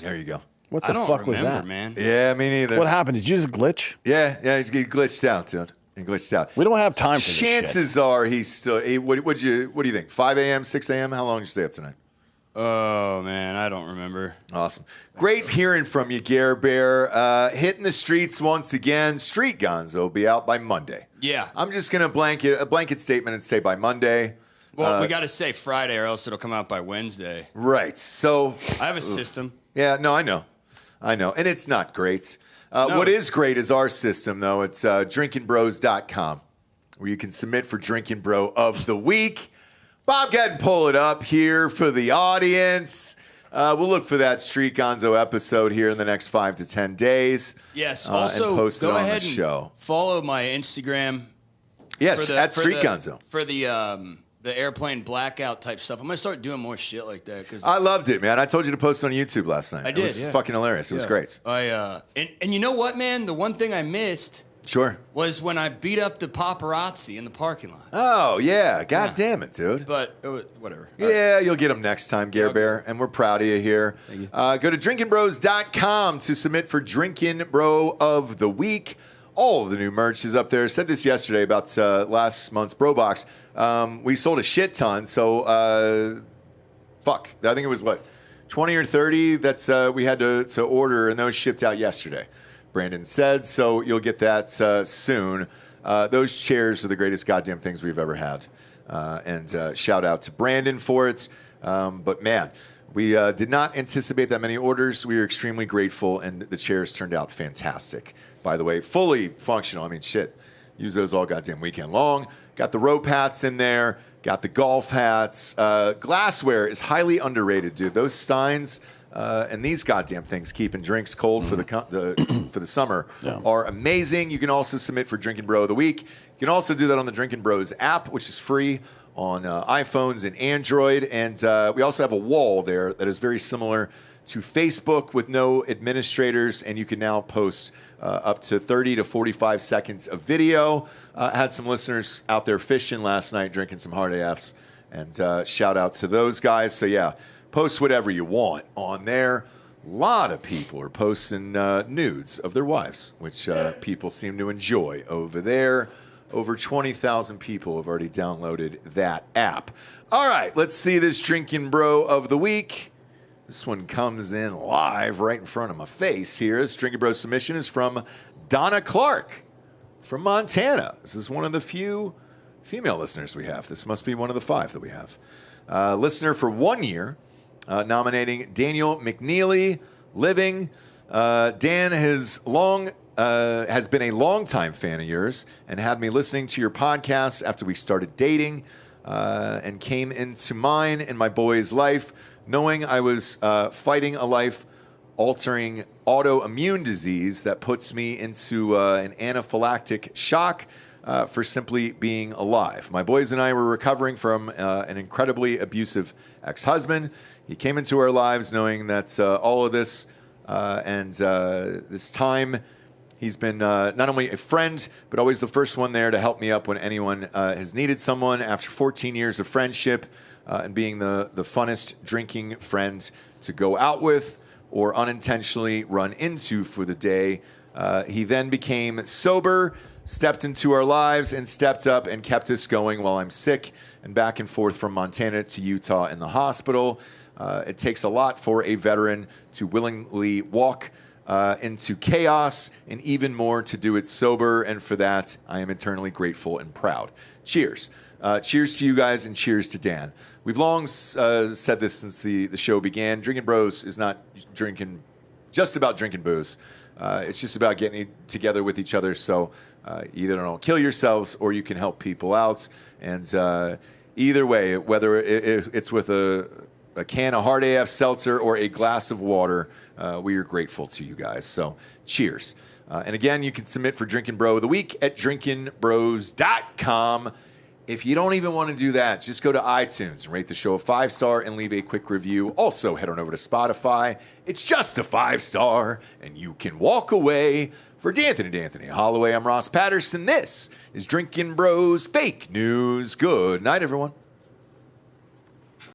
There you go. What the fuck was that, man? Yeah, me neither. What happened? Did you just glitch? Yeah, he glitched out, dude. He glitched out. We don't have time for this Chances are he's still. What do you think? 5 a.m., 6 a.m. How long did you stay up tonight? Oh man, I don't remember. Awesome. Great hearing from you, Gare Bear. Hitting the streets once again. Street Gonzo will be out by Monday. Yeah. I'm just gonna blanket statement and say by Monday. Well, we got to say Friday, or else it'll come out by Wednesday. Right. So I have a system. Yeah. No, I know, and it's not great. What is great is our system, though. It's drinkinbros.com, where you can submit for Drinkin Bro of the Week. Bob, go ahead and pull it up here for the audience. We'll look for that Street Gonzo episode here in the next 5 to 10 days. Yes. And Also, post go it on ahead the and show. follow my Instagram. Yes, at Street Gonzo. For the airplane blackout type stuff. I'm going to start doing more shit like that. Cause I loved it, man. I told you to post it on YouTube last night. I did, It was fucking hilarious. It was great. And you know what, man? The one thing I missed Sure. Was when I beat up the paparazzi in the parking lot. Oh, yeah. God damn it, dude. But whatever. Yeah, you'll get them next time, Gare Bear, and we're proud of you here. Thank you. Go to drinkinbros.com to submit for Drinkin Bro of the Week. All of the new merch is up there. I said this yesterday about last month's Bro Box. We sold a shit ton, so I think it was 20 or 30 that's we had to order, and those shipped out yesterday. Brandon said, so you'll get that soon. Those chairs are the greatest goddamn things we've ever had. And shout out to Brandon for it. But man, we did not anticipate that many orders. We are extremely grateful, and the chairs turned out fantastic. By the way, fully functional. I mean, shit, use those all goddamn weekend long. Got the rope hats in there. Got the golf hats. Glassware is highly underrated, dude. Those Steins and these goddamn things keeping drinks cold for the summer are amazing. You can also submit for Drinkin Bro of the Week. You can also do that on the Drinkin Bros app, which is free on iPhones and Android. And we also have a wall there that is very similar to Facebook with no administrators, and you can now post up to 30 to 45 seconds of video. Had some listeners out there fishing last night, drinking some hard AFs, and shout out to those guys. So yeah, post whatever you want on there. A lot of people are posting nudes of their wives, which people seem to enjoy over there. Over 20,000 people have already downloaded that app. All right, let's see this Drinkin Bro of the Week. This one comes in live right in front of my face here. This Drinkin Bro submission is from Donna Clark from Montana. This is one of the few female listeners we have. This must be one of the 5 that we have. Listener for 1 year, nominating Daniel McNeely, living. Dan has been a longtime fan of yours and had me listening to your podcast after we started dating and came into mine and my boy's life, knowing I was fighting a life-altering autoimmune disease that puts me into an anaphylactic shock for simply being alive. My boys and I were recovering from an incredibly abusive ex-husband. He came into our lives knowing that all of this and this time, he's been not only a friend, but always the first one there to help me up when anyone has needed someone. After 14 years of friendship and being the funnest drinking friend to go out with or unintentionally run into for the day, he then became sober, stepped into our lives, and stepped up and kept us going while I'm sick and back and forth from Montana to Utah in the hospital. It takes a lot for a veteran to willingly walk into chaos, and even more to do it sober, and for that, I am eternally grateful and proud. Cheers. Cheers to you guys, and cheers to Dan. We've long said this since the show began. Drinkin Bros is not just about drinking booze. It's just about getting together with each other, so either don't kill yourselves or you can help people out. And either way, whether it's with a can of hard AF seltzer or a glass of water, we are grateful to you guys. So cheers. And again, you can submit for Drinkin Bro of the Week at drinkinbros.com. If you don't even want to do that, just go to iTunes and rate the show a 5-star and leave a quick review. Also, head on over to Spotify. It's just a 5-star, and you can walk away. For D'Anthony Holloway, I'm Ross Patterson. This is Drinkin Bros Fake News. Good night, everyone.